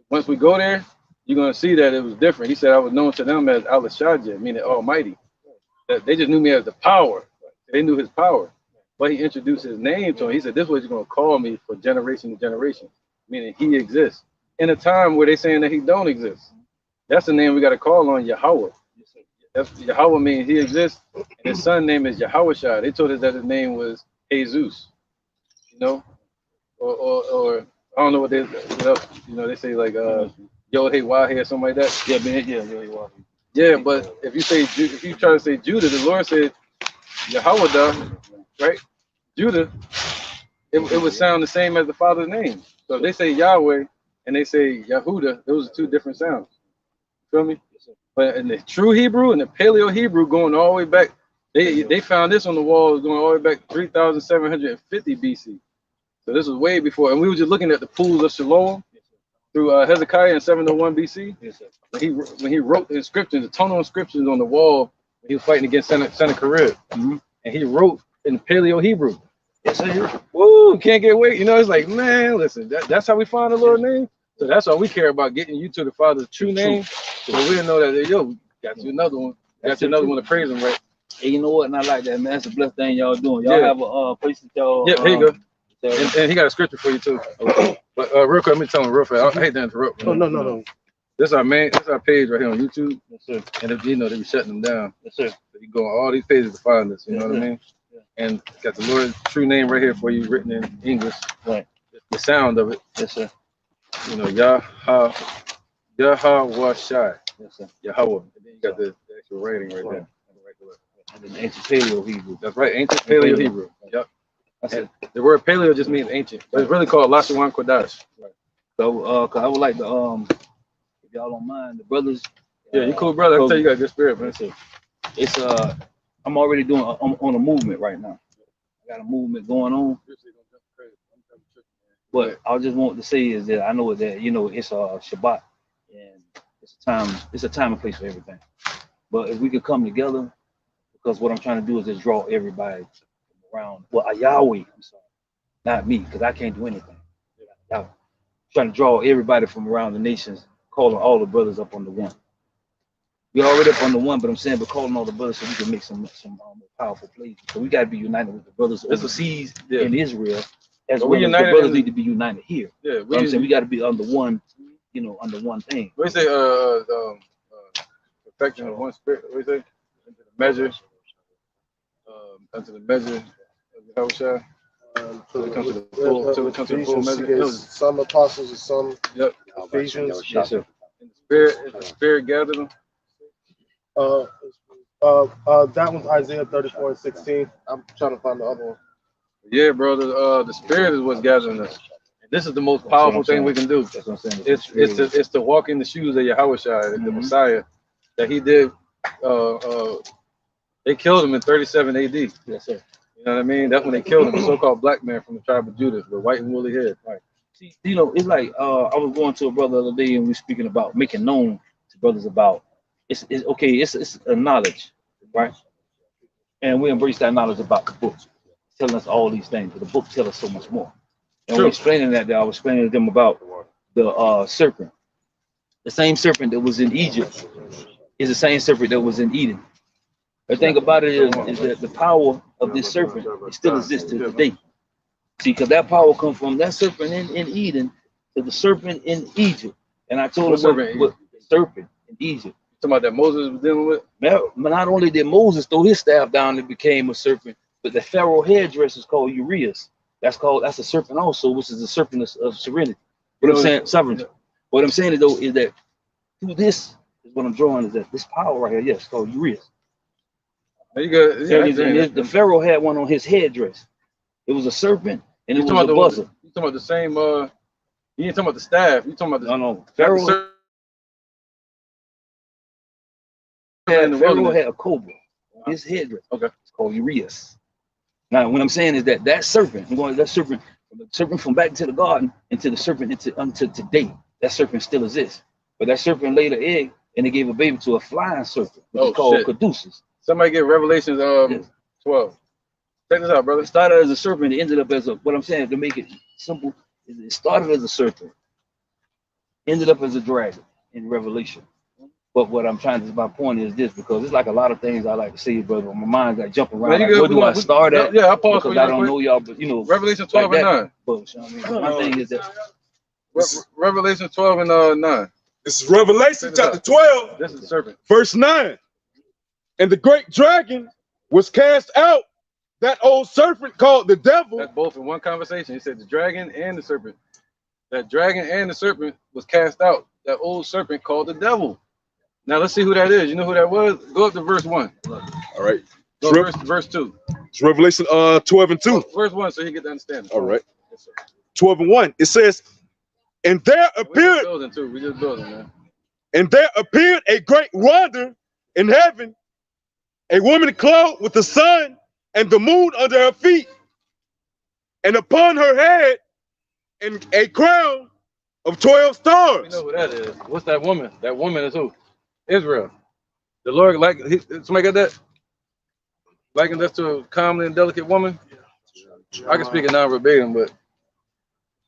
Once we go there, you're gonna see that it was different. He said I was known to them as Al Shadja, meaning Almighty. That they just knew me as the power. They knew his power. But he introduced his name to him. He said, "This is what you're gonna call me for generation to generation," meaning he exists. In a time where they saying that he don't exist. That's the name we gotta call on Yahweh. That's Yahweh means he exists, and his son name is Yahweh. They told us that his name was Jesus, you know, or I don't know what they, they say like Yo Hey Wah Hey or something like that. Yeah, man, yeah, Yo Hey Wah. Yeah, but if you try to say Judah, the Lord said Yahweh, right? Judah, it would sound the same as the father's name. So if they say Yahweh and they say Yahudah, those are two different sounds. Feel me? But in the true Hebrew and the Paleo Hebrew, going all the way back, they found this on the walls going all the way back 3,750 BC. So this was way before, and we were just looking at the pools of Siloam through Hezekiah in 701 BC. When he wrote the inscriptions, the tonal inscriptions on the wall, when he was fighting against Sennacherib, and he wrote in Paleo Hebrew. Yes, sir. Woo, can't get away. You know, it's like, man, listen, that's how we find the Lord's name. So that's all we care about, getting you to the Father's true name. So we know that, yo, got you another one. Got you another one to praise him, right? Hey, you know what? And I like that, man. That's a blessed thing y'all doing. Y'all have a place that y'all. Yeah, here you go. And he got a scripture for you too. Okay. But real quick, let me tell him real fast. I hate to interrupt. No. This is our page right here on YouTube. Yes, sir. And if you know, they be shutting them down. Yes, sir. So you go on all these pages to find this, you know what I mean? Yeah. And got the Lord's true name right here for you, written in English. Right. The sound of it. Yes, sir. You know, Yahweh. Yes, sir. Yahweh. And then you got the actual writing right there. And then ancient Paleo Hebrew. That's right, ancient Paleo Hebrew. Yep. The word paleo just means ancient, but it's really called Lashawan Kodash. Right. So, cause I would like to, if y'all don't mind, the brothers. Yeah, you cool, brother. I can tell you got a good spirit, man. It's I'm already doing on a movement right now. I got a movement going on. But I just want to say is that I know that it's Shabbat, and it's a time and place for everything. But if we could come together, because what I'm trying to do is just draw everybody around. Well, Yahweh, I'm sorry, not me, because I can't do anything. I'm trying to draw everybody from around the nations, calling all the brothers up on the one. We're already up on the one, but I'm saying, but calling all the brothers so we can make some powerful plays. So we got to be united with the brothers overseas in Israel, as well as the brothers need to be united here. Yeah, I'm saying we got to be under one, under one thing. What do you say? Perfection of one spirit. What do you say? Into the measure. Unto the measure of Yahushua. Till it comes to the full measure. Some apostles and some Ephesians. Yes, sir. In the spirit gathered them. That one's Isaiah 34:16. I'm trying to find the other one. Yeah, brother. The spirit is what's gathering us. And this is the most powerful thing we can do. It's to walk in the shoes of Yahushua, the Messiah, that he did. They killed him in 37 AD. Yes, sir. You know what I mean? That's when they killed him, a so-called black man from the tribe of Judah, the white and woolly head. Right. See, it's like I was going to a brother the other day, and we were speaking about making known to brothers about it's okay. It's a knowledge, right? And we embrace that knowledge about the book, telling us all these things. But the book tells us so much more. And we're explaining that. I was explaining to them about the serpent. The same serpent that was in Egypt is the same serpent that was in Eden. The thing about it is that the power of this serpent still exists to today. See, because that power comes from that serpent in Eden to the serpent in Egypt. And I told him what the serpent in Egypt. Talking about that Moses was dealing with? Not only did Moses throw his staff down and became a serpent, but the Pharaoh headdress is called Urias. That's a serpent also, which is the serpent of serenity. What I'm saying, sovereignty. What I'm saying though is that through this is what I'm drawing is that this power right here, yes, called Urias. You got, the Pharaoh had one on his headdress. It was a serpent and it was a buzzer. You talking about the same? You ain't talking about the staff. You talking about the no. Pharaoh had a cobra on his headdress. Okay, it's called Urias. Now, what I'm saying is that serpent, serpent from back to the garden into the serpent until today. That serpent still exists, but that serpent laid an egg and they gave a baby to a flying serpent, which is called Caduceus. Somebody get Revelations 12. Check this out, brother. It started as a serpent. It ended up as what I'm saying to make it simple. It started as a serpent. ended up as a dragon in Revelation. But what I'm trying to, my point is this, because it's like a lot of things I like to see, brother. My mind's like jumping around. Like, where do I start at? Yeah, I'll pause for Because you I don't know y'all, but you know, Revelation 12 like and 9. But you know what I mean? My thing is that Revelation 12 and 9. This is Revelation chapter 12, This is the serpent. verse 9. And the great dragon was cast out, that old serpent called the devil. That's both in one conversation. He said the dragon and the serpent. That dragon and the serpent was cast out. That old serpent called the devil. Now let's see who that is. You know who that was? Go up to verse 1. All right. Go verse 2. It's Revelation 12 and 2. Verse 1, so you get to understand. All right. 12 and 1. It says, and there appeared, We just building, man. and there appeared a great wonder in heaven, a woman clothed with the sun and the moon under her feet, and upon her head and a crown of 12 stars. We know who that is. What's that woman? That woman is who? Israel. The Lord, like, somebody got that? Likened us to a comely and delicate woman? I can speak it non-verbatim, but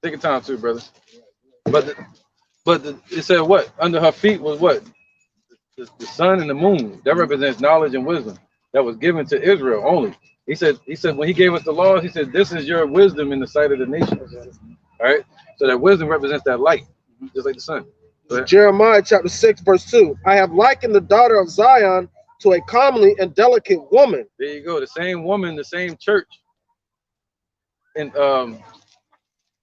take your time too, brother. But it said what? Under her feet was what? The sun and the moon. That represents knowledge and wisdom that was given to Israel only. He said when he gave us the laws, he said, this is your wisdom in the sight of the nations. All right? So that wisdom represents that light, just like the sun. Jeremiah chapter 6, verse 2. I have likened the daughter of Zion to a comely and delicate woman. There you go. The same woman, the same church. And the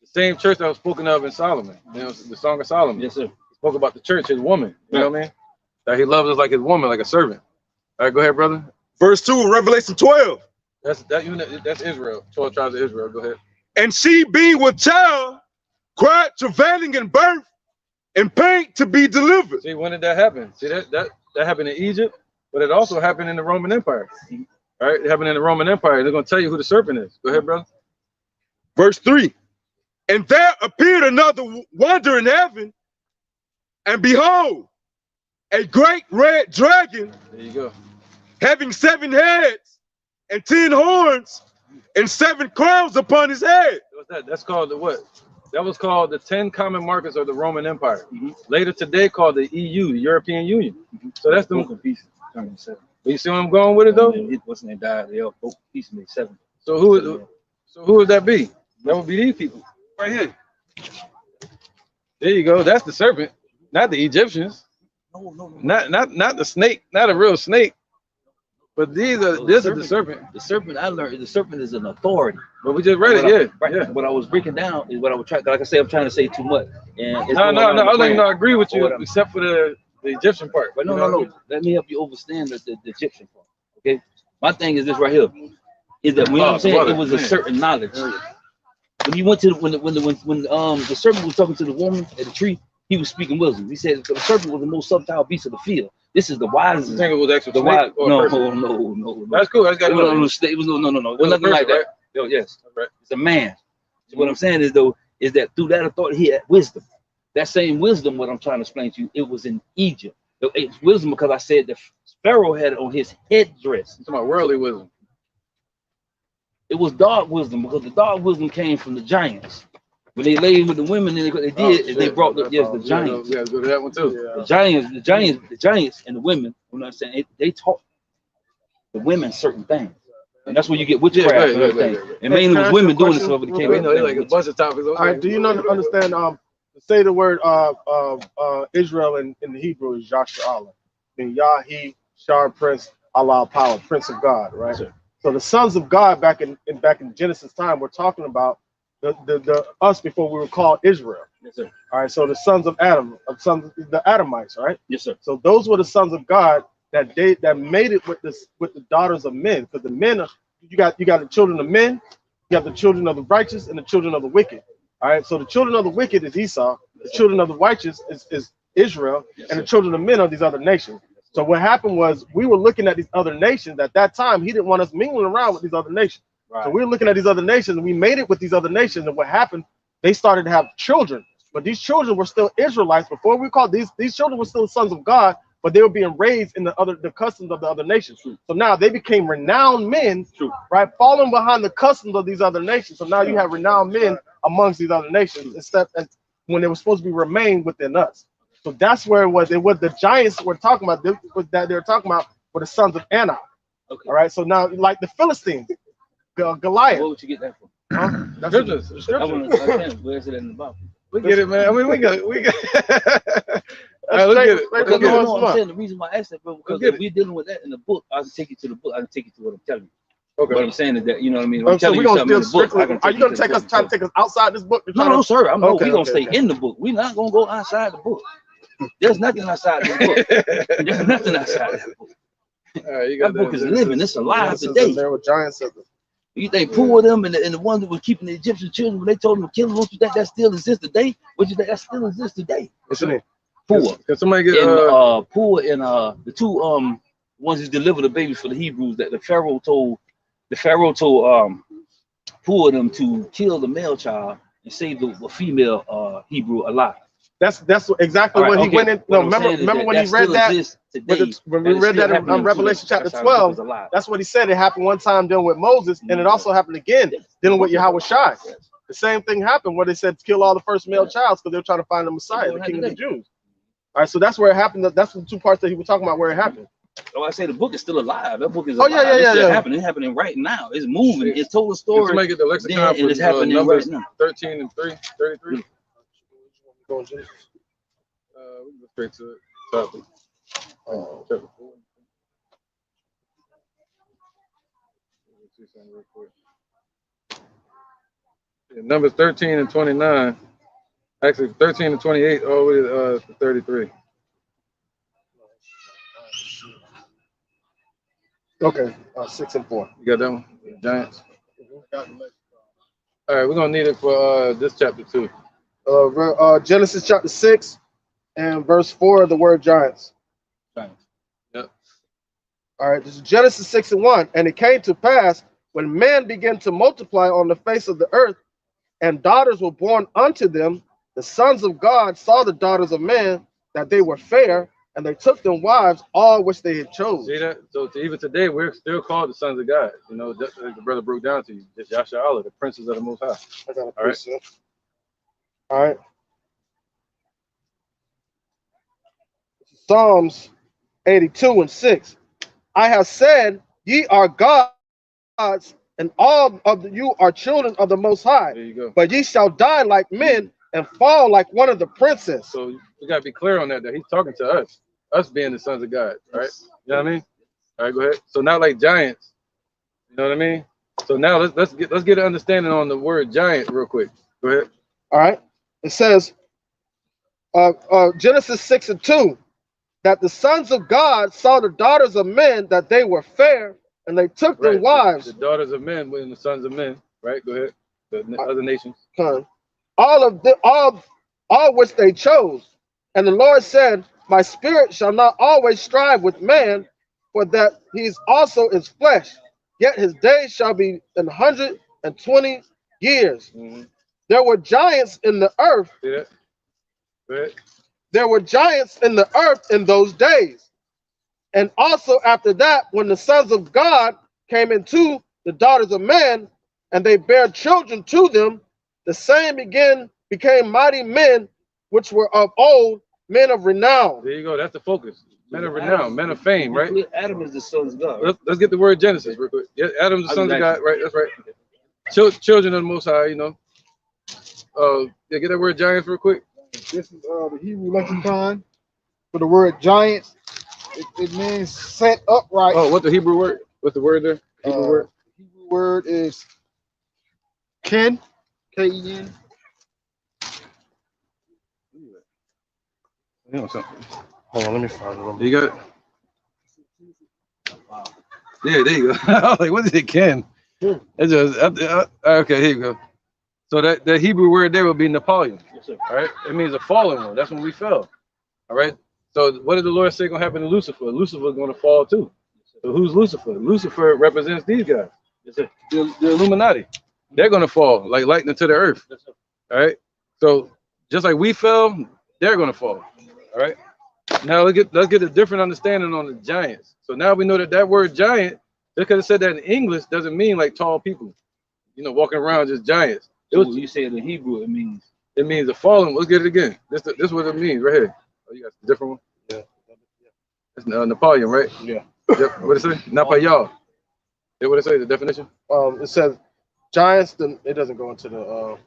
same church that was spoken of in Solomon. You know, the Song of Solomon. yes, sir. He spoke about the church, his woman. You know what I mean? That he loves us like his woman, like a servant. All right, go ahead, brother. Verse 2, Revelation 12. That's Israel. 12 tribes of Israel. Go ahead. And she being with child, cried travailing in birth, and pain to be delivered. See, when did that happen? See, that happened in Egypt, but it also happened in the Roman Empire. All right, it happened in the Roman Empire. They're going to tell you who the serpent is. Go ahead, brother. Verse 3. And there appeared another wonder in heaven, and behold, a great red dragon, There you go. having 7 heads and 10 horns and 7 crowns upon his head. What's that? That's called the what? That was called the 10 common markers of the Roman Empire. Later today called the EU, the European Union. So that's the Broken pieces. You see where I'm going with it though? It wasn't they died. They all broken pieces made 7. So who would that be? That would be these people right here. There you go. That's the serpent, not the Egyptians. No. Not the snake, not a real snake. But this is the serpent. The serpent, I learned, the serpent is an authority. But we just read it, yeah. What I was breaking down is what I was trying. Like I say, I'm trying to say too much. And it's No. I agree with you, What except for the Egyptian part. But no. Let me help you understand the Egyptian part. Okay. My thing is this right here. Is that when I'm saying it was a certain knowledge. When you went to when the serpent was talking to the woman at the tree, he was speaking wisdom. He said the serpent was the most subtle beast of the field. This is the wisest. You think it was actually the wise? No. That's cool. That's got no. It was nothing like that. No, yes, right. It's a man. So what I'm saying is though is that through that authority he had wisdom. That same wisdom, what I'm trying to explain to you, it was in Egypt. It's wisdom because I said the Pharaoh had it on his headdress. It's about worldly wisdom. It was dark wisdom because the dark wisdom came from the giants. When they laid with the women, they brought the giants. Yeah, go to that one too. The giants, and the women. You know what I'm saying? They taught the women certain things, and that's where you get witchcraft and everything. And mainly was women doing this over the came. We know like a bunch of topics. All right, do you understand? Say the word Israel in the Hebrew is Yasharallah. Then Yah, He, Shar, Prince, Allah, Power, Prince of God, right? Yes, so the sons of God back in Genesis time, we're talking about the us before we were called Israel. Yes, sir. All right, so the sons of Adam, the Adamites, right? Yes, sir. So those were the sons of God that made it with the daughters of men, because the men you got the children of men, you have the children of the righteous and the children of the wicked. All right, so the children of the wicked is Esau, the children of the righteous is Israel, yes, and the children of men are these other nations. So what happened was we were looking at these other nations. At that time, he didn't want us mingling around with these other nations. Right. So we were looking at these other nations, and we made it with these other nations. And what happened, they started to have children. But these children were still Israelites. Before we called these children were still sons of God, but they were being raised in the customs of the other nations. True. So now they became renowned men, true, right, following behind the customs of these other nations. So now you have renowned men amongst these other nations, when they were supposed to be remain within us. So that's where it was. It was the giants were talking about. That they were talking about were the sons of Anak. Okay. All right. So now, like the Philistines, Goliath. Where would you get that from? Huh? That's Scriptures. I scripture. want to understand where's it in the Bible? We get it, man. I mean, we got. All right, That's look straight- at it. straight Look from the at it. horse's No, I'm mouth. saying the reason why I asked that, bro, because get if we're dealing with that in the book, I can take you to the book. I can take you to what I'm telling you. What Okay. I'm saying is that, you know what I mean? Oh, I'm so telling we're you gonna something in still the book. I strictly. can Are take you gonna to take the us book. trying to take us outside this book? No, no, sir. I'm Okay, we're gonna okay, stay okay. in the book. We're not gonna go outside the book. There's nothing outside the book. There's nothing outside that book. All right, you got That book is living. It's alive today. There were giants of them. You think Poor them and the ones that were keeping the Egyptian children when they told them to kill them, don't you think that still exists today? What you think that still exists today? What's your name? Poor. Can somebody get And Poor and the two ones who delivered the babies for the Hebrews that the Pharaoh told Poor them to kill the male child and save the female Hebrew alive. That's exactly All right, what he okay. went in. What No, I'm saying is remember when he that read still that? exists today, When that we is read still that happening in Revelation chapter That's how the book 12, is alive. that's what he said. It happened one time dealing with Moses, and it also happened again dealing with Yahweh Shai. The same thing happened where they said to kill all the first male childs because they were trying to find the Messiah, the King of the Jews. All right, so that's where it happened. That's the two parts that he was talking about where it happened. Oh, I say the book is still alive. That book is Oh, alive. yeah, It's still yeah. happening. It's happening right now. It's moving. It's told a Can story. somebody get the lexicon Then, and it's for happening Numbers right now. 13 and 33? Go in Genesis. We can go straight to it. Topic. Chapter 4. Let me see something real quick. Yeah, Numbers 13 and 29. Actually, 13 and 28 all the way to 33. Okay, 6 and 4. You got that one? Giants. All right, we're gonna need it for this chapter too. Genesis chapter 6 and verse 4, the word giants. Giants. Yep. All right, this is Genesis 6 and 1. And it came to pass when men began to multiply on the face of the earth, and daughters were born unto them, the sons of God saw the daughters of men that they were fair, and they took them wives, all which they had chosen. See that? So even today, we're still called the sons of God. You know, just like the brother broke down to you. Just Yasha'Allah, the princes of the Most High. I got a All right. All right. Psalms 82 and 6. I have said, ye are gods, and all of you are children of the Most High. There you go. But ye shall die like men and fall like one of the princes. So we gotta be clear on that he's talking to us being the sons of God, right? You know what I mean? All right, go ahead. So not like giants, you know what I mean? So now let's get an understanding on the word giant real quick. Go ahead. All right. It says, Genesis 6 and 2, that the sons of God saw the daughters of men that they were fair, and they took them Right. wives. The daughters of men and the sons of men, right? Go ahead. The other nations. All which they chose. And the Lord said, my spirit shall not always strive with man, for that he is also his flesh, yet his days shall be 120 years. Mm-hmm. There were giants in the earth. See that? Go ahead. There were giants in the earth in those days. And also after that, when the sons of God came into the daughters of men, and they bare children to them, the same became mighty men, which were of old, men of renown. There you go. That's the focus. Men of renown, men of fame, right? Adam is the sons of God. Right? Let's get the word Genesis real quick. Yeah, Adam's the sons of God, right? That's right. Children of the Most High, you know. Yeah, get that word giants real quick. This is the Hebrew lexicon for the word giants. It means set upright. Oh, what the Hebrew word? What's the word there? Hebrew word? The Hebrew word is ken, K-E-N. You know something. Hold on, let me find it. You got it? Wow. Yeah, there you go. I was like, what is it, Ken? It's just, okay, here you go. So that Hebrew word there would be Napoleon. Yes, sir. All right? It means a fallen one. That's when we fell. All right? So what did the Lord say going to happen to Lucifer? Lucifer is going to fall too. So who's Lucifer? Lucifer represents these guys. The Illuminati. They're going to fall like lightning to the earth. All right? So just like we fell, they're going to fall. All right? Now let's get a different understanding on the giants. So now we know that word giant, just because it said that in English, doesn't mean like tall people, you know, walking around just giants. So when you say it in Hebrew, it means It means the fallen. Let's get it again. This is what it means right here. Oh, you got a different one? Yeah. It's Napoleon, right? Yeah. Yep. What it say? Napoleon. Yeah, what it say? The definition? It says giants. It doesn't go into the.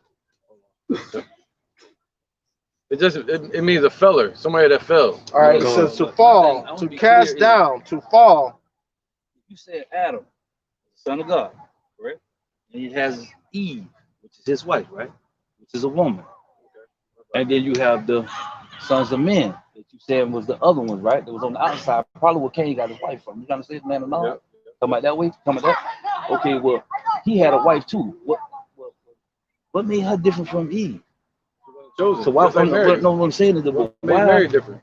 It means a feller, somebody that fell. All right. It says to fall, to cast down, to fall. You said Adam, son of God, correct? And he has Eve, which is his wife, right? Which is a woman. And then you have the sons of men that you said was the other one, right? That was on the outside. Probably where Cain got his wife from. You trying to say man or not? Yep. Come out that way? Come out that? Okay, well, he had a wife too. What made her different from Eve? Chosen. So why? Like No, what I'm saying is, why Mary different?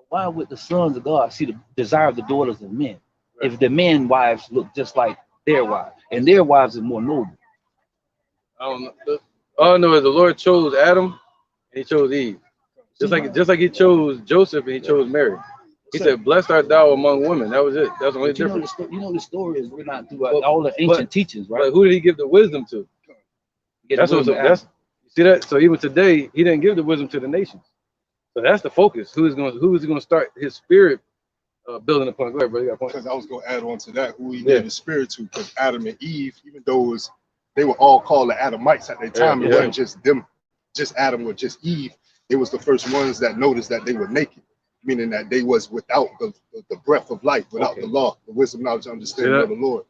Why would the sons of God see the desire of the daughters of men? Right. If the men wives look just like their wives, and their wives are more noble. I don't know. All I know is the Lord chose Adam and he chose Eve. Just like he chose Joseph and he chose Mary. He said, "Blessed art thou among women." That was it. That's the only difference. You know the story is we're not through all the ancient teachings, right? But who did he give the wisdom to? That's you see that. So even today, he didn't give the wisdom to the nations. So that's the focus. Who is going to start his spirit building upon? Go ahead, brother. You got a point? Because I was going to add on to that who he gave the spirit to, because Adam and Eve, even though they were all called the Adamites at their time, it wasn't just them, just Adam or just Eve. It was the first ones that noticed that they were naked, meaning that they was without the breath of life, without the law, the wisdom, knowledge, understanding of the Lord.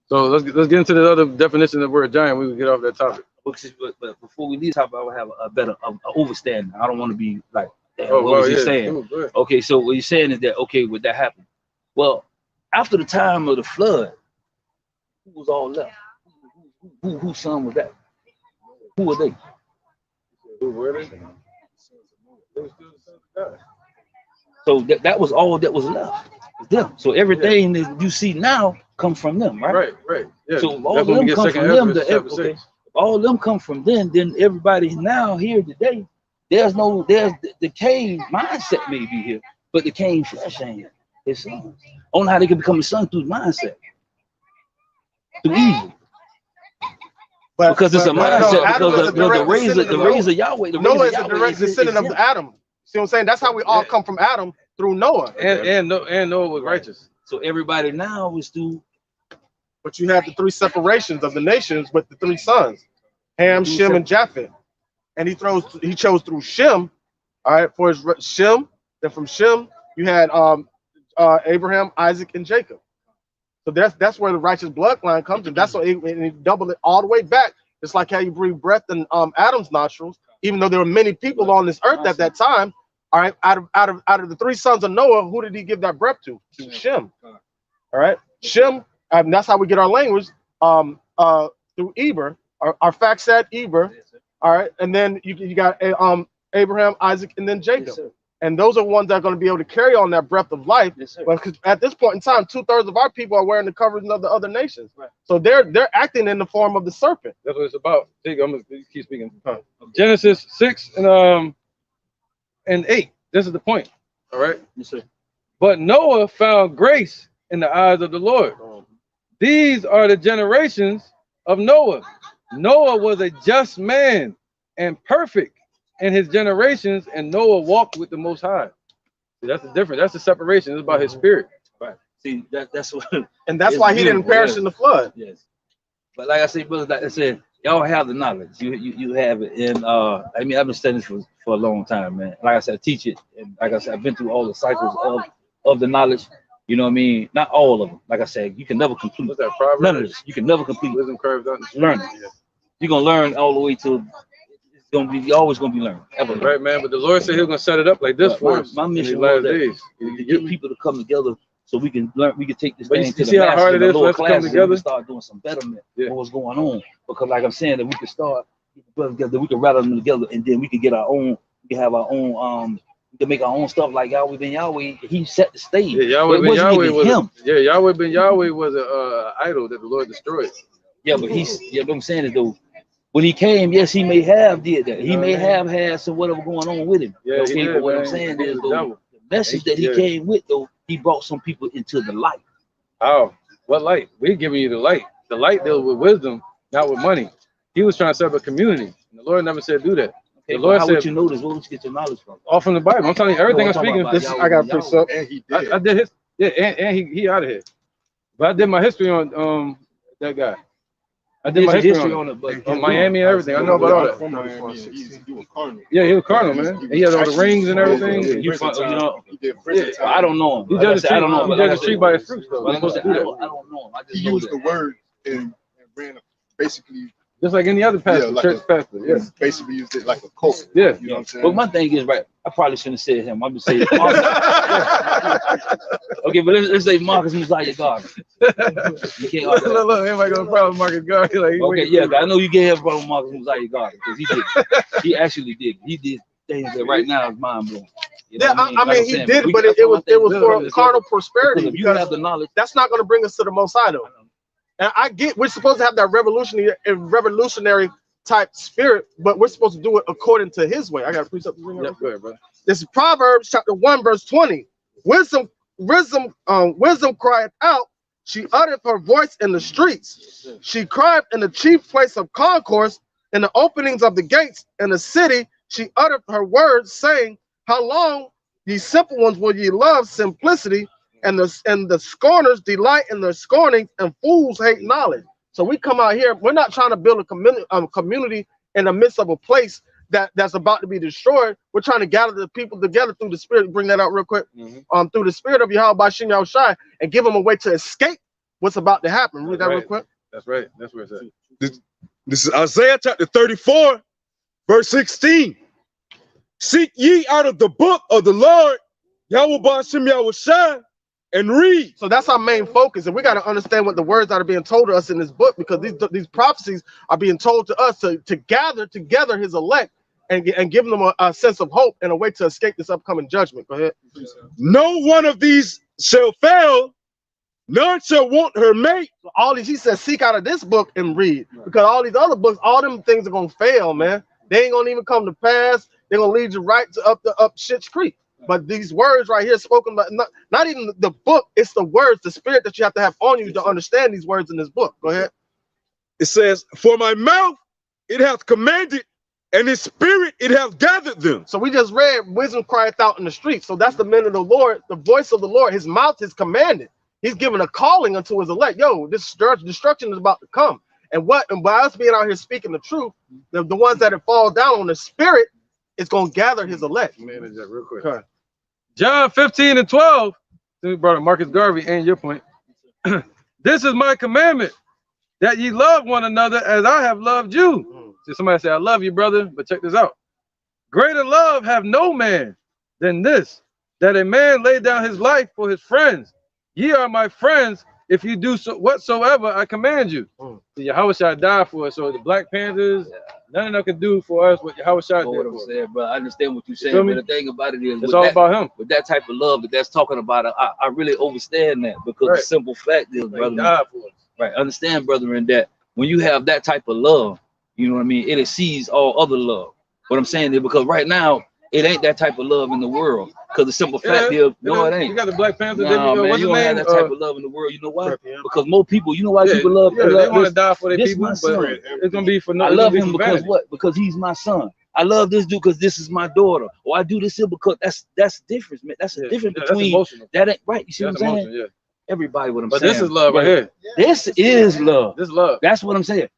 So let's get into the other definition of the word giant. We can get off that topic. But before we leave the topic, I would have a better overstanding. I don't want to be like, what was he saying? Okay, so what he's saying is that, okay, would that happen? Well, after the time of the flood, who was all left? Whose son was that? Who were they? Who were they? So that was all that was left. Them. So everything that you see now comes from them, right? Right. Yeah. So all of them come from them. All of them come from them. Then everybody now here today, there's the Cain mindset may be here, but the Cain flesh ain't here. His son. Only how they can become a son through mindset, through evil. Because it's a mindset. Because the razor Yahweh. Noah is a direct descendant of Adam. See what I'm saying? That's how we all come from Adam through Noah. And Noah was righteous. So everybody now is through. But you have the three separations of the nations with the three sons, Ham, Shem, and Japheth. And he chose through Shem, all right, for his Shem. Then from Shem, you had Abraham, Isaac, and Jacob. So that's where the righteous bloodline comes in. That's why he doubled it all the way back. It's like how you breathe breath in Adam's nostrils. Even though there were many people on this earth at that time, all right, out of the three sons of Noah, who did he give that breath to? To Shem. All right, Shem. That's how we get our language through Eber. Our fact said Eber. All right, and then you got Abraham, Isaac, and then Jacob. Yes, and those are ones that are going to be able to carry on that breath of life. Yes, because at this point in time, 2/3 of our people are wearing the covering of the other nations. Right. So they're acting in the form of the serpent. That's what it's about. I'm gonna keep speaking. Genesis 6 and 8. This is the point. All right. Yes, sir. But Noah found grace in the eyes of the Lord. These are the generations of Noah. Noah was a just man and perfect in his generations, and Noah walked with the Most High. See, that's the difference. That's the separation. It's about his spirit. Right. See, that's what. And that's why he didn't perish in the flood. Yes. But like I said, brothers, like I said, y'all have the knowledge. You have it. And I mean, I've been studying this for a long time, man. Like I said, I teach it. And like I said, I've been through all the cycles of the knowledge. You know what I mean? Not all of them. Like I said, you can never complete. What's that, Proverbs? None of this. You can never complete. Wisdom curves out. Learn it. Yeah. You're gonna learn all the way to. It's gonna be. You're always gonna be learning. Ever. Right, man. But the Lord said He's gonna set it up like this for us. My mission was to get people to come together so we can learn. We can take this thing to the how hard it is for us to come together. We start doing some betterment of what's going on. Because, like I'm saying, that we can start together. We can rattle them together, and then we can get our own. We can have our own. We can make our own stuff like Yahweh ben Yahweh. He set the stage. Yeah, Yahweh ben Yahweh was him. Yahweh ben Yahweh was an idol that the Lord destroyed. Yeah, but what I'm saying is though, when he came, yes, he may have did that. He may have had some whatever going on with him. Yeah, okay, but what I'm saying is though, the message that he came with though, he brought some people into the light. How? What light? We're giving you the light. The light deals with wisdom, not with money. He was trying to set up a community. And the Lord never said do that. The Lord how said, would you know this? Where would you get your knowledge from? all from the Bible. I'm telling you, everything No, I'm talking speaking. about This Yahweh, I got a Yahweh. precept. And he did. I did his, yeah, and he out of here. But I did my history on that guy. I did There's my a history on on it, but Miami and everything. I know about all that. From Miami, and he was Cardinal. Yeah, he was Cardinal, man. He had all the rings and everything. You know, He did prison time. I don't know him. He Like I judged said, I don't know him. He Like I judged a tree said, by its fruits, though. like I said, I Yeah. don't know him. I just He know used that. the word and ran basically. Just like any other pastor, like church pastor. Yeah. Basically used it like a cult. Yeah. You know what I'm saying? But my thing is, right, I probably shouldn't have said him. I'm just saying. Okay, but let's say Marcus Messiah Garvey. You can't argue that. Look, everybody got a problem with Marcus Garvey. Like, Okay, yeah, I know you can't have a problem with Marcus Messiah Garvey because he did it. He actually did it. He did things that right now is mind blowing. You know Yeah, what I mean, he did, but it was for carnal prosperity. If you have the knowledge, That's not going to bring us to the Most High, though. And I get we're supposed to have that revolutionary type spirit, but we're supposed to do it according to His way. I got to preach up. Yeah, go ahead, bro. This is Proverbs chapter 1, verse 20. Wisdom cried out. She uttered her voice in the streets. She cried in the chief place of concourse, in the openings of the gates in the city. She uttered her words, saying, "How long, ye simple ones, will ye love simplicity? And the scorners delight in their scorning, and fools hate knowledge." So we come out here. We're not trying to build a community in the midst of a place that's about to be destroyed. We're trying to gather the people together through the Spirit. Bring that out real quick. Through the Spirit of Yahweh Bashim Yahushai, and give them a way to escape what's about to happen. Read that real quick. That's right. That's where it's at. This is Isaiah chapter 34, verse 16. Seek ye out of the book of the Lord, Yahweh Bashim Yahushai, and read. So that's our main focus, and we got to understand what the words that are being told to us in this book, because these prophecies are being told to us to gather together His elect and give them a sense of hope and a way to escape this upcoming judgment. Go ahead. No one of these shall fail, none shall want her mate. So all these, he says, seek out of this book and read, because all these other books, all them things are gonna fail, man. They ain't gonna even come to pass. They're gonna lead you right to up Shit's Creek. But these words right here spoken by not even the book, it's the words, the spirit that you have to have on you to understand these words in this book. Go ahead. It says, for my mouth it hath commanded, and his spirit it hath gathered them. So we just read, wisdom crieth out in the streets. So that's the men of the Lord, the voice of the Lord. His mouth is commanded. He's given a calling unto his elect. Yo, this destruction is about to come. And by us being out here speaking the truth, the ones that have fallen down on the spirit, it's going to gather his elect. Manage that real quick. Okay. John 15 and 12. We brought up Marcus Garvey and your point. This is my commandment, that ye love one another as I have loved you. So somebody say, I love you, brother. But check this out. Greater love have no man than this, that a man lay down his life for his friends. Ye are my friends if you do so whatsoever I command you. So Yahweh shall die for us. So the Black Panthers, none of them can do for us what Yahweh shall do. I'm saying, bro, I understand what you're saying, You but the thing about it is, it's all about him. With that type of love that's talking about, I really understand that, because the simple fact is, brother, right? Understand, brethren, that when you have that type of love, you know what I mean, it exceeds all other love. What I'm saying is, because right now it ain't that type of love in the world. Because the simple fact is, no, it ain't. You got the Black Panthers. Nah, man, you don't have that type of love in the world. You know why? Because more people, you know why people love. They want to die for their people, but it's gonna be for no. I love him because what? Because he's my son. I love this dude because this is my daughter. Or I do this here because that's difference, man. That's a difference between that ain't right. You see what I'm saying? Yeah. Everybody, what I'm saying. But this is love right here. This is love. This love. That's what I'm saying.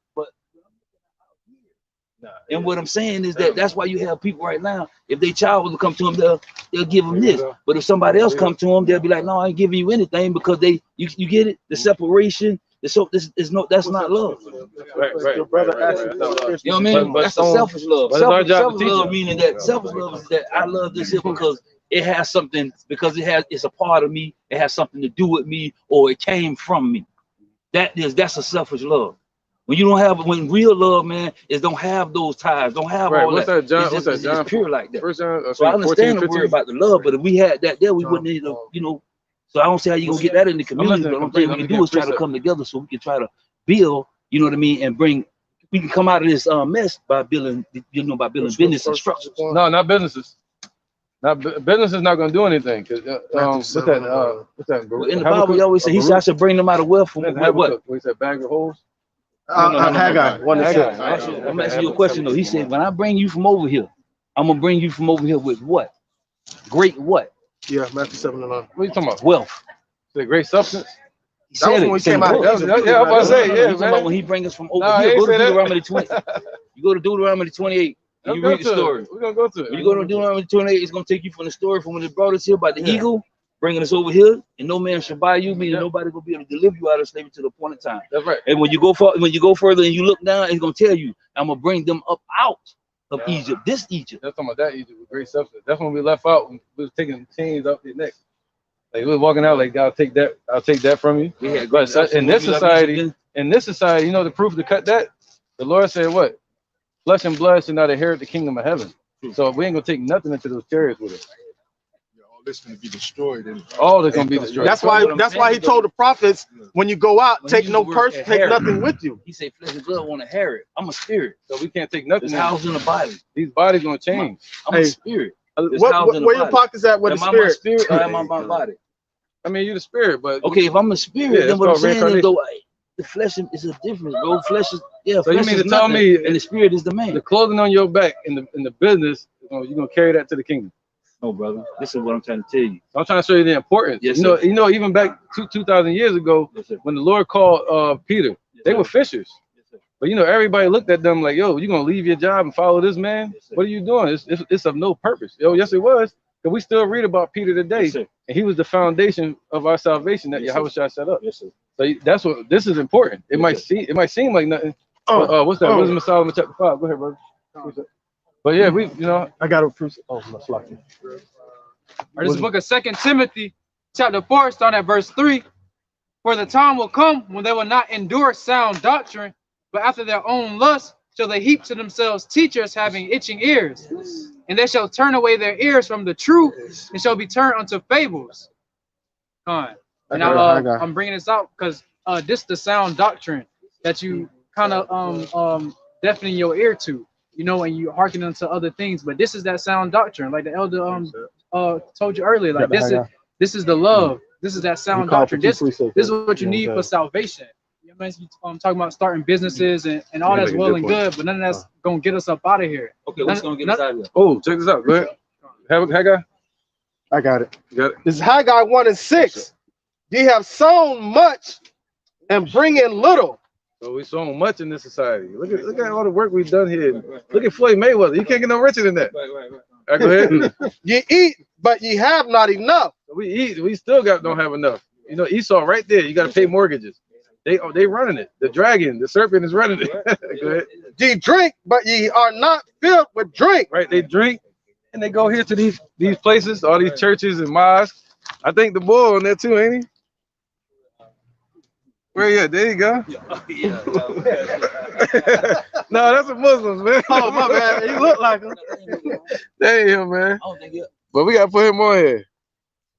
And what I'm saying is that's why you have people right now, if they child will come to them, they'll give them this. But if somebody else come to them, they'll be like, no, I ain't giving you anything, because you get it, the separation. That's not love. Right. Your brother asked you know what I mean? That's a selfish love. Selfish love meaning that selfish love is that I love this here because it has something, it's a part of me, it has something to do with me, or it came from me. That's a selfish love. When you don't have, when real love, man, is don't have those ties, don't have all what's that. John? It's pure like that. John, so I understand the word about the love, but if we had that there, we wouldn't need to, you know. So I don't see how you're gonna get that in the community. But the only thing we can do is try to come together so we can try to build, you know what I mean, and we can come out of this mess by building, business and structures. No, not businesses. Business is not going to do anything. What's that? Well, in the Bible, he always say, he said, I should bring them out of wealth from what? He said, bag of holes. Haggai. I'm asking you a question though. He said, when I bring you from over here, I'm gonna bring you from over here with what? Great what? Yeah, Matthew 7:9. What are you talking about? Wealth. The great substance? He That was said when it. we It's in came the out of book. Egypt. Yeah, I'm about to say, You yeah, talking about man. when he brings us from over Nah, here. he Go ain't to say that. Deuteronomy 20. You go to Deuteronomy 28 and you read the story. We're gonna go to it. When you go to Deuteronomy 28, it's gonna take you from the story from when it brought us here by the Yeah. eagle, bringing us over here, and no man shall buy you, meaning nobody gonna be able to deliver you out of slavery to the appointed time. That's right. And when you go further and you look down, it's gonna tell you, I'm gonna bring them up out of Egypt. This Egypt. That's talking about that Egypt with great substance. That's when we left out. When we was taking chains off their neck. Like we was walking out like, God, take that. I'll take that from you. We had But in this society, you know the proof to cut that. The Lord said, "What? Flesh and blood should not inherit the kingdom of heaven." So we ain't gonna take nothing into those chariots with us. Yeah, all this gonna be destroyed, and All that's gonna be destroyed. That's why he told the prophets, when you go out, When take he no used the word purse, take inherit. nothing with you. He said, flesh and blood want to inherit. I'm a spirit. So we can't take nothing. It's in. housed in the body. These bodies gonna change. I'm Hey, a spirit. It's housed in the Where your body. pockets at with Am the I my spirit? spirit or am I my body? I mean, you're the spirit, but Okay, if I'm a spirit, Yeah, then it's what I'm called saying is reincarnation. though, the flesh is a difference, bro. Flesh is So you flesh mean is to tell nothing, me and the spirit is the man. the clothing on your back in the business, you're gonna carry that to the kingdom. No, brother. This is what I'm trying to tell you. I'm trying to show you the importance. Yes, you know, even back 2,000 years ago, Yes, sir. when the Lord called Peter, Yes, they sir. were fishers. Yes, sir. But you know, everybody looked at them like, "Yo, you gonna leave your job and follow this man? Yes, sir. What are you doing? It's of no purpose." Yo, yes, it was. But we still read about Peter today, Yes, sir. and he was the foundation of our salvation that Yes, sir. Yahushua set up. Yes, sir. So that's what this is important. It Yes, might seem like nothing. Oh, But, what's that? oh. Wisdom of Solomon chapter 5. Go ahead, brother. But yeah, I got a proof. Oh, that's lucky. Or this is the book of 2 Timothy, chapter 4, starting at verse 3. For the time will come when they will not endure sound doctrine, but after their own lust shall they heap to themselves teachers having itching ears. And they shall turn away their ears from the truth and shall be turned unto fables. And I'm bringing this out because this is the sound doctrine that you kind of deafening your ear to, you know, and you hearken unto other things. But this is that sound doctrine, like the elder told you earlier. Like this is the love. This is that sound doctrine. This is what you need for salvation. You know, I'm talking about starting businesses and all that's well and good, but none of that's gonna get us up out of here. Okay, what's gonna get us out of here? Oh, check this out. Go ahead. Haggai? I got it. You got it? This is Haggai 1:6. Ye have sown much and bring in little. So we sown much in this society. Look at all the work we've done here. Look at Floyd Mayweather. You can't get no richer than that. Right. All right, go ahead. Ye eat, but ye have not enough. We eat. We still don't have enough. You know, Esau right there. You got to pay mortgages. They running it. The dragon, the serpent is running it. Go ahead. Ye drink, but ye are not filled with drink. Right? They drink and they go here to these places, all these churches and mosques. I think the boy on there too, ain't he? Where you at? There you go. No, that's a Muslims, man. Oh my bad. You look like him. That ain't him, man. I don't think it. But we gotta put him on here.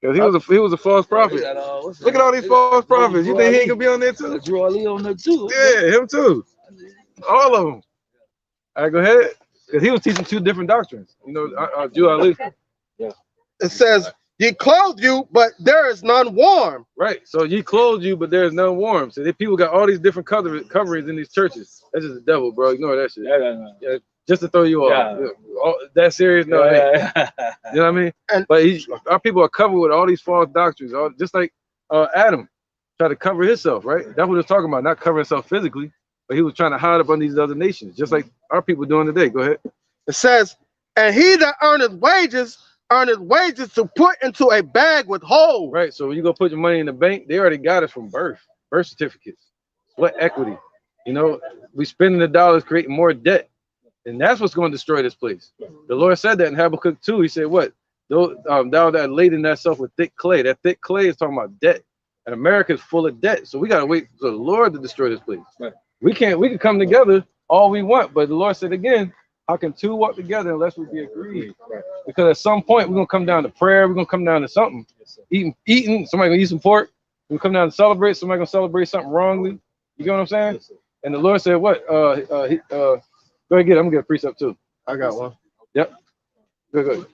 Cause he was a false prophet. Look at all these false prophets. You think he ain't gonna be on there too? Drew Ali on there too. Yeah, him too. All of them. All right, go ahead. Because he was teaching two different doctrines. You know, Drew Ali. It says, ye clothe you, but there is none warm. Right. So ye clothe you, but there's none warm. So people got all these different coverings in these churches. That's just the devil, bro. Ignore that shit. Yeah, just to throw you off. Yeah. That serious? No, you know what I mean? But our people are covered with all these false doctrines, just like Adam tried to cover himself, right? That's what he's talking about, not covering himself physically, but he was trying to hide up on these other nations, just like our people doing today. Go ahead. It says, and he that earneth wages to put into a bag with holes. Right. So when you go put your money in the bank, they already got it from birth certificates, what equity. You know, we spending the dollars creating more debt. And that's what's going to destroy this place. The Lord said that in Habakkuk 2. He said, what? Thou that laden thyself with thick clay. That thick clay is talking about debt. And America is full of debt. So we got to wait for the Lord to destroy this place. Right. We can come together all we want. But the Lord said again, how can two walk together unless we be agreed? Right. Because at some point, we're going to come down to prayer. We're going to come down to something. Yes, eating. Somebody going to eat some pork. We're going to come down to celebrate. Somebody going to celebrate something wrongly. You get what I'm saying? Yes, and the Lord said, what? Go ahead, get it. I'm gonna get a precept too. I got one. Yep. Good.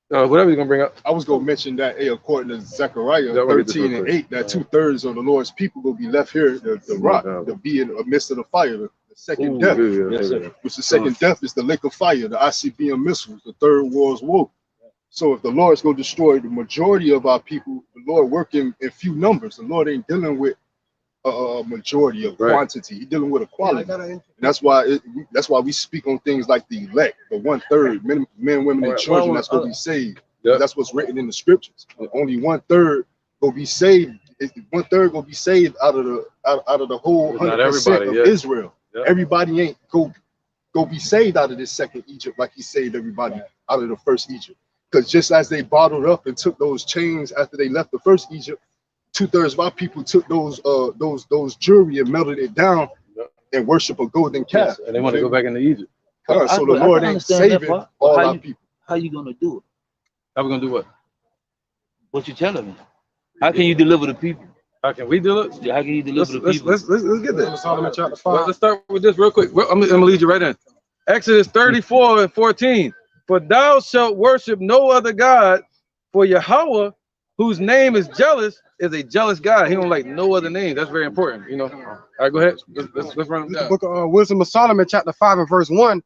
Whatever you're gonna bring up. I was gonna mention that, according to Zechariah 13:8, that 2/3 of the Lord's people will be left here, the rock, to be in the midst of the fire, the second Ooh, death. Yes, sir. Which the second death is the lake of fire, the ICBM missiles, the third world's war. So if the Lord's going to destroy the majority of our people, the Lord working in few numbers. The Lord ain't dealing with a majority of quantity. He's dealing with a quality. And that's why we speak on things like the elect, the 1/3, men, women, and children that's going to be saved. That's what's written in the scriptures. Only 1/3 will be saved. 1/3 will be saved out of the whole 100% of Israel. Everybody ain't go be saved out of this second Egypt like he saved everybody out of the first Egypt. Because just as they bottled up and took those chains after they left the first Egypt, 2/3 of our people took those jewelry and melted it down and worship a golden calf. And they want to go back into Egypt. So the Lord ain't saving all our people. How you gonna do it? How we gonna do what? What you telling me? How can you deliver the people? How can we do it? Yeah, how can you deliver the people? Let's get there. Solomon chapter 5. Let's start with this real quick. I'm gonna lead you right in. Exodus 34:14. For thou shalt worship no other God, for Yahweh, whose name is jealous, is a jealous God. He don't like no other name. That's very important, you know. All right, go ahead. Let's run them down. The book of Wisdom of Solomon, chapter 5 and verse 1.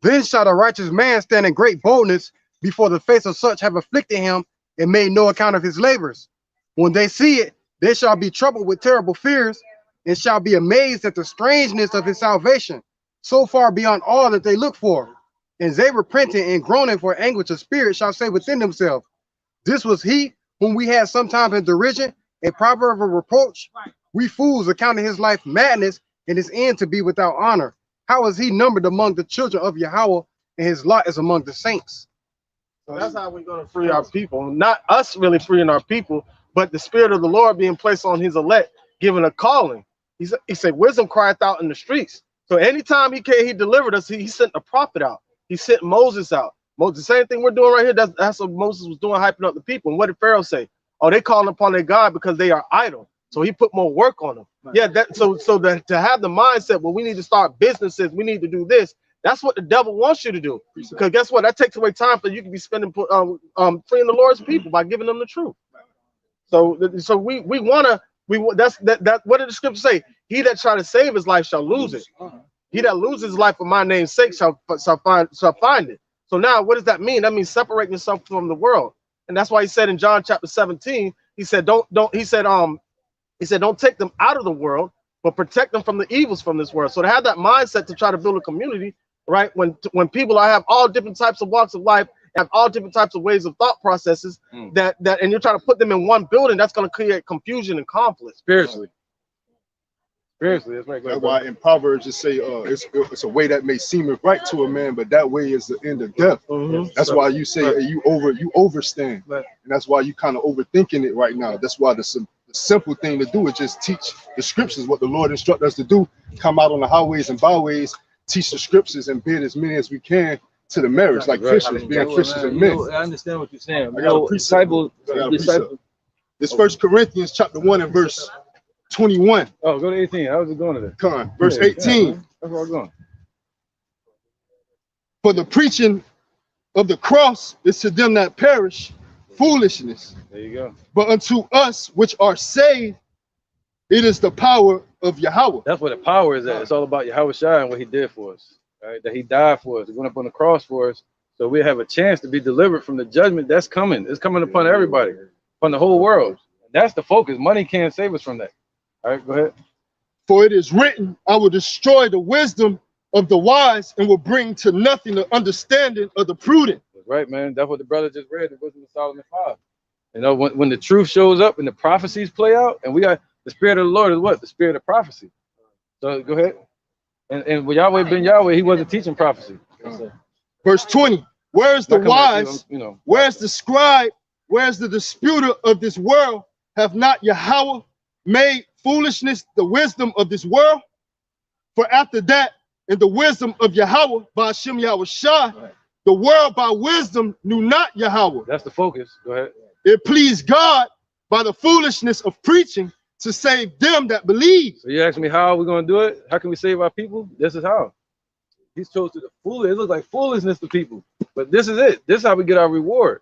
Then shall a righteous man stand in great boldness before the face of such have afflicted him and made no account of his labors. When they see it, they shall be troubled with terrible fears and shall be amazed at the strangeness of his salvation, so far beyond all that they look for. And they repenting and groaning for anguish of spirit shall say within themselves, this was he whom we had sometimes in derision, a proverb of reproach. We fools accounted his life madness and his end to be without honor. How is he numbered among the children of Yahweh, and his lot is among the saints? So that's how we're going to free our people. Not us really freeing our people, but the spirit of the Lord being placed on his elect, given a calling. He said, wisdom crieth out in the streets. So anytime he delivered us, he sent a prophet out. He sent Moses out. The same thing we're doing right here. That's what Moses was doing, hyping up the people. And what did Pharaoh say? Oh, they calling upon their God because they are idle. So he put more work on them. Right. Yeah, to have the mindset, well, we need to start businesses, we need to do this. That's what the devil wants you to do. Because guess what? That takes away time for you can be spending freeing the Lord's people by giving them the truth. So we what did the scripture say? He that try to save his life shall lose it. He that loses his life for my name's sake shall find it. So now what does that mean? That means separating yourself from the world. And that's why he said in John chapter 17, he said, don't take them out of the world, but protect them from the evils from this world. So to have that mindset to try to build a community, right? When people have all different types of walks of life, have all different types of ways of thought processes, and you're trying to put them in one building, that's going to create confusion and conflict. Spiritually, that's right. That's why in Proverbs it say it's a way that may seem right to a man, but that way is the end of death. That's why you say you overstand, and that's why you kind of overthinking it right now. That's why the simple thing to do is just teach the scriptures, what the Lord instructed us to do. Come out on the highways and byways, teach the scriptures, and bid as many as we can to the marriage, like fishers, being fishers and men. I understand what you're saying. I got a precept. It's 1 Corinthians chapter 1 and verse 21. Oh, go to 18. How's it going today? Come on, verse 18. That's where I'm going. For the preaching of the cross is to them that perish foolishness. There you go. But unto us which are saved, it is the power of Yahweh. That's where the power is at. It's all about Yahweh Shai and what he did for us. Right? That he died for us. He went up on the cross for us. So we have a chance to be delivered from the judgment that's coming. It's coming upon everybody, upon the whole world. That's the focus. Money can't save us from that. All right, go ahead. For it is written, I will destroy the wisdom of the wise and will bring to nothing the understanding of the prudent. That's right, man. That's what the brother just read. It wasn't the Solomon 5. You know, when the truth shows up and the prophecies play out, and we got the spirit of the Lord is what? The spirit of prophecy. So go ahead. And with Yahweh ben Yahweh, he wasn't teaching prophecy. Verse 20. Where is the wise? Where is the scribe? Where is the disputer of this world? Have not Yahweh made foolishness the wisdom of this world? For after that, in the wisdom of Yahweh, by Hashem Yahweh Shai, the world by wisdom knew not Yahweh. That's the focus. Go ahead. It pleased God by the foolishness of preaching to save them that believe. So you ask me how are we going to do it? How can we save our people? This is how. He's chose to the foolish. It looks like foolishness to people, but this is it. This is how we get our reward.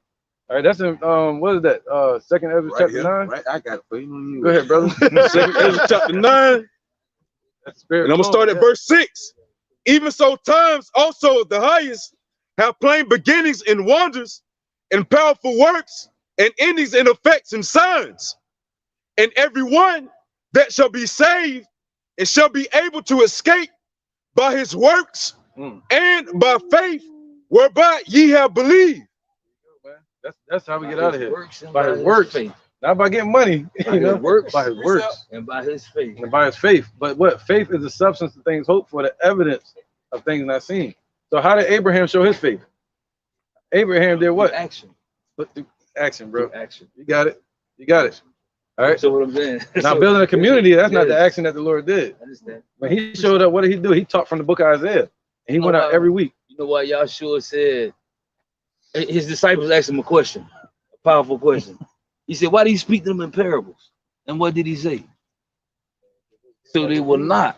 All right, that's in what is that? 2nd Ezra chapter 9. Right, I got it for you. Go ahead, brother. 2nd Ezra chapter 9. That's spirit. And I'm gonna start at verse 6. Even so, times also the highest have plain beginnings in wonders and powerful works and endings in effects and signs. And everyone that shall be saved and shall be able to escape by his works and by faith whereby ye have believed. That's how we get out of here. By his works, faith. Not by getting money, By his works, by his works and by his faith. and by his faith. But what faith is the substance of things hoped for, the evidence of things not seen. So how did Abraham show his faith? Abraham did what? Action. But through action, bro. Action. You got it. You got it. All right. So what I'm saying. Now building a community, that's not the action that the Lord did. I understand. When he showed up, what did he do? He taught from the book of Isaiah. And he went out every week. You know what Yahshua said? His disciples asked him a question, a powerful question. He said, why do you speak to them in parables? And what did he say? So they will not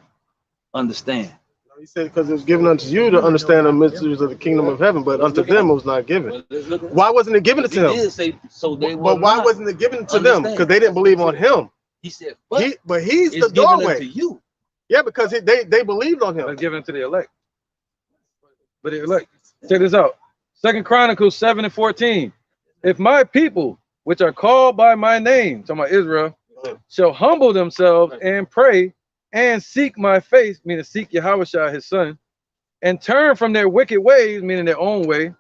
understand. He said, because it was given unto you to understand the mysteries of the kingdom of heaven, but unto them it was not given. Why wasn't it given to them? He did say, so they will But why not wasn't it given to them? Because they didn't believe on him. He said, But he's the it's given doorway. unto you. Yeah, because they believed on him. It's given to the elect. But the elect, check this out. 2 Chronicles 7:14. If my people, which are called by my name, talking about Israel, shall humble themselves and pray and seek my face, meaning seek Yahushua, his son, and turn from their wicked ways, meaning their own way,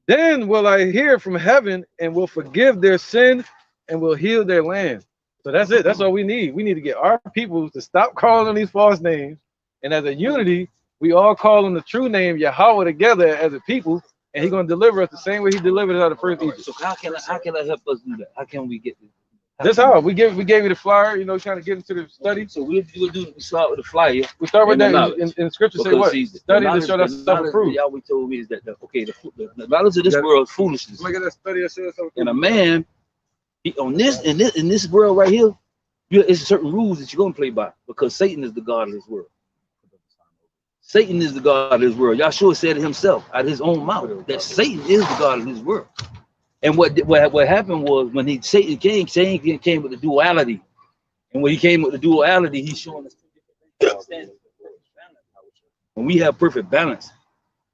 then will I hear from heaven and will forgive their sin and will heal their land. So that's it. That's all we need. We need to get our people to stop calling on these false names. And as a unity, we all call on the true name Yahweh together as a people. And he's going to deliver us the same way he delivered us out of first Egypt. So how can I help us do that? How can we get this? That's how we gave you the flyer, you know, trying to get into the study. So we start with the flyer. We start with that in scripture. Say what? Study to show thyself approved. Yahweh told me is that the knowledge of this world is foolishness. Look at that study that shows thyself approved. And a man, in this world right here, it's certain rules that you're gonna play by, because Satan is the god of this world. Satan is the god of this world. Yahshua said it himself out of his own mouth that Satan is the god of this world. And what happened was when Satan came with the duality. And when he came with the duality, he's showing us when we have perfect balance.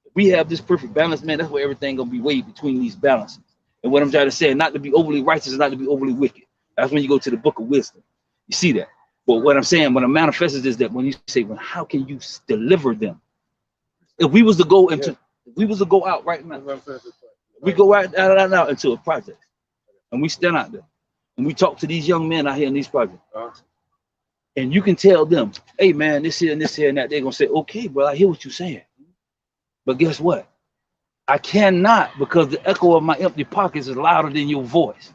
If we have this perfect balance, man, that's where everything gonna be weighed between these balances. And what I'm trying to say, not to be overly righteous and not to be overly wicked. That's when you go to the book of wisdom. You see that. But what I'm saying, when it manifests is that when you say, well, how can you deliver them? If we was to go into, if we was to go out right now, we go out now into a project, and we stand out there, and we talk to these young men out here in these projects, and you can tell them, hey man, this here and this here and that. They're gonna say, okay, bro, I hear what you're saying, but guess what? I cannot, because the echo of my empty pockets is louder than your voice.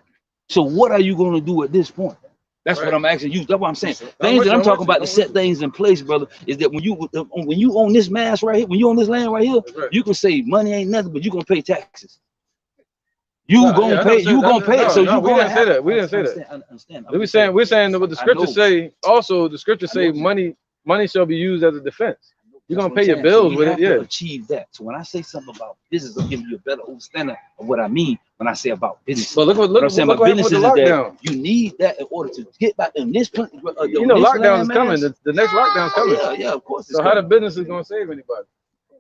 So what are you gonna do at this point? That's what I'm asking you. That's what I'm saying. Things that I'm talking about to set things in place, brother, is that when you own this mass right here, when you own this land right here, you can say money ain't nothing, but you're gonna pay taxes. You gonna pay it. So you we didn't say that. We didn't say that. I understand. We're saying that what the scriptures say. Also, the scriptures say money shall be used as a defense. You're gonna pay your bills with it, yeah. Achieve that. So when I say something about business, I'm giving you a better understanding of what I mean when I say about business. But look what I'm saying about business is that you need that in order to get back in this. You know, lockdown is coming. The next lockdown is coming. Yeah, of course. So how the business is gonna save anybody?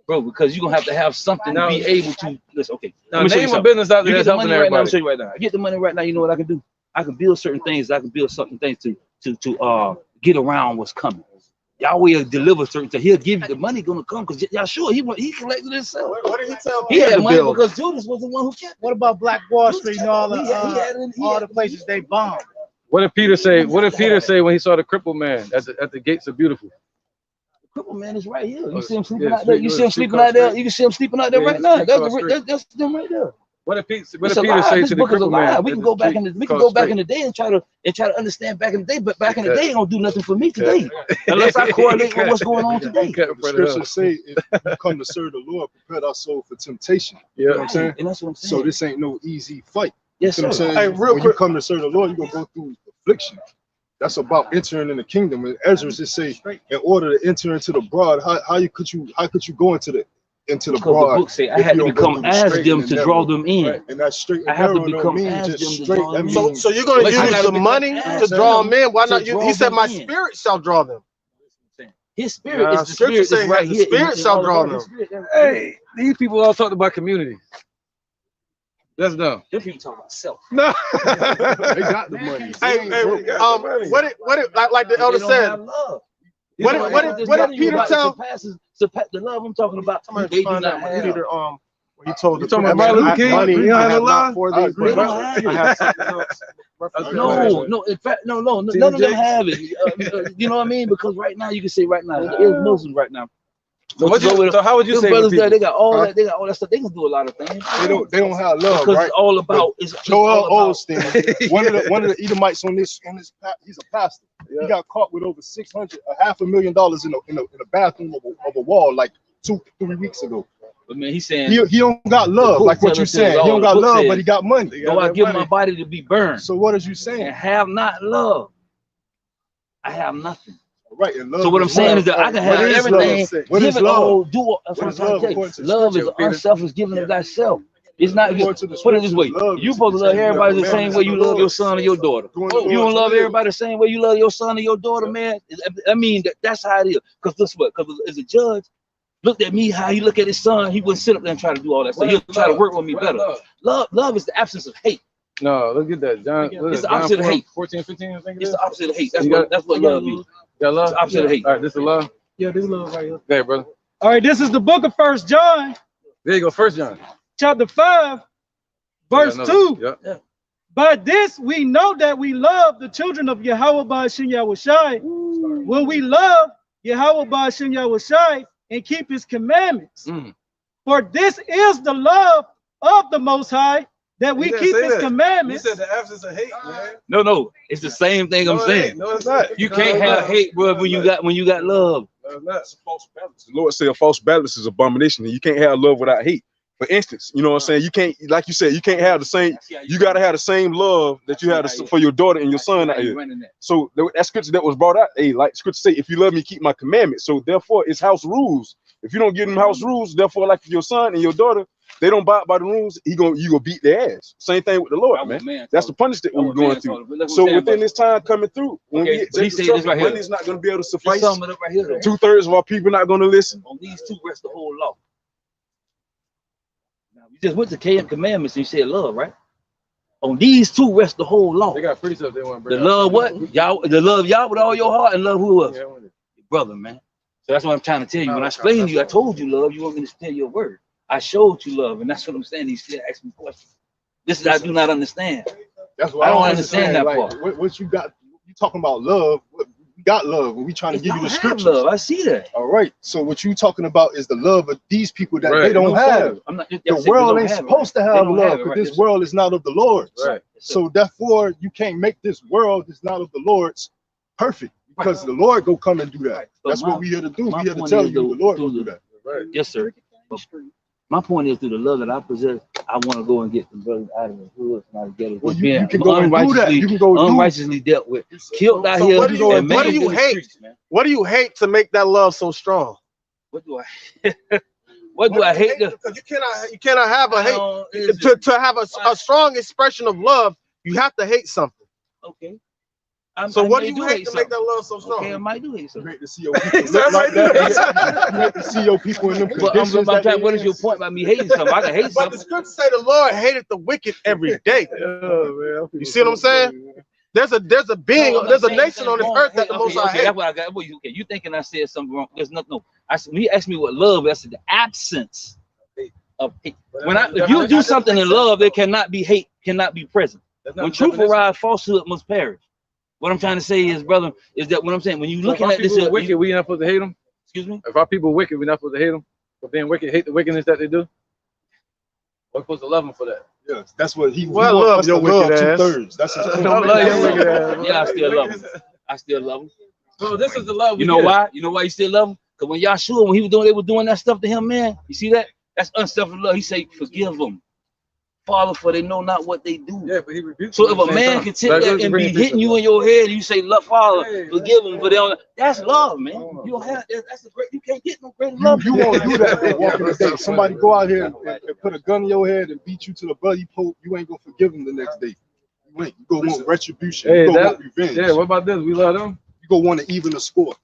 Bro, because you're gonna have to have something to be able to listen. Okay. Now name a business out there that's helping everybody. I'll show you right now. I get the money right now. You know what I can do? I can build certain things. I can build certain things to get around what's coming. Yahweh will deliver certain things. He'll give you the money gonna come because Yahshua he collected himself. What did he tell me? He had money because Judas was the one who kept. What about Black Wall Street and all the places they bombed? What did Peter say? What did Peter say when he saw the crippled man at the gates of Beautiful? The crippled man is right here. You see him sleeping out there. You see him sleeping out there. You can see him sleeping out there right now. That's them right there. What did Peter say to the crippled man? We can go back in the day and try to understand back in the day, but back in the day, it don't do nothing for me today, unless I correlate with what's going on today. The scriptures say, if you come to serve the Lord, prepare our soul for temptation. You know what I'm saying? And that's what I'm saying. So this ain't no easy fight. Yes, you know what I'm saying? Hey, real when quick. you come to serve the Lord, you're gonna go through affliction. That's about entering in the kingdom. And Ezra just say, in order to enter into the broad, how could you go into the broad? The book say I had to become as them to draw them in. Right. And that's straight. I have to become as them to draw them in. So you're gonna use the money to draw them in. Why not? He said, "My spirit shall draw them." His spirit is the spirit that's right here. Spirit shall draw them. Hey, these people all talking about community. That's dumb. Them people talking about self. No, they got the money. Hey, what it like the elder said? What did Peter tell? The love I'm talking about. They do not have. He told You talking about Martin Luther King? money. You don't have no love? They don't have it. I have something else. No. In fact, no. None of them have it. You know what I mean? Because right now, you can say right now, there's Muslims right now. So how would you say brothers there? They got all that. They got all that stuff. They can do a lot of things. They don't have love, because right? it's all about. It's Joel Osteen, one of the Edomites on this, he's a pastor. Yeah. He got caught with over $500,000 in a bathroom of a wall like 2-3 weeks ago. But man, he's saying he don't got love, like what you saying. He don't got love, but he got money. No, I give my body to be burned. So what is you saying? And have not love, I have nothing. Right. And love so what I'm saying is that I can have everything. What is love? Love is unselfish giving of thyself. It's not. Put it this way: you supposed to love everybody the same way you love your son or your daughter. You don't love everybody the same way you love your son or your daughter, man. I mean, that's how it is. Because this what? Because as a judge looked at me, how he look at his son, he wouldn't sit up there and try to do all that. So he'll try to work with me better. Love is the absence of hate. No, look at that, John. It's the opposite of hate. 14, 15, I think it's the opposite of hate. That's what love means. Got love? It's the opposite of hate. All right, this is love. Yeah, this is love right here. Okay, brother. All right, this is the book of 1 John. There you go, 1 John. Chapter 5, verse 2. Yep. By this we know that we love the children of Yahweh Ba'ashem Yahushai. When we love Yahweh Ba'ashem Yahushai and keep his commandments. For this is the love of the Most High, that we keep his commandments. You said the absence of hate, man. No, it's the same thing I'm saying. No, it's not. You can't have hate, bro, when you got love. No, it's not. It's a false balance. The Lord said a false balance is abomination, and you can't have love without hate. For instance, you know what I'm saying? You can't, like you said, you can't have the same. You got to have the same love that you have for your daughter and your son out here. So that scripture that was brought out, hey, like scripture say, if you love me, keep my commandments. So therefore, it's house rules. If you don't give them house rules, therefore, like your son and your daughter, they don't abide by the rules, you gonna beat their ass. Same thing with the Lord, man. That's the punishment we're going through. So within this time coming through, when we get money's not gonna be able to suffice. 2/3 of our people not gonna listen. On these two rests the whole law. Now we just went to KM commandments and you said love, right? On these two rests the whole law. They got precepts they want to bring. The love what? Y'all, the love y'all with all your heart and love who else? Your brother, man. So that's what I'm trying to tell you. When I explained to you, I told you love. You want me to tell your word. I showed you love, and that's what I'm saying. He's still asking questions. This is I do not understand. That's what I don't understand that part. What you got? You talking about love? We got love, and we trying to give you the scripture. Love, I see that. All right. So what you talking about is the love of these people that they don't have. The world ain't supposed to have love, because this world is not of the Lord. Right. So therefore, you can't make this world that's not of the Lord's perfect, because the Lord go come and do that. That's what we here to do. We here to tell you the Lord will do that. Right. Yes, sir. My point is, through the love that I possess, I want to go and get the brothers out of the hood and get it. Well, you can go and do that. You can go unrighteously dealt with, killed out here. What do you hate? What do you hate to make that love so strong? What do I? What do I hate? Because you cannot have a hate. To have a strong expression of love, you have to hate something. Okay. So what do you hate to make that love so strong? Okay, I might do hate something. You hate to see your people like that. You hate to see your people in them conditions. What is your point by me hating something? I can hate something. But the scripture say the Lord hated the wicked every day. You see what I'm saying? There's a being, there's a nation on this earth that the Most High hates. That's what I got. Okay, you thinking I said something wrong? There's nothing. No. When he asked me what love is, I said the absence of hate. If you do something in love, there cannot be hate, cannot be present. When truth arrives, falsehood must perish. What I'm trying to say is, brother, is that what I'm saying, when you looking at this, wicked, we not supposed to hate them. Excuse me. If our people wicked, we're not supposed to hate them. For being wicked, hate the wickedness that they do. We're supposed to love them for that. Yes, that's what he. Well, I love your wicked ass. 2/3. That's his point. I love your wicked ass. Yeah, I still love them. I still love them. So this is the love. You know why? You know why you still love them? Because when Yahshua, when he was doing, they were doing that stuff to him, man. You see that? That's unselfish love. He said, "Forgive them, Father, for they know not what they do." Yeah, but he rebuked. So if a man can sit there and be hitting you in your head, and you say, "Love, Father, forgive them," for they don't. That's love, man. You don't have. That's a great. You can't get no greater love. You won't do that. Walking the day, somebody go out here and put a gun in your head and beat you to the bloody pulp. You ain't gonna forgive them the next day. You ain't. You go want retribution. You go want revenge. Yeah. What about this? We love them. You go want to even the score.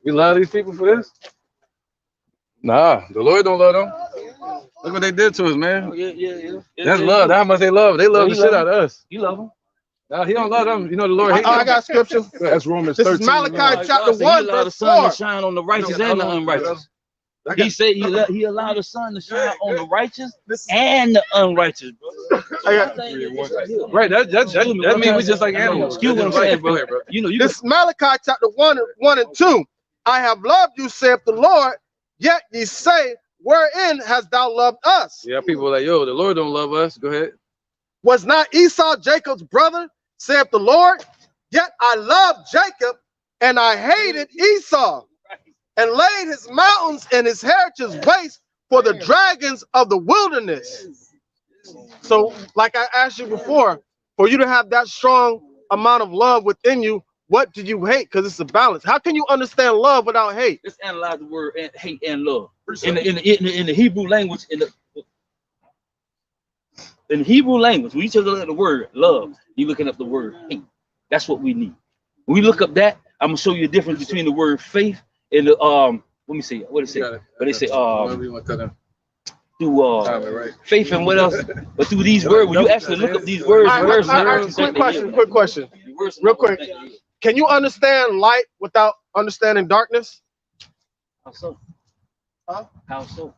We love these people for this? Nah, the Lord don't love them. Look what they did to us, man. That's love. That's how much they love. They love the shit out of us. You love them. Nah, he don't love them. You know the Lord hates I them. got scripture. That's Romans This 13. is Malachi chapter He 1, allowed the verse sun 4. to shine on the righteous and the unrighteous. He said he allowed the sun to shine on the righteous and the unrighteous, bro. Right, that means we just like animals. Excuse what I'm saying, bro. You know, you This is Malachi chapter 1 and 2. I have loved you, saith the Lord, yet ye say, wherein hast thou loved us? Yeah, people are like, yo, the Lord don't love us. Go ahead. Was not Esau Jacob's brother, saith the Lord? Yet I loved Jacob, and I hated Esau, and laid his mountains and his heritage waste for the dragons of the wilderness. So, like I asked you before, for you to have that strong amount of love within you, what do you hate? Because it's a balance. How can you understand love without hate? let's analyze the word hate and love in the Hebrew language. In the Hebrew language, when you take a look at the word love, you're looking up the word hate. That's what we need. When we look up that, I'm gonna show you the difference between the word faith and the let me see what it say. But they say through faith and what else? But through these words, when you actually look up these words, Quick question, real quick. Can you understand light without understanding darkness? How so? Huh? How so?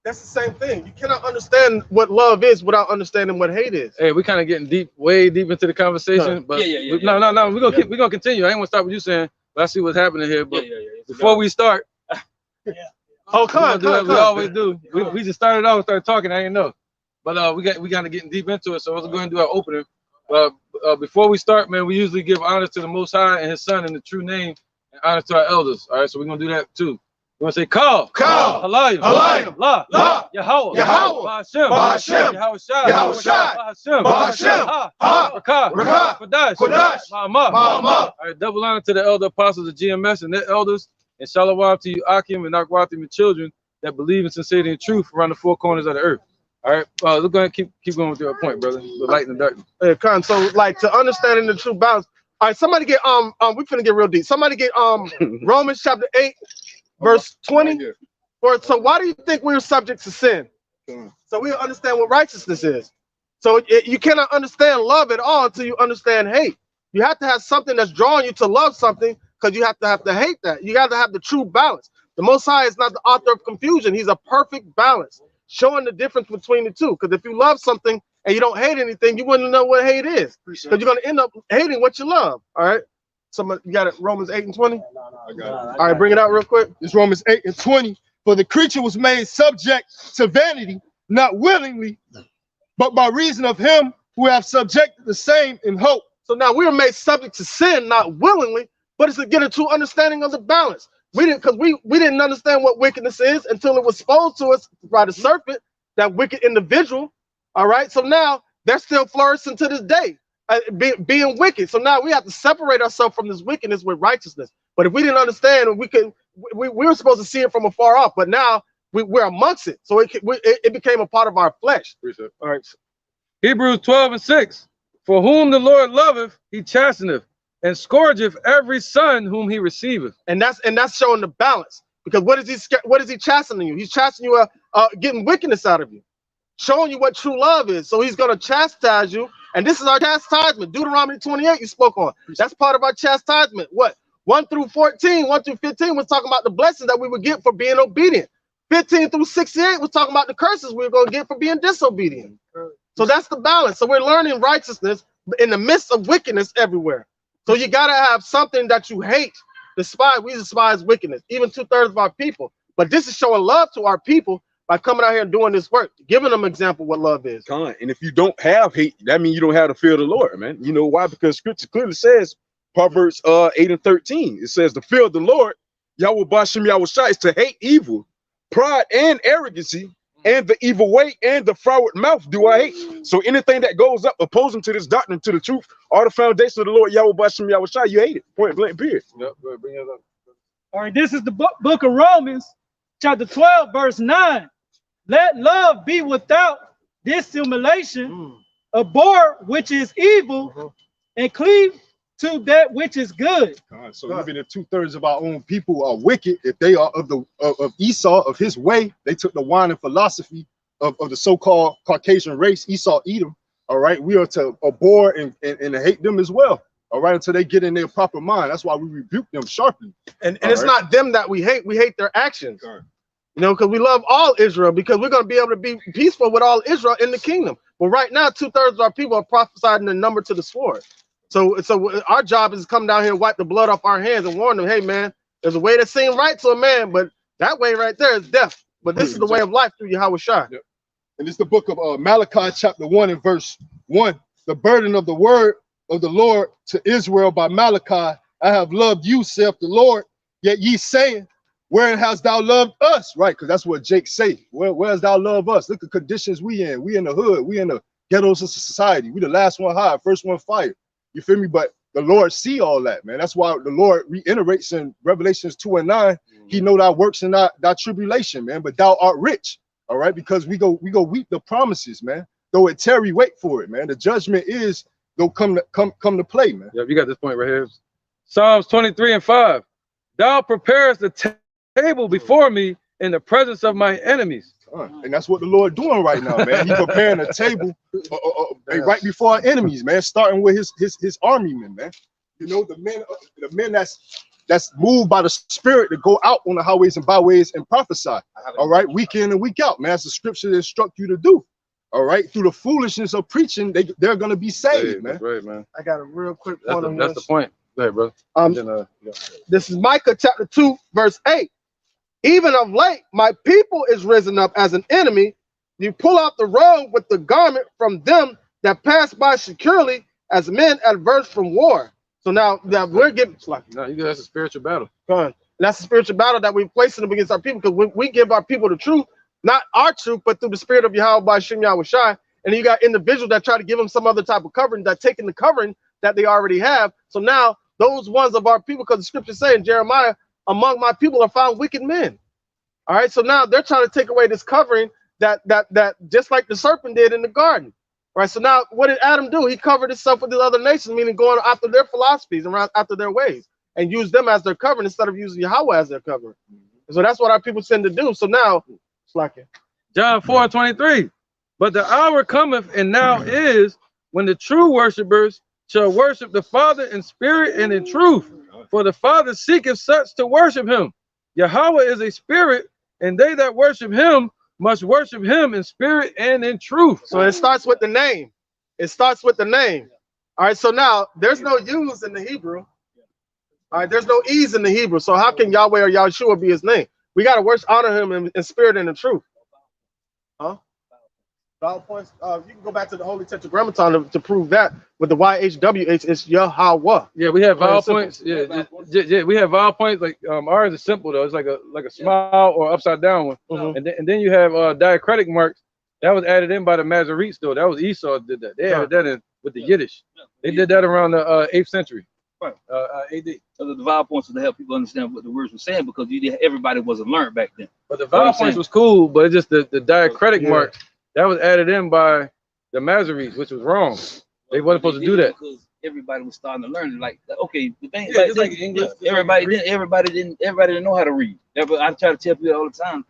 That's the same thing. You cannot understand what love is without understanding what hate is. Hey, we kind of getting way deep into the conversation, but no, we're gonna continue. I ain't gonna stop what you're saying, but I see what's happening here. But before we start, oh, come on. We always do. We just started off, started talking. I didn't know, but we kind of getting deep into it. So let's go ahead and do our opening. Before we start, man, we usually give honor to the Most High and His Son in the true name, and honor to our elders. All right, so we're gonna do that too. You want to say Kal, Halayim, La, Yahweh, Ba'Hashem, Ba'Hashem, Rakah, Kodash, Ma'amah. All right, double honor to the elder apostles of GMS and their elders, and shalom to you, Akim and Akwatim and children that believe in sincerity and truth around the four corners of the earth. All right, let's go ahead and keep going with your point, brother. The light and the darkness. Yeah, Con. So, like, to understanding the true balance. All right, somebody get we finna get real deep. Somebody get Romans chapter 8. Verse 20. So why do you think we're subject to sin? So we understand what righteousness is. So you cannot understand love at all until you understand hate. You have to have something that's drawing you to love something, because you have to hate that. You got to have the true balance. The Most High is not the author of confusion. He's a perfect balance, showing the difference between the two. Because if you love something and you don't hate anything, you wouldn't know what hate is. Because you're going to end up hating what you love. All right. Somebody, you got it, Romans 8 and 20? I got it. All right, bring it out real quick. It's Romans 8 and 20. For the creature was made subject to vanity, not willingly, but by reason of him who have subjected the same in hope. So now we were made subject to sin, not willingly, but it's to get a true understanding of the balance. We didn't understand what wickedness is until it was exposed to us by the serpent, that wicked individual. All right, so now they're still flourishing to this day. Being wicked. So now we have to separate ourselves from this wickedness with righteousness. But if we didn't understand, we were supposed to see it from afar off, but now we're amongst it. So it became a part of our flesh. All right. Hebrews 12 and 6. For whom the Lord loveth, he chasteneth, and scourgeth every son whom he receiveth. And that's showing the balance. Because what is he chastening you? He's chastening you, getting wickedness out of you, showing you what true love is. So he's going to chastise you. And this is our chastisement. Deuteronomy 28 you spoke on. That's part of our chastisement. What? 1 through 14, 1 through 15 was talking about the blessings that we would get for being obedient. 15 through 68 was talking about the curses we were going to get for being disobedient. So that's the balance. So we're learning righteousness in the midst of wickedness everywhere. So you got to have something that you hate. We despise wickedness, even 2/3 of our people. But this is showing love to our people by coming out here and doing this work, giving them an example of what love is. And if you don't have hate, that means you don't have the fear of the Lord, man. You know why? Because scripture clearly says, Proverbs 8 and 13, it says, the fear of the Lord, Yahweh Ba'Shem Yahweh Shai, is to hate evil, pride and arrogancy, and the evil way and the froward mouth do I hate. So anything that goes up opposing to this doctrine, to the truth, or the foundation of the Lord, Yahweh Ba'Shem Yahweh Shai, you hate it. Point blank, period. Yep, bring it up. All right, this is the book of Romans, chapter 12, verse 9. Let love be without dissimulation, abhor which is evil, and cleave to that which is good. So even if 2/3 of our own people are wicked, if they are of Esau, of his way, they took the wine and philosophy of the so-called Caucasian race, Esau, Edom. All right, we are to abhor and hate them as well. All right, until they get in their proper mind. That's why we rebuke them sharply. And it's not them that we hate their actions. You know, because we love all Israel, because we're going to be able to be peaceful with all Israel in the kingdom. But right now, 2/3 of our people are prophesying the number to the sword. So our job is to come down here and wipe the blood off our hands and warn them, hey, man, there's a way that seems right to a man, but that way right there is death. But this is the way of life through Yahweh Shai. Yep. And it's the book of Malachi, chapter 1 and verse 1. The burden of the word of the Lord to Israel by Malachi. I have loved you, saith the Lord, yet ye saying, where hast thou loved us? Right, because that's what Jake say. Where hast thou loved us? Look at the conditions we in. We in the hood. We in the ghettos of society. We the last one hired, first one fired. You feel me? But the Lord see all that, man. That's why the Lord reiterates in Revelations 2 and 9. He know thy works and thy tribulation, man. But thou art rich. All right, because we go weep the promises, man. Though it tarry, wait for it, man. The judgment is go come to play, man. Yeah, you got this point right here. Psalms 23 and 5. Thou preparest the table before me in the presence of my enemies. And that's what the Lord doing right now, man. He preparing a table right before our enemies, man. Starting with his army men, man. You know, the men that's moved by the Spirit to go out on the highways and byways and prophesy. All right, week in and week out, man. That's the scripture that instruct you to do. All right, through the foolishness of preaching, they're gonna be saved, man. That's right, man. I got a real quick point on this. That's the point. Go ahead, bro. This is Micah chapter 2, verse 8. Even of late, my people is risen up as an enemy. You pull out the robe with the garment from them that pass by securely, as men adverse from war. So now that we're getting that's a spiritual battle. That's a spiritual battle that we're placing up against our people, because we give our people the truth, not our truth, but through the spirit of Yahweh by Shem Yahweh Shai. And you got individuals that try to give them some other type of covering, that taking the covering that they already have. So now those ones of our people, because the scripture say in Jeremiah, among my people are found wicked men. All right, so now they're trying to take away this covering that just like the serpent did in the garden. All right, so now what did Adam do? He covered himself with the other nations, meaning going after their philosophies and after their ways, and use them as their covering instead of using Yahweh as their covering. So that's what our people tend to do. So now it's like it. John 4:23. But the hour cometh, and now is, when the true worshipers shall worship the Father in spirit and in truth. For the Father seeketh such to worship him. Yahweh is a spirit, and they that worship him must worship him in spirit and in truth. So it starts with the name. It starts with the name. All right, so now there's no U's in the Hebrew. All right, there's no E's in the Hebrew. So how can Yahweh or Yahshua be his name? We got to worship, honor him in spirit and in truth. Huh? Vowel points. You can go back to the Holy Tetragrammaton to prove that with the YHWH, it's Yahweh. Yeah, we have vowel points. Yeah, we have vowel points. Like ours is simple though. It's like a smile or upside down one. And then you have diacritic marks. That was added in by the Masoretes though. That was Esau did that. They added that in with the Yiddish. They did that around the 8th century. AD. So the vowel points to help people understand what the words were saying, because everybody wasn't learned back then. But the vowel points was cool, but it's just the diacritic marks that was added in by the Masoretes, which was wrong. They wasn't supposed to do that. Because everybody was starting to learn it. Like, okay, the thing like English. Everybody didn't know how to read. I try to tell people all the time.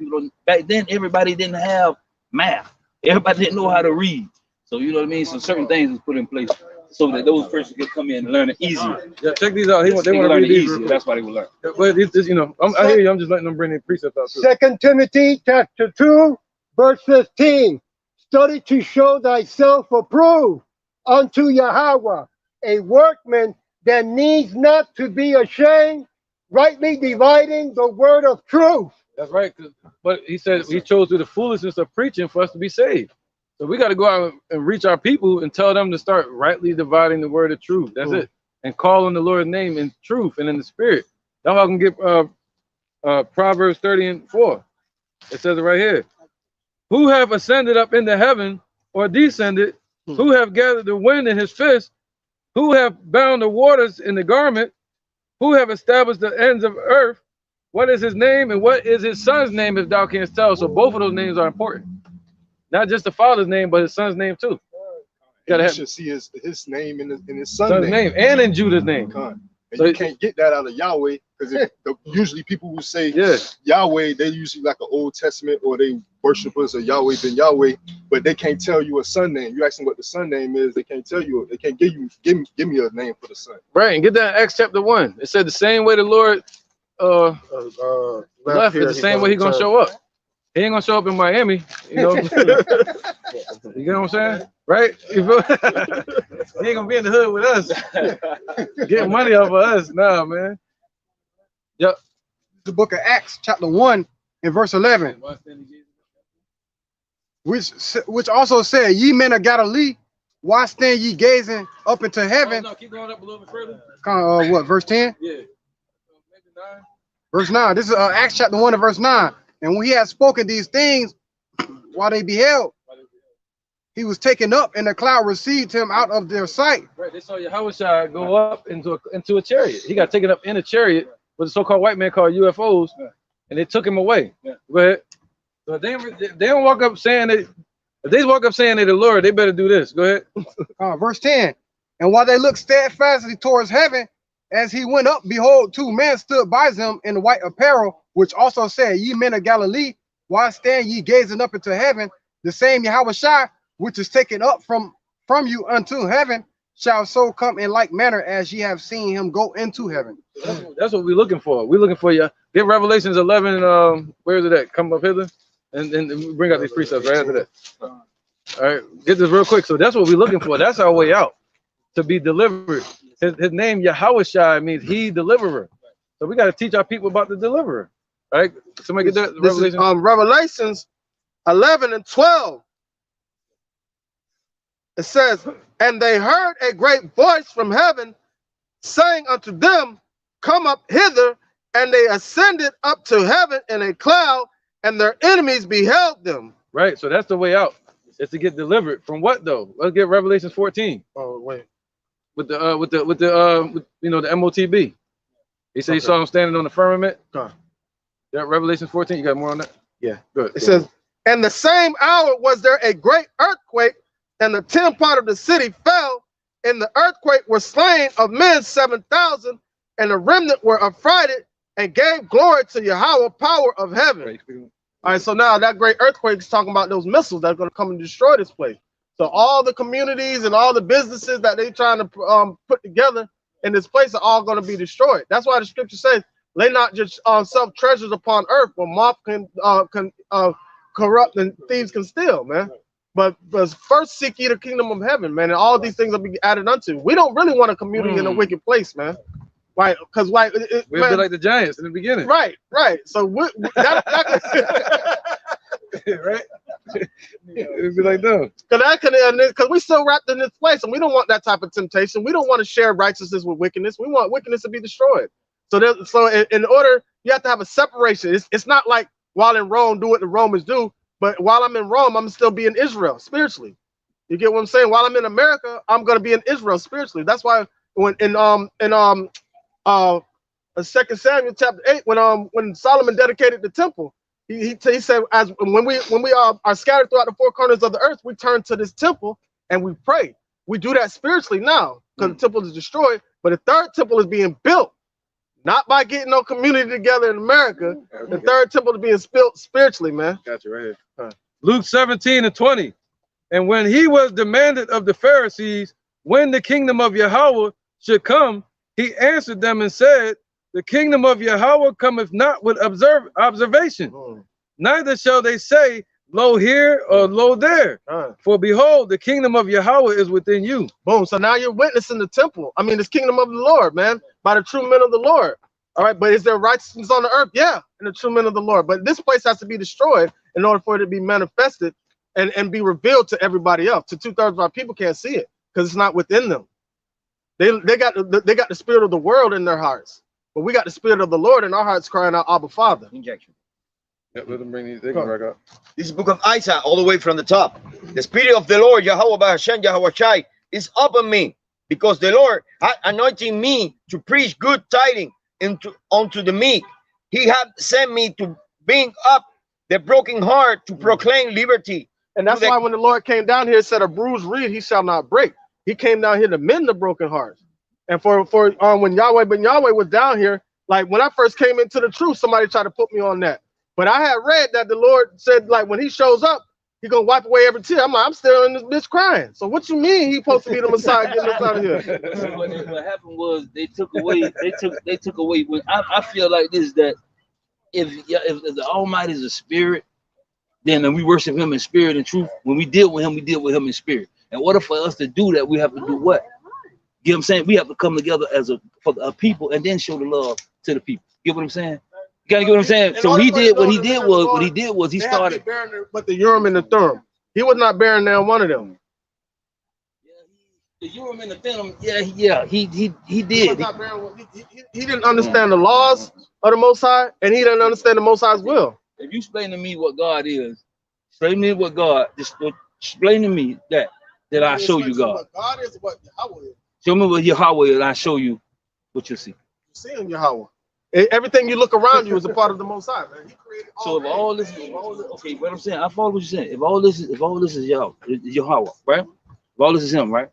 Back then, everybody didn't have math. Everybody didn't know how to read. So you know what I mean. So certain things was put in place so that those persons could come in and learn it easier. Yeah, check these out. They want to learn read it easier. That's why they would learn. But it's just, I hear you. I'm just letting them bring their precepts out too. 2 Timothy chapter 2, verse 15. Study to show thyself approved unto Yahweh, a workman that needs not to be ashamed, rightly dividing the word of truth. That's right. But he said he chose through the foolishness of preaching for us to be saved. So we got to go out and reach our people and tell them to start rightly dividing the word of truth. That's it. And call on the Lord's name in truth and in the spirit. That's how I can get Proverbs 30:4. It says it right here. Who have ascended up into heaven or descended? Who have gathered the wind in his fist? Who have bound the waters in the garment? Who have established the ends of earth? What is his name and what is his son's name, if thou canst tell? So both of those names are important. Not just the father's name, but his son's name too. Gotta you have should see his name in his son's son's name and in Judah's name. Con. And So you can't get that out of Yahweh, because usually people who say Yahweh, they usually like an Old Testament, or they worshipers of Yahweh than Yahweh, but they can't tell you a son name. You ask them what the son name is, they can't tell you. They can't give me a name for the son. Right, and get that in Acts chapter 1. It said the same way the Lord left is the same way He's gonna show up. He ain't gonna show up in Miami, you know. You get what I'm saying? Right? You feel? He ain't gonna be in the hood with us, getting money off of us. Nah, man. Yep. The book of Acts, chapter 1, and verse 11. Which also said, ye men of Galilee, why stand ye gazing up into heaven? No, keep going up a little bit further. What, verse 10? Yeah. Maybe 9. Verse 9. This is Acts chapter 1 and verse 9. And when he had spoken these things, while they beheld, he was taken up, and the cloud received him out of their sight. Right, they saw Yahushua go up into a chariot. He got taken up in a chariot with a so-called white man called UFOs, and they took him away. Go ahead. So they don't walk up saying that. If they walk up saying they're the Lord, they better do this. Go ahead. Verse 10. And while they looked steadfastly towards heaven, as he went up, behold, 2 men stood by them in white apparel, which also said, ye men of Galilee, why stand ye gazing up into heaven? The same Yahushua, which is taken up from you unto heaven, shall so come in like manner as ye have seen him go into heaven. That's what we're looking for. We're looking for you. Get Revelations 11. Where is it at? Come up hither, and bring out these precepts right after that. All right, get this real quick. So that's what we're looking for. That's our way out, to be delivered. His name Yahushua means He deliverer. So we got to teach our people about the deliverer. All right, somebody get that. Revelation. Revelations 11 and 12. It says, and they heard a great voice from heaven saying unto them, come up hither. And they ascended up to heaven in a cloud, and their enemies beheld them. Right, so that's the way out. It's to get delivered from what though? Let's get Revelation 14. Oh wait, with the MOTB. He said he saw him standing on the firmament. Yeah, Revelation 14. You got more on that? Yeah, good. It says, and the same hour was there a great earthquake, and the 10th part of the city fell. In the earthquake were slain of men 7,000, and the remnant were affrighted and gave glory to Yahweh, power of heaven. Right. All right, so now that great earthquake is talking about those missiles that are going to come and destroy this place. So all the communities and all the businesses that they're trying to put together in this place are all going to be destroyed. That's why the scripture says, lay not just self treasures upon earth, where moth can corrupt and thieves can steal, man. But first seek ye the kingdom of heaven, man, and all these things will be added unto. We don't really want a community in a wicked place, man. Right, because we'll be like the Giants in the beginning. Right. So right. It'd be like them. Because we still wrapped in this place, and we don't want that type of temptation. We don't want to share righteousness with wickedness. We want wickedness to be destroyed. So in order, you have to have a separation. It's not like while in Rome, do what the Romans do, but while I'm in Rome, I'm still be in Israel spiritually. You get what I'm saying? While I'm in America, I'm gonna be in Israel spiritually. That's why when in 2 Samuel chapter 8, when Solomon dedicated the temple, he said, as when we are scattered throughout the 4 corners of the earth, we turn to this temple and we pray. We do that spiritually now because the temple is destroyed, but the 3rd temple is being built, not by getting no community together in America. The 3rd temple is being built spiritually, man. Got you right here. Luke 17 and 20. And when he was demanded of the Pharisees when the kingdom of Yahweh should come, he answered them and said, the kingdom of Yahweh cometh not with observation, neither shall they say, lo here or lo there. For behold, the kingdom of Yahweh is within you. Boom. So now you're witnessing the temple. I mean, this kingdom of the Lord, man, by the true men of the Lord. All right, but is there righteousness on the earth? Yeah, in the true men of the Lord. But this place has to be destroyed in order for it to be manifested and be revealed to everybody else. To 2/3 of our people can't see it because it's not within them. They got the spirit of the world in their hearts, but we got the spirit of the Lord in our hearts crying out, Abba, Father. Injection. Yep, let them bring these. They can back up. This is book of Isaiah, all the way from the top. The spirit of the Lord, Yahweh Bahashem, Yahweh Shai, is upon me, because the Lord hath anointed me to preach good tidings unto the meek. He hath sent me to bring up the broken heart, to proclaim liberty And that's why when the Lord came down here, it said, a bruised reed he shall not break. He came down here to mend the broken hearts. And when Yahweh was down here, like when I first came into the truth, somebody tried to put me on that. But I had read that the Lord said, like, when he shows up, he gonna wipe away every tear. I'm like, I'm still in this bitch crying. So what you mean he supposed to be the Messiah getting us out of here? What happened was they took away. They took away. When I feel like this, that if the Almighty is a spirit, then we worship him in spirit and truth. When we deal with him in spirit. In order for us to do that, we have to do what? You know what I'm saying? We have to come together as for a people and then show the love to the people. You get what I'm saying? You gotta get what I'm saying? So what he did was he started. But the Urim and the Thummim, he was not bearing down one of them. The Urim and the Thummim, yeah, he did. He didn't understand the laws of the Most High, and he didn't understand the Most High's will. If you explain to me what God is, explain to me what God. Just explain to me that I show you God. What God is, what Yahweh is. Show me what Yahweh is, and I show you what you see. You see him, Yahweh. Everything you look around you is a part of the Most High, man. He created so if all this, okay, what I'm saying, I follow what you're saying. If all this is Yahweh, right? If all this is him, right?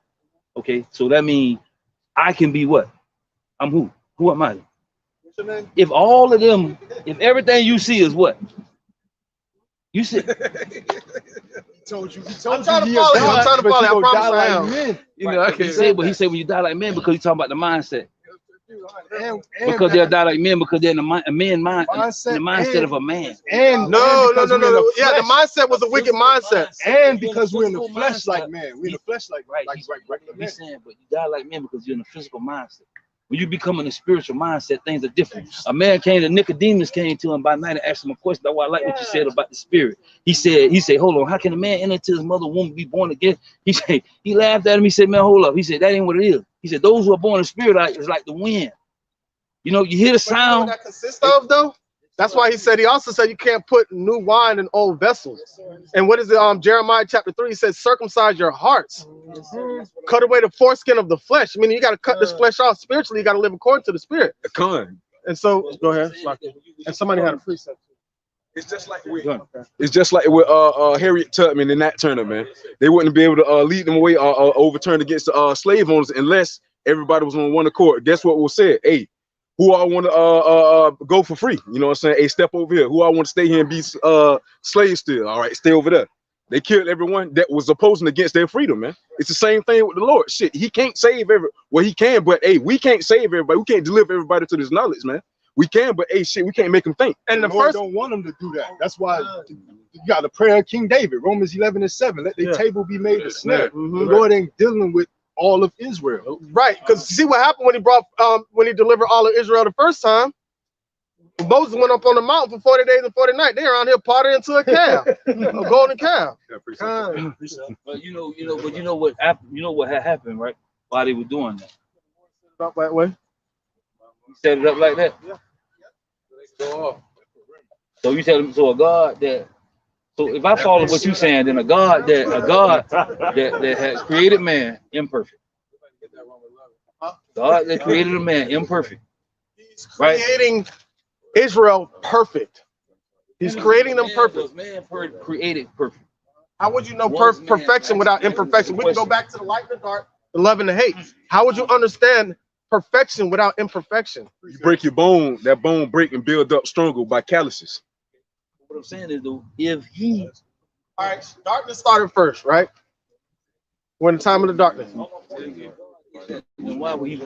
Okay, so that means I can be what? I'm who? Who am I? What's your name? If all of them, if everything you see is what? You see. He told you. I'm trying to follow you. I'm trying to follow you. I promise I am. You know, I can't say, but he said when you die like men because he's talking about the mindset. Because they'll die like men because they're in the mindset of a man. And no. Yeah, the mindset was a wicked mindset. And because we're in the flesh like man. We're in the flesh like right. He's saying, but you die like men because you're in the physical mindset. When you become in a spiritual mindset, things are different. A man came to Nicodemus, came to him by night and asked him a question. That's why I like what you said about the spirit. He said, hold on, how can a man enter into his mother's womb and be born again? He laughed at him. He said, man, hold up. He said, that ain't what it is. He said, those who are born in spirit is like the wind. You know, you hear the sound. You know what that consists of, though? That's why he also said you can't put new wine in old vessels. And what is it? Jeremiah chapter 3, he says, circumcise your hearts. Cut away the foreskin of the flesh. I mean, you got to cut this flesh off spiritually. You got to live according to the spirit. And so, go ahead. And somebody had a precept. It's just like with Harriet Tubman in that tournament, man. They wouldn't be able to lead them away or overturn against the slave owners unless everybody was on one accord. Guess what was said? Hey, who I want to go for free? You know what I'm saying? Hey, step over here. Who I want to stay here and be slaves still? All right, stay over there. They killed everyone that was opposing against their freedom, man. It's the same thing with the Lord. Shit, he can't save he can, but hey, we can't save everybody. We can't deliver everybody to this knowledge, man. We can, but hey, shit, we can't make them think. And the Lord don't want them to do that. That's why you got the prayer of King David, Romans 11:7. Let the table be made a snare. The Lord ain't dealing with all of Israel, right? Because see what happened when he delivered all of Israel the first time. Moses went up on the mountain for 40 days and 40 nights. They're around here potting into a calf, a golden calf. But you know what had happened, right? While they were doing that. About that way. You set it up like that. Yeah. So you tell them, so a God that. So if I follow what you're saying, then a God that has created man imperfect. God that created a man imperfect. He's creating Israel perfect. He's creating them perfect. Man created perfect. How would you know perfection without imperfection? We can go back to the light and the dark, the love and the hate. How would you understand perfection without imperfection? You break your bone, that bone break and build up stronger by calluses. What I'm saying is, though, if he, all right, darkness started first, right? When the time of the darkness. Then why would he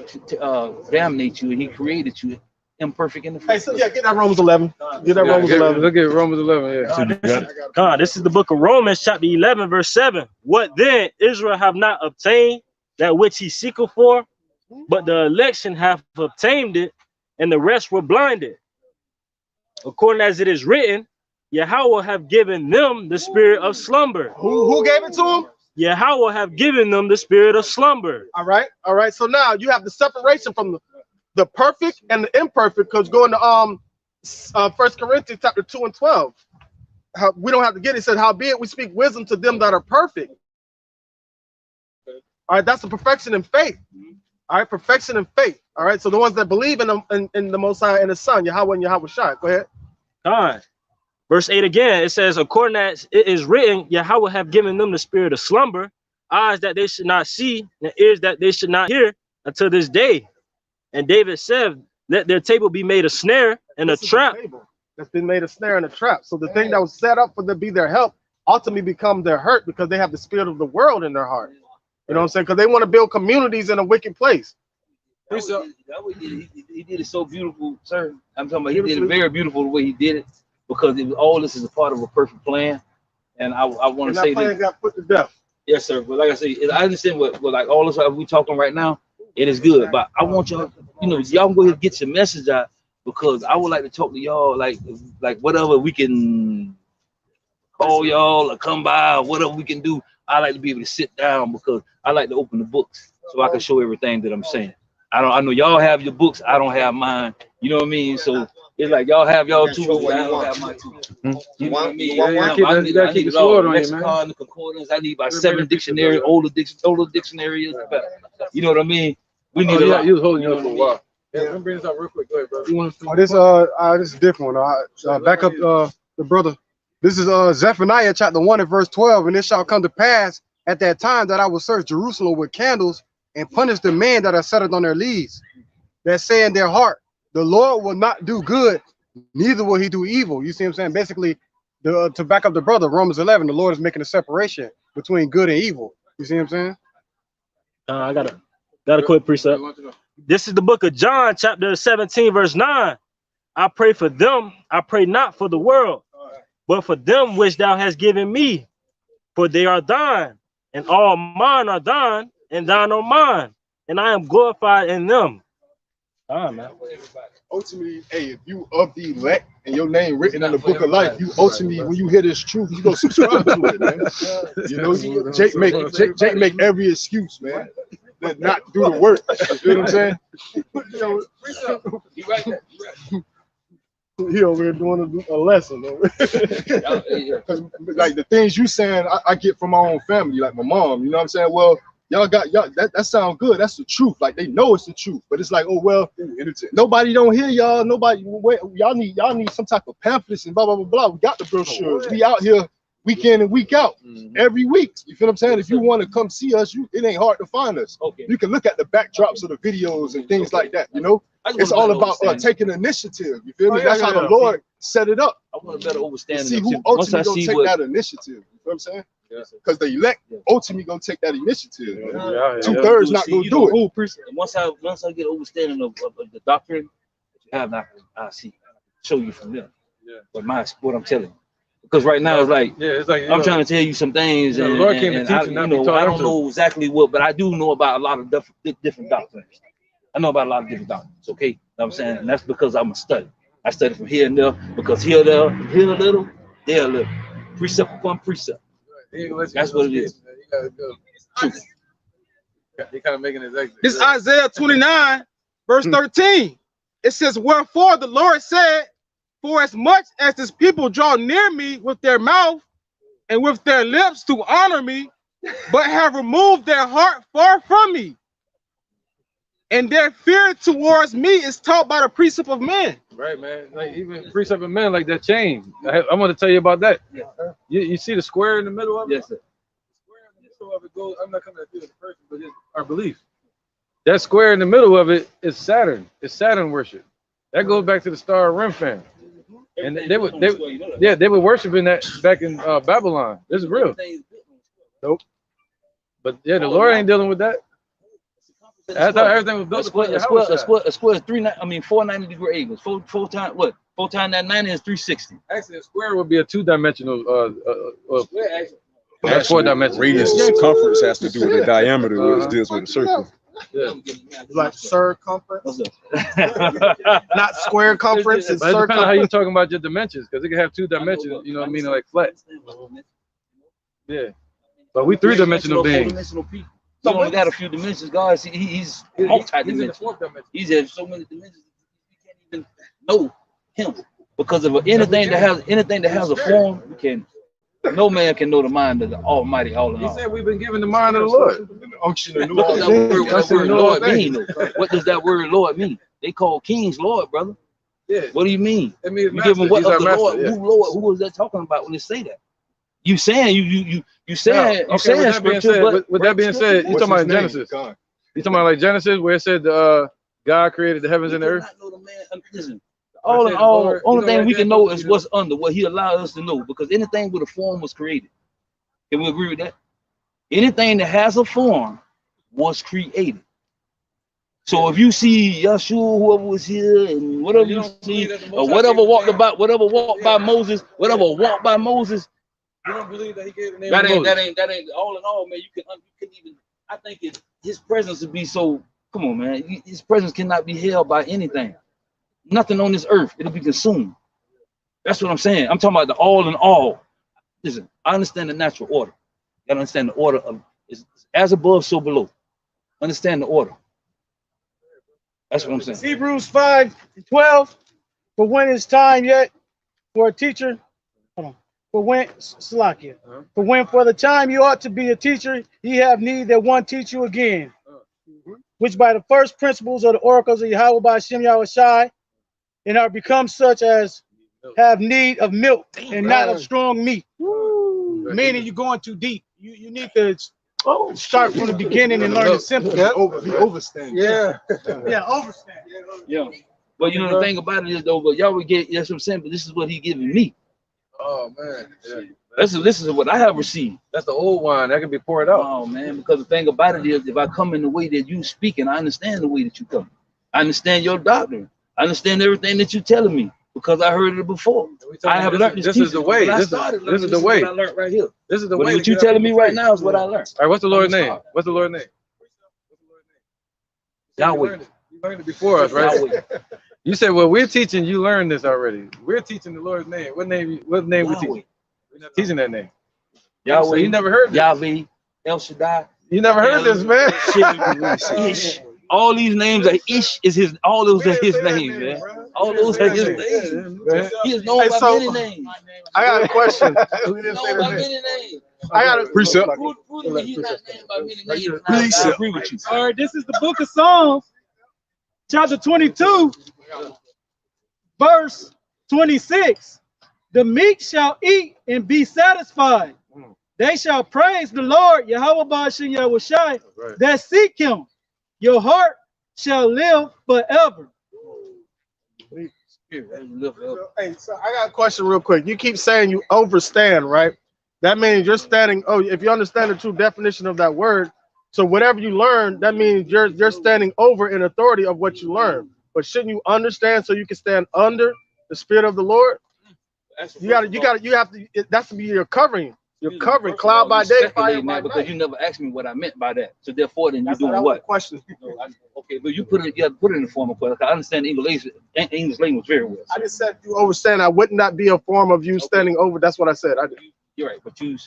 damnate you? And he created you imperfect in the first. Hey, so get that Romans 11. Get that Romans 11. Look at Romans 11. Yeah. God, this is the book of Romans, chapter 11, verse 7. What then? Israel have not obtained that which he seeketh for, but the election have obtained it, and the rest were blinded. According as it is written, Yahweh have given them the spirit of slumber. Who gave it to them? Yahweh have given them the spirit of slumber. All right. So now you have the separation from the perfect and the imperfect, because going to 1 Corinthians chapter 2 and 12. We don't have to get it. It said, howbeit we speak wisdom to them that are perfect. All right, that's the perfection in faith. All right, perfection in faith. All right, so the ones that believe in the Most High and His Son, Yahweh and Yahweh Shai. Go ahead. God. Verse 8 again, it says, according as it is written, Yahweh have given them the spirit of slumber, eyes that they should not see, and ears that they should not hear until this day. And David said, let their table be made a snare and a trap. That's been made a snare and a trap. So the thing that was set up for them to be their help ultimately become their hurt because they have the spirit of the world in their heart. You know what I'm saying? Because they want to build communities in a wicked place. He did it so beautiful, sir. I'm talking about he did it very beautiful the way he did it, because it was, all this is a part of a perfect plan. And I want to say that got put to death. Yes, sir. But like I say, I understand what like all this we talking right now. It is good, but I want y'all, you know, y'all can go ahead and get your message out, because I would like to talk to y'all like whatever we can call y'all or come by or whatever we can do. I like to be able to sit down because I like to open the books so I can show everything that I'm saying. I know y'all have your books, I don't have mine. You know what I mean? So it's like y'all have y'all too, but I don't have mine too. You know what I mean? I need it all. Lexicon, the concordance. I need about 7 dictionaries, older dictionaries. You know what I mean? We need a lot. You was holding it up for a while. Yeah, let me bring this up real quick. Go ahead, bro. This is a different one. Back up the brother. This is Zephaniah chapter 1 and verse 12. And it shall come to pass at that time that I will search Jerusalem with candles and punish the men that are settled on their leads, that say in their heart, the Lord will not do good, neither will he do evil. You see what I'm saying? Basically, to back up the brother, Romans 11, the Lord is making a separation between good and evil. You see what I'm saying? I got a quick precept. This is the book of John, chapter 17, verse 9. I pray for them, I pray not for the world, but for them which thou hast given me, for they are thine, and all mine are thine, and thine are mine, and I am glorified in them. Man. Ultimately, hey, if you of the elect and your name written in the book of life, you ultimately, when you hear this truth, you go subscribe to it, man. You know, Jake make every excuse, man, that not do the work. You know what I'm saying? You right there. He over here doing a lesson. Because like the things you saying, I get from my own family, like my mom. You know what I'm saying? Well, y'all that sound good. That's the truth. Like they know it's the truth, but it's like, oh well, nobody don't hear y'all. Nobody, y'all need some type of pamphlets and blah blah blah blah. We got the brochures. We out here week in and week out, every week. You feel what I'm saying? If you want to come see us, it ain't hard to find us. Okay. You can look at the backdrops of the videos and things like that. You know, it's all about taking initiative. You feel me? That's how the Lord set it up. I want a better understanding. See who ultimately gonna take that initiative. You feel what I'm saying? Because the elect ultimately gonna take that initiative. 2/3 not gonna do it. Once I get understanding of the doctrine that you have, I see, show you from there. But what I'm telling you. Because right now it's like I'm trying to tell you some things, and I don't know exactly what, but I do know about a lot of different doctrines. I know about a lot of different doctrines. Okay, you know what I'm saying, and that's because I'm a study. I study from here and there, because here, there, here a little, there a little, precept upon precept. That's what it is. They kind of making it exit. This Isaiah 29, verse 13. It says, wherefore the Lord said, for as much as this people draw near me with their mouth and with their lips to honor me, but have removed their heart far from me, and their fear towards me is taught by the precept of men. Right, man. Like even precept of men, like that chain. I want to tell you about that. Yes, you see the square in the middle of it? Yes, sir. The square in the middle of it goes. I'm not coming at you as a person, but it's our belief. That square in the middle of it is Saturn. It's Saturn worship. That goes back to the Star Rim fan. And they were worshiping that back in Babylon. This is real. Nope. But yeah, the Lord ain't dealing with that. That's how everything was built. A square is 490 degree angles. Four times what? 4 times that 90 is 360. Actually, a square would be a 2-dimensional. That's 4-dimensional. Radius and circumference has to do with the diameter, whereas it deals with the circle. Yeah. Like circumference, not square conference. But it depends on how you're talking about your dimensions, because it can have 2 dimensions. You know what I mean? Like flat. Yeah. But we 3-dimensional beings. He only got a few dimensions. God, he's multi-dimensional. He's in so many dimensions we can't even know him, because of anything that has a form. No man can know the mind of the Almighty. All in all. He said we've been given the mind of the Lord. What does that word Lord mean? What does that word Lord mean? They call kings Lord, brother. Yeah. What do you mean? I mean, You give him what he's of our the master, Lord? yeah. Who was that talking about when they say that? You saying you saying Now, you saying with that being scripture, said, but with that being said, you What's talking about his name? Genesis? God. You talking about like Genesis where it said God created the heavens and the earth? Listen, all in all, only thing we can know is what's under, what he allowed us to know, because anything with a form was created. Can we agree with that? Anything that has a form was created. So if you see Yeshua, whoever was here, and whatever you see, or whatever walked by Moses, whatever walked by Moses, You don't believe that he gave the name that of ain't Moses? that ain't all in all, man. You can even. I think his presence would be so. Come on, man. His presence cannot be held by anything. Nothing on this earth. It'll be consumed. That's what I'm saying. I'm talking about the all in all. Listen, I understand the natural order. You gotta understand the order of is as above, so below. Understand the order. That's what I'm saying. Hebrews 5:12. For when it's time yet for a teacher, hold on. For when Salakia. For when for the time you ought to be a teacher, ye have need that one teach you again. Which by the first principles of the oracles of Yahweh by Shem Yahushai, and are become such as have need of milk and not of strong meat. Meaning you're going too deep. You need to start from the beginning and learn the simple. Be overstand. Yeah, overstand. Yeah. But you know the thing about it is though, but y'all would get that's what I'm saying, but this is what he giving me. Oh man. Yeah. This is what I have received. That's the old wine that can be poured out. Oh man, because the thing about it is if I come in the way that you speaking, I understand the way that you come. I understand your doctrine. I understand everything that you're telling me because I heard it before. I have learned this is the way. This is the way. I learned right here. This is the But way. what you telling me right now is what I learned. All right, what's the Lord's name? What's the Lord's name? Yahweh. You learned it before us, right? Yahweh. You said, well, we're teaching, you learned this already. We're teaching the Lord's name. What name we teaching? We're not teaching that name. Yahweh. So you never heard this. Yahweh, El Shaddai. You never heard this, man. Ish. All these names are Ish is his. All those are his names, man. All those are his names. He is known by many names. I got a question. He's known by many names. I got a precept. Prove to me he's not named by many names. I agree with you. All right, this is the book of Psalms, chapter 22, verse 26. The meek shall eat and be satisfied. They shall praise the Lord, Yahweh Ba'ashem Yahushai, that seek him. Your heart shall live forever. Hey, so I got a question real quick. You keep saying you overstand, right? That means you're standing. Oh, if you understand the true definition of that word, so whatever you learn, that means you're standing over in authority of what you learn. But shouldn't you understand so you can stand under the Spirit of the Lord? You have to. That's to be your covering. You're covering cloud by day, fire by night. Because you never asked me what I meant by that. So therefore, then you're doing what? what? Question. Okay, but you put it in the form of question. I understand English language very well. I just said you overstand. I wouldn't that be a form of you standing over? That's what I said. You're right, but you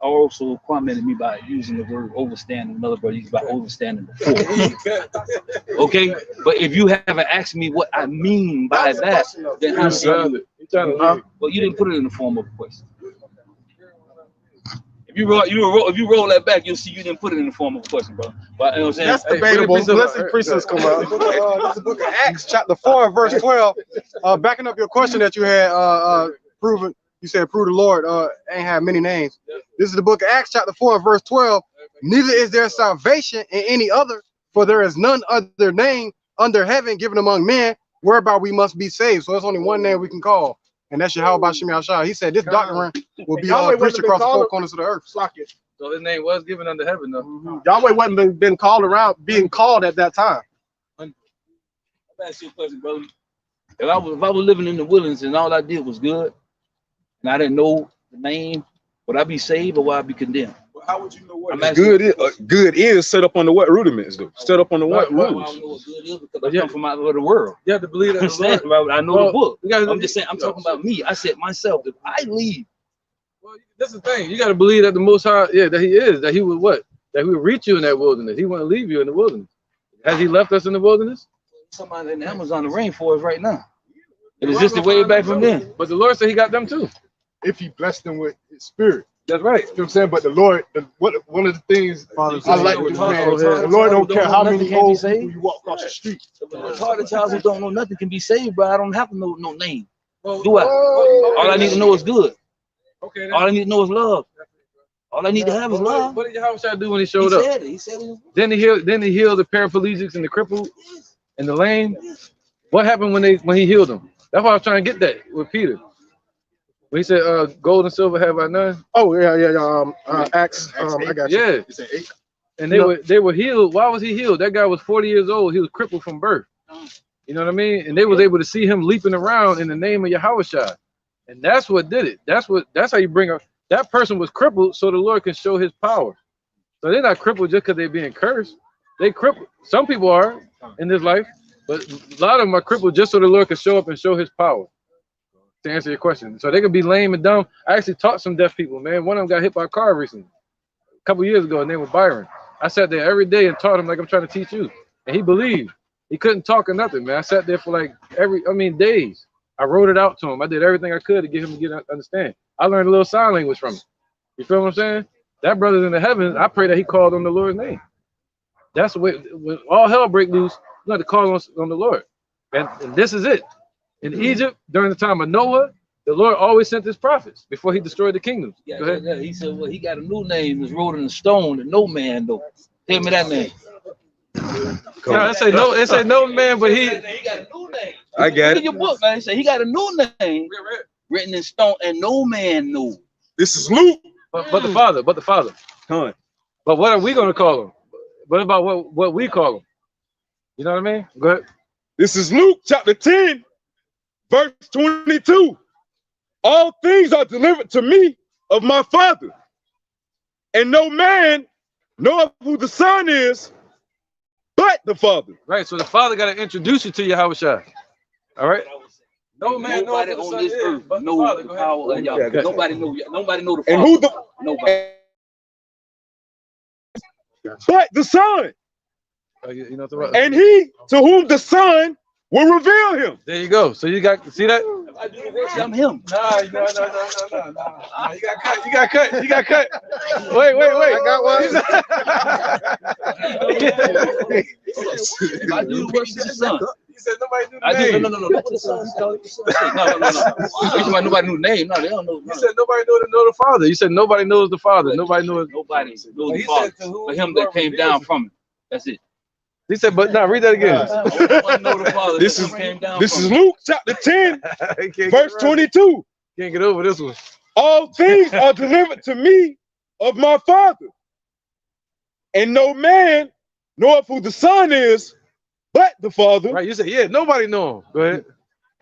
also commented me by using the word overstand. Another brother used by overstanding before. Okay, but if you haven't asked me what I mean by that, then how do you? Well, you didn't put it in the form of a question. If you roll that back, you'll see you didn't put it in the form of a question, bro. But you know what I'm saying? That's debatable. Let's see precepts come out. This is the book of Acts, chapter 4, verse 12. Backing up your question that you had proven. You said, prove the Lord ain't have many names. This is the book of Acts, chapter 4, verse 12. Neither is there salvation in any other, for there is none other name under heaven given among men whereby we must be saved. So there's only one name we can call, and that's Yahweh Ba'ashem Yahushua. He said this doctrine will be preached across the four corners of the earth. So his name was given under heaven, though. Yahweh wasn't been called around, being called at that time. Let me ask you a question, brother. If I was living in the wilderness and all I did was good, and I didn't know the name, would I be saved or would I be condemned? Well, how would you know what good is set up on the what rudiments, though? Set up on the what rules? I don't know what good is because I come from out of the world. You have to believe that. I know the book. I'm just saying, I'm talking about me. I said myself, if I leave. Well, that's the thing. You got to believe that the Most High, that He is, that He would what? That He would reach you in that wilderness. He wouldn't leave you in the wilderness. Has He left us in the wilderness? Somebody in the Amazon, the rainforest right now. It existed way back from then. But the Lord said He got them too. If He blessed them with His Spirit. That's right. You know what I'm saying? But the Lord, one of the things I like with the Lord don't care how many old people you walk across the street. Retarded child who don't know nothing can be saved, but I don't have to know no name. Do I? All I need to know is good. Okay. All I need to know is love. All I need to have is love. What did Yahushua do when he showed up? He said it. Then he healed the paraplegics and the crippled and the lame. What happened when he healed them? That's why I was trying to get that with Peter. When he said, "Gold and silver have I none." Oh yeah. Acts. I got you. Yeah. And they were healed. Why was he healed? That guy was 40 years old. He was crippled from birth. You know what I mean? And they was able to see him leaping around in the name of Yahushua. And that's what did it. That's how you bring up. That person was crippled so the Lord can show his power. So they're not crippled just because they're being cursed. They crippled. Some people are in this life, but a lot of them are crippled just so the Lord can show up and show his power. To answer your question. So they can be lame and dumb. I actually taught some deaf people, man. One of them got hit by a car recently, a couple years ago, and they were Byron. I sat there every day and taught him like I'm trying to teach you. And he believed. He couldn't talk or nothing, man. I sat there for like days. I wrote it out to him. I did everything I could to get him to understand. I learned a little sign language from him. You feel what I'm saying? That brother's in the heavens. I pray that he called on the Lord's name. That's the way, when all hell break loose, you got to call on the Lord. And this is it. In Egypt, during the time of Noah, the Lord always sent his prophets before he destroyed the kingdoms. Yeah, Go ahead. yeah. He said, well, he got a new name. It's wrote in stone that no man knows. Tell me that name. No, it say no man, but he got a new name. I got Read it. your book, man. It say he got a new name written in stone and no man knows. This is Luke. But the Father. Huh. But what are we going to call him? What about what we call him? You know what I mean? Go ahead. This is Luke chapter 10, verse 22. All things are delivered to me of my Father, and no man knoweth who the Son is but the Father. Right. So the Father got to introduce you to Yahushua. All right. No man knows Nobody who the on Son this is earth but the knows Father. the Go ahead. power of Yahweh. Nobody know the Father. And who the Nobody. But the Son, You know what and he to whom the Son will reveal him. There you go. So you got see that? I'm him. No. You got cut. Wait. I got one. I do the work of the Son. You said nobody knew the I name. do. No. What the Son say? No. Nobody knew the name. No, they don't know. You said nobody know the Father. You said nobody knows the Father. Nobody knows the Father. But him that came down from him. That's it. He said, but now read that again. This is Luke chapter 10, verse 22. Can't get over this one. All things are delivered to me of my Father, and no man knoweth who the Son is but the Father. Right, you said, yeah, nobody know him. Go ahead.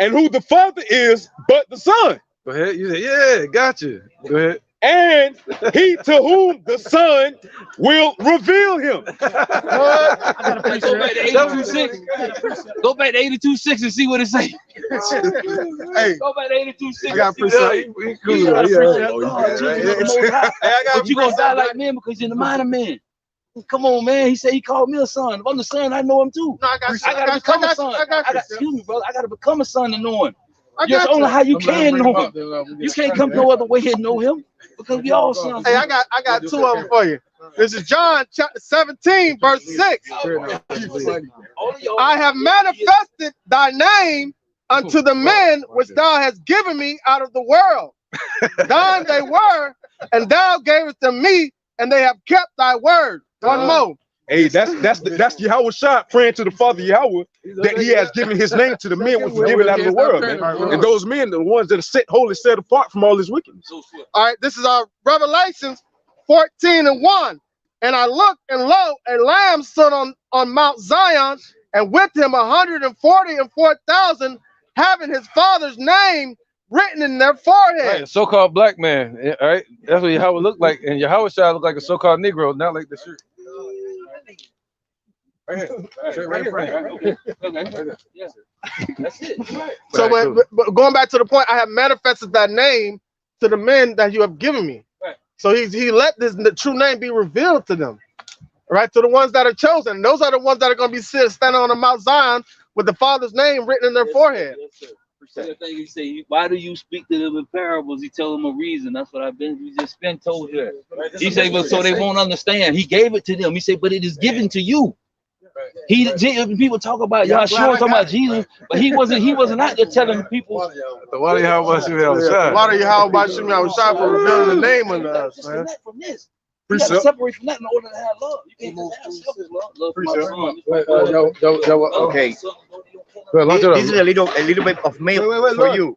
And who the Father is but the Son. Go ahead. You said, yeah, gotcha. Go ahead. And he to whom the Son will reveal him. Go back to 82:6. Go back to 82:6 and see what it say. Hey, go back to 82:6. I got appreciate. But you gonna die like men because you're the minor man. Come on, man. He said he called me a son. If I'm the son, I know him too. No, I gotta become a son. Excuse me, brother. I gotta become a son to know him. That's only how you can know him. You can't come no other way and know him because we all sons. Hey, I got two of them for you. This is John chapter 17, verse 6. I have manifested thy name unto the men which thou hast given me out of the world. Thine they were, and thou gavest them me, and they have kept thy word. One more. Hey, that's Yahushua praying to the Father Yahweh that he has given his name to the men which were given out of the world, man. And those men are the ones that are set apart from all this wickedness. All right, this is our Revelations 14:1. And I looked, and lo, a lamb stood on Mount Zion, and with him 144,000, having his father's name written in their forehead. Right, so-called black man. All right, that's what Yahweh looked like, and Yahushua looked like a so-called Negro, not like the shirt. Right here. Yeah. That's it. So, but going back to the point, I have manifested that name to the men that you have given me. Right. So he let the true name be revealed to them, right? To the ones that are chosen. Those are the ones that are going to be standing on the Mount Zion with the Father's name written in their forehead. Yes, sir. The thing you say, why do you speak to them in parables? He tell them a reason. That's what we just been told here. He said, but so they won't understand. He gave it to them. He said, but it is given to you. People talk about Yahshua, talking about Jesus, but he wasn't out there telling people. Why do you have about for revealing the name unto us, man? You gotta separate from that in order to have love. You can't just have selfish love. Okay. This is a little bit of mail for you.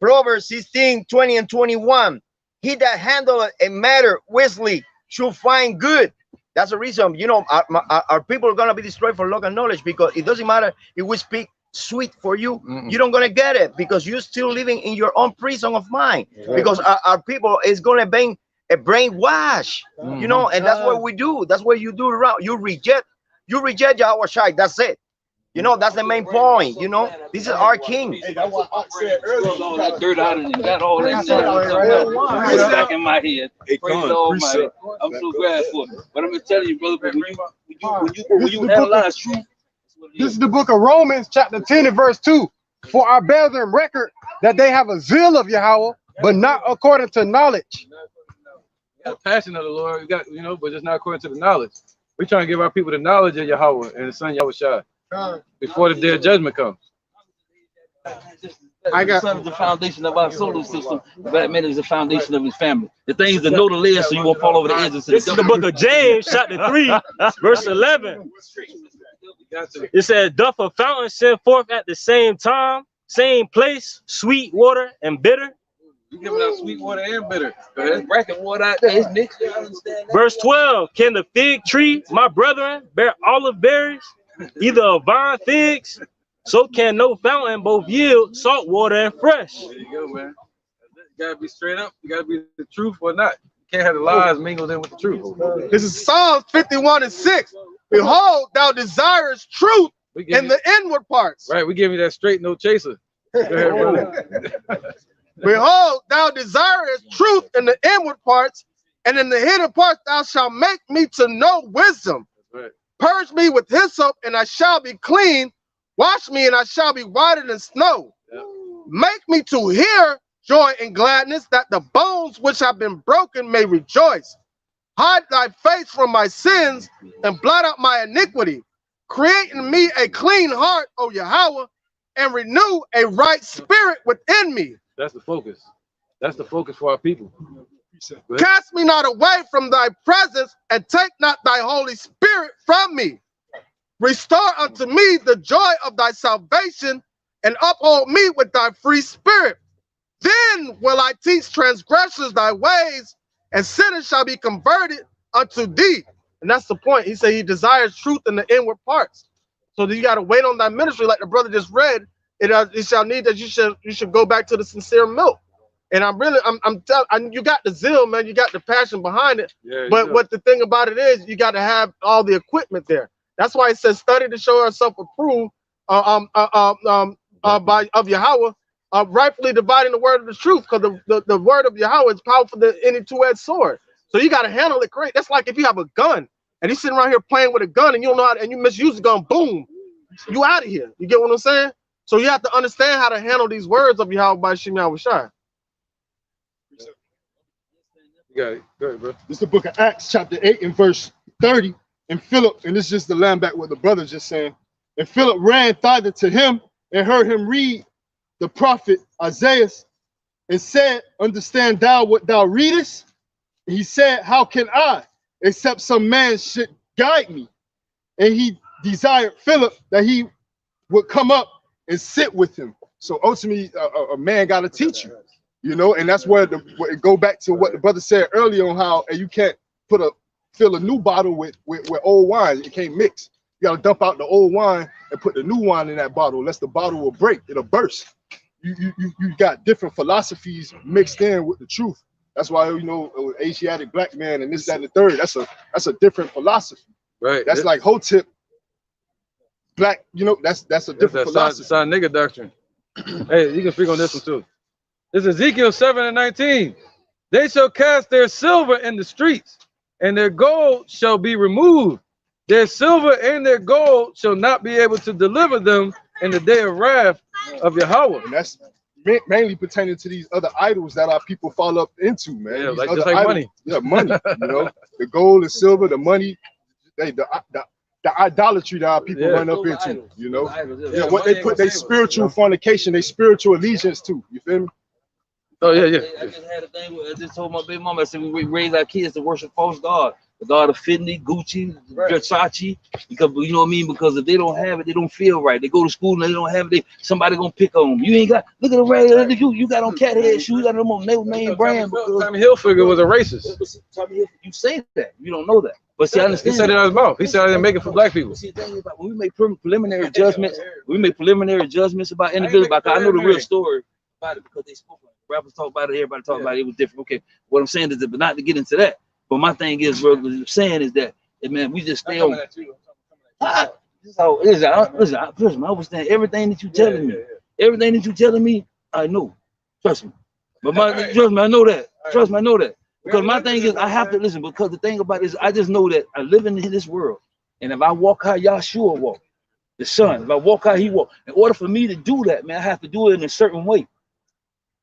Proverbs 16, 20 and 21. He that handleth a matter wisely should find good. That's the reason, you know, our people are gonna be destroyed for lack of knowledge, because it doesn't matter if we speak sweet for you, you don't gonna get it, because you're still living in your own prison of mind. Because our people is gonna be a brainwash, you know, and that's what we do. That's what you do around. You reject Yahweh Shai. That's it. You know, that's the main point. You know, this is our king. Hey, that's what I said earlier. All that dirt out and got all that stuff back in my head. Praise the Almighty. I'm so glad for it. But I'm gonna tell you, brother, when you analyze truth, this is the book of Romans, chapter 10 and verse 2. For I bear them record that they have a zeal of Yahweh, but not according to knowledge. Got passion of the Lord, we got, you know, but it's not according to the knowledge. We're trying to give our people the knowledge of Yahweh and His Son Yahweh Shai before the day of judgment comes. The sun is the foundation of our solar system. The black man is the foundation of his family. The things that know the lid, so you won't fall over the edges. This is the book of James, chapter 3, verse 11. It says, doth a fountain send forth at the same time, same place, sweet water and bitter? You giving out sweet water and bitter. Go ahead. Bracket water out there. It's mixed. Verse 12, can the fig tree, my brethren, bear olive berries, either of vine figs? So can no fountain both yield salt water and fresh. There you go, man. You gotta be straight up. You gotta be the truth or not. You can't have the lies mingled in with the truth. This is Psalms 51 and 6. Behold, thou desirest truth in the inward parts. Right, we give you that straight, no chaser. Go ahead, brother. Behold, thou desirest truth in the inward parts, and in the hidden parts thou shalt make me to know wisdom. Right. Purge me with hyssop, and I shall be clean. Wash me, and I shall be whiter than snow. Yep. Make me to hear joy and gladness, that the bones which have been broken may rejoice. Hide thy face from my sins, and blot out my iniquity. Create in me a clean heart, O Yahweh, and renew a right spirit within me. That's the focus. That's the focus for our people. Cast me not away from thy presence, and take not thy Holy Spirit from me. Restore unto me the joy of thy salvation, and uphold me with thy free spirit. Then will I teach transgressors thy ways, and sinners shall be converted unto thee. And that's the point. He said he desires truth in the inward parts. So you got to wait on that ministry, like the brother just read. It shall need that you should go back to the sincere milk. And I'm telling you, got the zeal, man. You got the passion behind it. Yeah, but what the thing about it is, you got to have all the equipment there. That's why it says, study to show ourselves approved of Yahweh, rightfully dividing the word of the truth, because the word of Yahweh is powerful than any two-edged sword. So you got to handle it correct. That's like if you have a gun and you're sitting around here playing with a gun and you don't know how to, and you misuse the gun, boom, you out of here. You get what I'm saying? So you have to understand how to handle these words of Yahweh by Shem Yahweh Shai. You got it. Go ahead, bro. This is the book of Acts, chapter 8 and verse 30. And Philip, and this is just the land back what the brother just saying. And Philip ran thither to him and heard him read the prophet Isaiah, and said, understand thou what thou readest? He said, how can I, except some man should guide me? And he desired Philip that he would come up and sit with him. So ultimately, a man got to teach you, you know, and that's where it go back to what the brother said earlier on how you can't fill a new bottle with old wine. It can't mix. You got to dump out the old wine and put the new wine in that bottle, lest the bottle will break. It'll burst. You got different philosophies mixed in with the truth. That's why, you know, Asiatic black man and this, that, and the third. That's a different philosophy. Right. That's like Hotep black. You know, that's a different philosophy. Side nigga doctrine. Hey, you can speak on this one too. This is Ezekiel 7:19. They shall cast their silver in the streets, and their gold shall be removed. Their silver and their gold shall not be able to deliver them in the day of wrath, of Yahweh. And that's mainly pertaining to these other idols that our people fall up into, man. Yeah, These like other just like idols. money. Yeah, money. You know, the gold and silver, the money, the idolatry that our people run up into. You know, what they put their spiritual fornication, their spiritual allegiance to. You feel me? Oh yeah. I just had a thing where I just told my baby mama, I said we raise our kids to worship false God. The God of Fendi, Gucci, Versace, because you know what I mean. Because if they don't have it, they don't feel right. They go to school and they don't have it. Somebody gonna pick on them. You ain't got. Look at the regular you got on cat head shoes. You got them on no name brand. Tommy Hilfiger was a racist. You say that. You don't know that. But see, I understand. He said it out of his mouth. He said I didn't make it for black people. See, the thing about when we make preliminary judgments, about individuals. I know the real story about it because they spoke on it. Rappers talk about it. Everybody talk about it. It was different. Okay, what I'm saying is that, but not to get into that. But my thing is, bro, what I'm saying is that, man, we just stay on. This is how it is. Listen, I understand everything that you telling me. Everything that you telling me, I know. Trust me. But trust me, I know that. Trust me, I know that. Because my thing is, I have to listen. Because the thing about it is, I just know that I live in this world, and if I walk how Yahshua walked, the Son, if I walk how He walked, in order for me to do that, man, I have to do it in a certain way.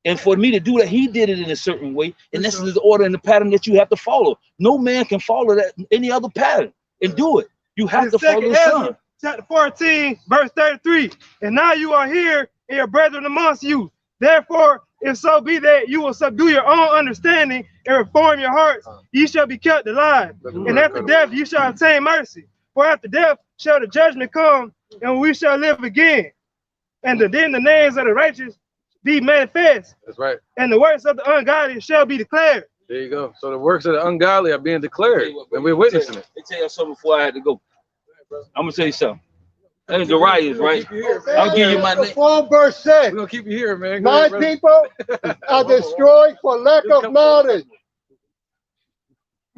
And for me to do that, He did it in a certain way. And this is the order and the pattern that you have to follow. No man can follow that any other pattern and do it. You have to follow the Son. Chapter 14, verse 33. And now you are here, and your brethren amongst you. Therefore, if so be that you will subdue your own understanding and reform your hearts, ye shall be kept alive. And after death, you shall obtain mercy. For after death shall the judgment come, and we shall live again. And then the names of the righteous be manifest. That's right. And the works of the ungodly shall be declared. There you go. So the works of the ungodly are being declared, and we're witnessing it. Let me tell you something before I had to go. I'm gonna tell you something. That's Darius, right? I'll give you my name. 1 verse 6. We're gonna keep you here, man. Go My ahead, people are destroyed for lack of knowledge.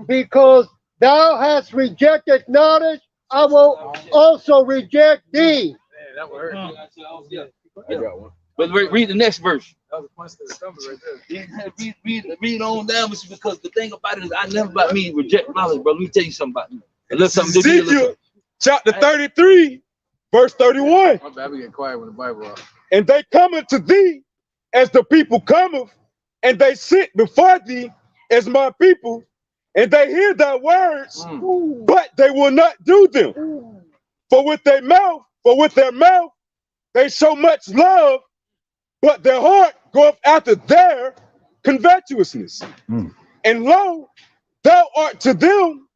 Because thou hast rejected knowledge, I will also reject thee. Man, that would hurt. I got one. But read the next verse. That was a punch to the stomach right there. Read on down, because the thing about it is, I never about me reject knowledge, bro. Let me tell you something about me. Ezekiel chapter 33, verse 31. My bad, we get quiet when the Bible out. And they cometh to thee as the people cometh, and they sit before thee as my people, and they hear thy words, but they will not do them. For with their mouth, they show much love, but their heart goeth after their covetousness. And lo, thou art to them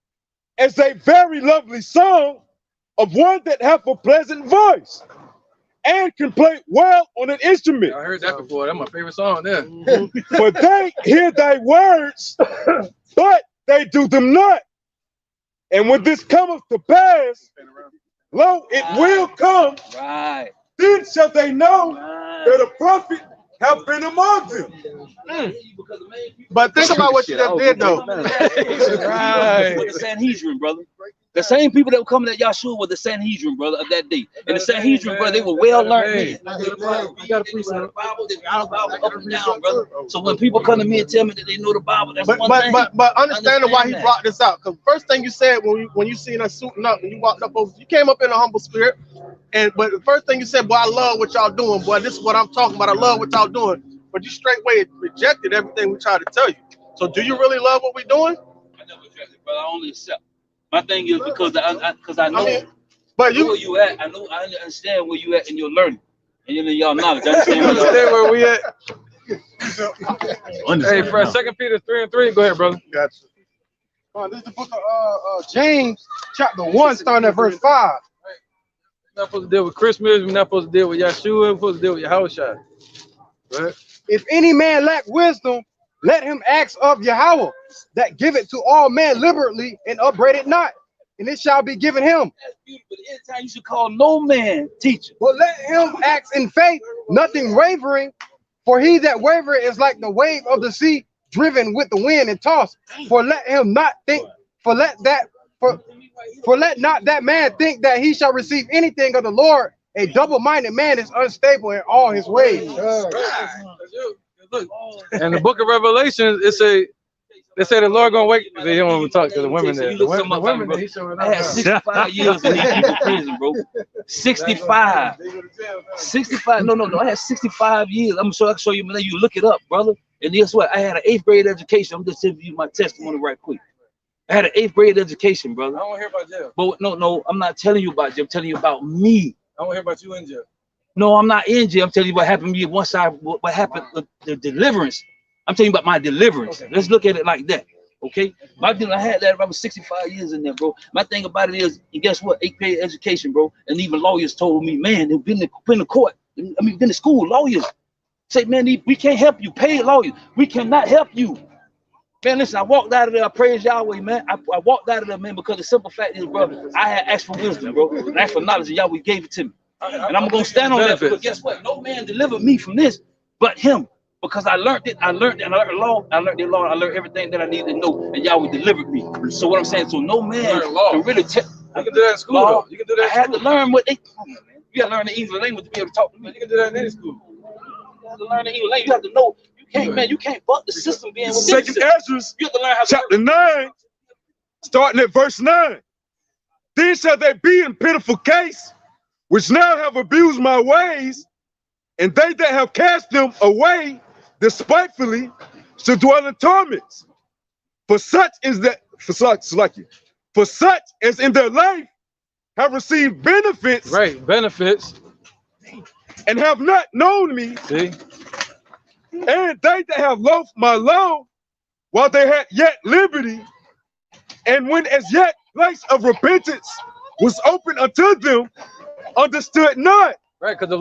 as a very lovely song of one that hath a pleasant voice and can play well on an instrument. I heard that before. That's my favorite song there. For they hear thy words, but they do them not. And when this cometh to pass, lo, it will come. Right. Then shall they know that a prophet have been among them. But think about what you just did, though. Right. With the Sanhedrin, brother. The same people that were coming at Yahshua were the Sanhedrin, brother, of that day. And the Sanhedrin, brother, they were well learned men. You got a Bible, they got a Bible up and down, brother. So when people come to me and tell me that they know the Bible, that's one thing. But understanding why he brought this out, because first thing you said when you seen us suiting up and you walked up over, you came up in a humble spirit. But the first thing you said, boy, I love what y'all doing, boy. This is what I'm talking about. I love what y'all doing. But you straightway rejected everything we tried to tell you. So do you really love what we're doing? I never rejected, brother. I only accept. My thing is because I know, but you where you at. I understand where you at in your learning and in your knowledge. I understand where we at. Hey, for 2 Peter 3:3, go ahead, brother. Gotcha. This is the book of James, chapter 1, starting at verse 5. We're not supposed to deal with Christmas. We're not supposed to deal with Yahshua. We're supposed to deal with Yahushua. Right? If any man lack wisdom, let him ask of Yahweh, that give it to all men liberally and upbraid it not, and it shall be given him. That's beautiful. But anytime you should call no man teacher. But let him ask in faith, nothing wavering, for he that wavereth is like the wave of the sea, driven with the wind and tossed. For let him not think, for let not that man think that he shall receive anything of the Lord. A double-minded man is unstable in all his ways. And the book of Revelation, they They say the Lord gonna wake. They don't want to talk to the women So there. you The look women, something the up, women bro. they showing I had up. 65 years in these people prison, bro. 65. 65. No. I had 65 years. I'm sure I can show you, man. You look it up, brother. And guess what? I had an 8th grade education. I'm just telling you my testimony right quick. I had an 8th grade education, brother. I don't want to hear about jail. But no, I'm not telling you about jail. I'm telling you about me. I want to hear about you in jail. No, I'm not in jail. I'm telling you what happened to me once what happened, the deliverance. I'm telling you about my deliverance. Okay. Let's look at it like that. Okay, I had that. I was 65 years in there, bro. My thing about it is, and guess what? 8th grade education, bro. And even lawyers told me, man, they've been to court. I mean, been to school. Lawyers say, man, we can't help you. Paid lawyers, we cannot help you. Man, listen, I walked out of there. I praise Yahweh, man. I walked out of there, man, because the simple fact is, bro, I had asked for wisdom, bro. I asked for knowledge, and Yahweh gave it to me. And I'm gonna stand on that. But guess what? No man delivered me from this, but Him. Because I learned it, I learned the law, I learned everything that I needed to know, and Yahweh delivered me. So what I'm saying, so no man can really tell. You can do that in school, though. You can do that. I had to learn what they. You gotta learn the English language to be able to talk to me. You can do that in any school. You have to learn the English language. You have to know. You can't, man. You can't buck the system being. Second Ezra, you have to learn how to. chapter 9, starting at verse 9. Then shall they be in pitiful case, which now have abused my ways, and they that have cast them away despitefully shall dwell in torments. For such as in their life have received benefits, right? Benefits, and have not known me. See, and they that have loathed my law while they had yet liberty, and when as yet place of repentance was open unto them, understood not. Right, because the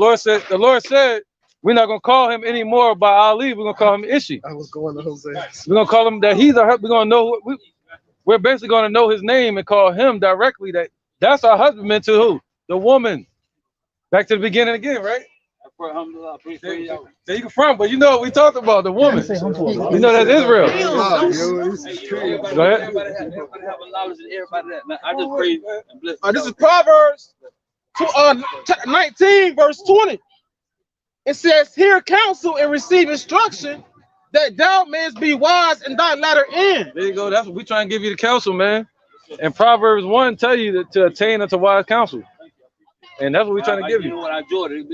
Lord said, we're not gonna call him anymore by Ali. We're gonna call him Ishi. I was going to Jose. We're gonna call him that he's our. We're gonna know. We're basically gonna know his name and call him directly. That's our husbandman to who? The woman. Back to the beginning again, right? There you can from, but you know what we talked about, the woman. You know that's Israel. Go ahead. Everybody have a knowledge of everybody that. Man, I just pray and bless. This is Proverbs 19, verse 20. It says, hear counsel and receive instruction, that thou mayest be wise in thy latter end. There you go. That's what we try and give you the counsel, man. And Proverbs 1 tell you to attain unto wise counsel. And that's what we're trying to give you. You know what I enjoyed it.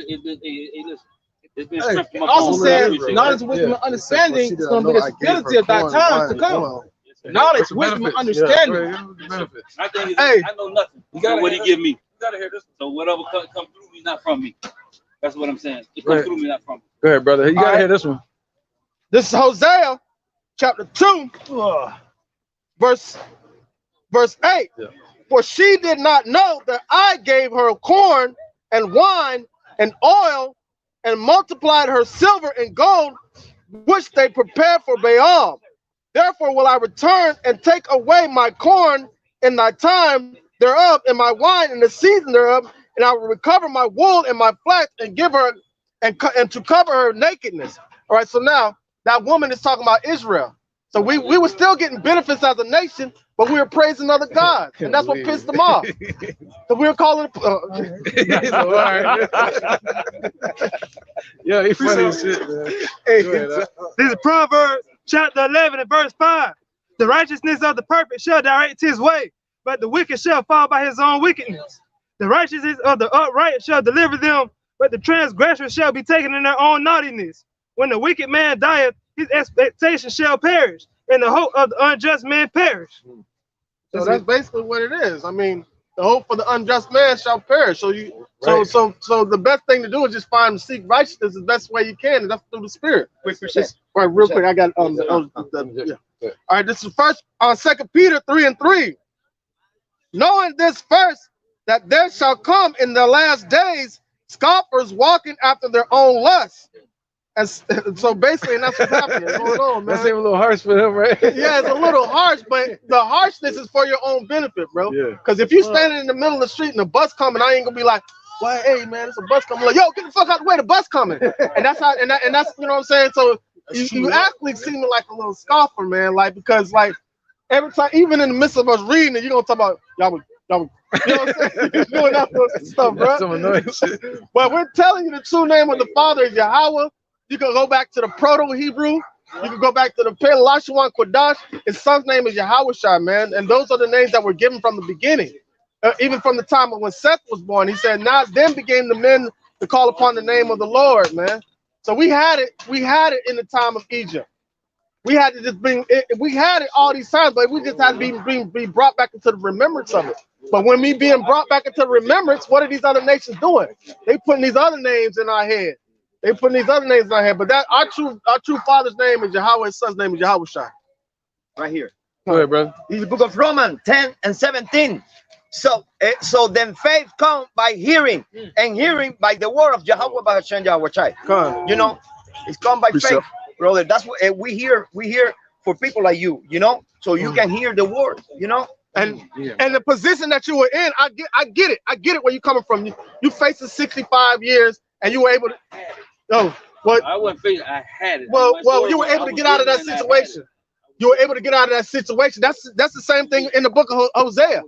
It's been strength from my also said, knowledge, wisdom, and understanding is going to be the stability of thy times to come. Knowledge, wisdom, and understanding. My thing is, I know nothing. So what He give me. So whatever come through me, not from me. That's what I'm saying. It comes through me, not from me. Go ahead, brother. You gotta hear this one. This is Hosea, chapter 2, verse 8. Yeah. For she did not know that I gave her corn and wine and oil and multiplied her silver and gold, which they prepared for Baal. Therefore will I return and take away my corn in thy time thereof, and my wine in the season thereof, and I will recover my wool and my flax and give her and to cover her nakedness. All right, so now that woman is talking about Israel. So we were still getting benefits as a nation, but we were praising other gods, and that's what pissed them off. So we were calling yeah, he funny as shit, man. This is Proverbs chapter 11 and verse 5. The righteousness of the perfect shall direct his way, but the wicked shall fall by his own wickedness. The righteousness of the upright shall deliver them, but the transgressors shall be taken in their own naughtiness. When the wicked man dieth, his expectation shall perish, and the hope of the unjust man perish. So that's basically what it is. I mean, the hope for the unjust man shall perish. So so the best thing to do is just seek righteousness the best way you can, and that's through the Spirit. Quick, right, real quick. I got All right, this is first 2 Peter 3:3. Knowing this first, that there shall come in the last days scoffers walking after their own lusts. And so basically, and that's what's happening. Going on, man. That seems a little harsh for him, right? Yeah, it's a little harsh, but the harshness is for your own benefit, bro. Yeah. Because if you standing in the middle of the street and a bus coming, I ain't gonna be like, "Well, hey, man, it's a bus coming." Like, yo, get the fuck out of the way, the bus coming. And that's how, and that's you know what I'm saying. So you actually seem like a little scoffer, man. Like because like every time, even in the midst of us reading it, you're gonna talk about y'all. You know what I'm saying? You're doing that stuff, bro. Some annoying shit. But we're telling you the true name of the Father is Yahweh. You can go back to the Proto-Hebrew, You can go back to the Pale Lashawan Kodash. His son's name is Yahushua, man. And those are the names that were given from the beginning. Even from the time of when Seth was born. He said, now then became the men to call upon the name of the Lord, man. So we had it in the time of Egypt. We had to just bring it, we had it all these times, but we just had to be brought back into the remembrance of it. But when we being brought back into the remembrance, what are these other nations doing? They putting these other names in our head. They putting these other names in our head. But that our true father's name is Yahweh, his son's name is Yahushua. Right here. Go ahead, brother. In the book of Romans 10 and 17. So then faith comes by hearing, and hearing by the word of Yahweh Bahashem Yahweh Chai. You know, it's come by faith, brother. That's what we hear for people like you, you know, so you can hear the word, you know. And the position that you were in, I get it where you're coming from. You facing 65 years and you were able to I wasn't facing, I had it. Well, you were able to get out of that situation. You were able to get out of that situation. That's the same thing in the book of Hosea.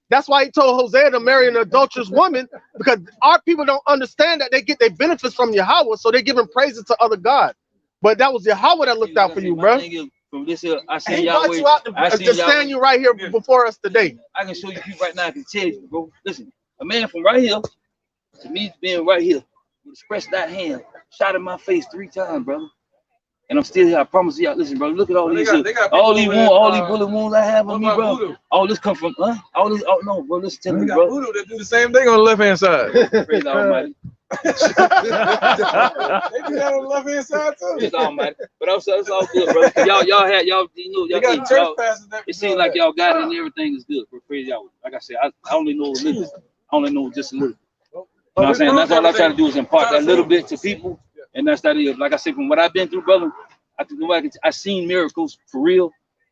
That's why he told Hosea to marry an adulterous woman, because our people don't understand that they get their benefits from Yahweh, so they're giving praises to other gods. But that was Yahweh that looked out for you, bro. From this here, I seen He Yahweh. brought you out to stand you right here before us today. I can show you people right now. I can tell you, bro. Listen, a man from right here to me being right here with stretched that hand, shot in my face 3 times, brother. And I'm still here. I promise you. Listen, bro. Look at all these, all these bullet wounds I have on me, bro. Voodoo. All this come from, all this. Oh no, bro. Listen to me, bro. Voodoo that do the same thing on the left hand side. Praise Almighty. They do that on the left hand side too. Praise Almighty. But also, it's all good, bro. Y'all, it seems like y'all got it and everything is good. Bro. Praise y'all. Like I said, I only know a little. I only know just a little. You know what I'm saying? That's all I try to do is impart that little bit to people. And that's that is. Like I said, from what I've been through, brother, I've seen miracles for real,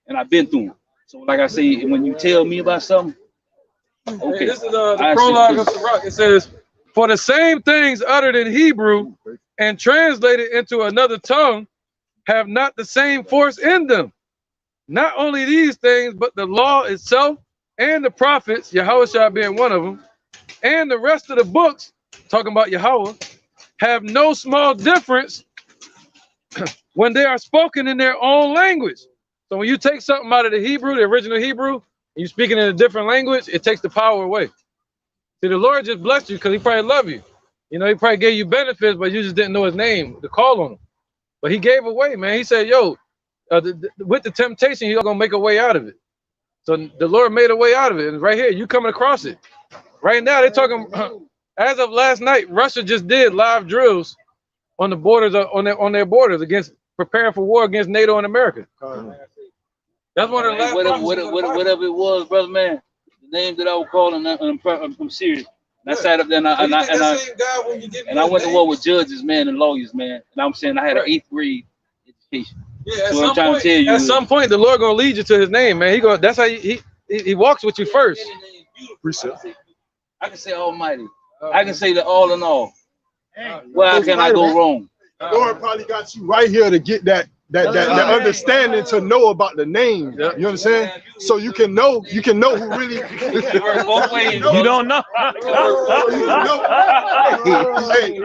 and I've been through them. So, like I say, when you tell me about something, okay. Hey, this is the prologue of Sirach. It says, "For the same things uttered in Hebrew and translated into another tongue have not the same force in them. Not only these things, but the law itself and the prophets, Yahushua being one of them, and the rest of the books, talking about Yahweh, have no small difference when they are spoken in their own language." So when you take something out of the Hebrew, the original Hebrew, and you speak it in a different language, it takes the power away. See, the Lord just blessed you because he probably loved you. You know, he probably gave you benefits, but you just didn't know his name to call on him. But he gave away, man. He said, yo, with the temptation, he's going to make a way out of it. So the Lord made a way out of it. And right here, you coming across it. Right now, they're talking, as of last night, Russia just did live drills on the borders, on their borders, against preparing for war against NATO and America. That's one of the last whatever it was, brother, man. The name that I was calling, I'm serious. And I sat up there and I went to war with judges, man, and lawyers, man. And I'm saying I had an 8th grade education. Yeah, so at some point, the Lord gonna lead you to his name, man. That's how he walks with you first. I can say Almighty. I can say the all in all. Where can I go wrong? The Lord probably got you right here to get that understanding to know about the name. You understand? So you can know who really. You don't know. Hey,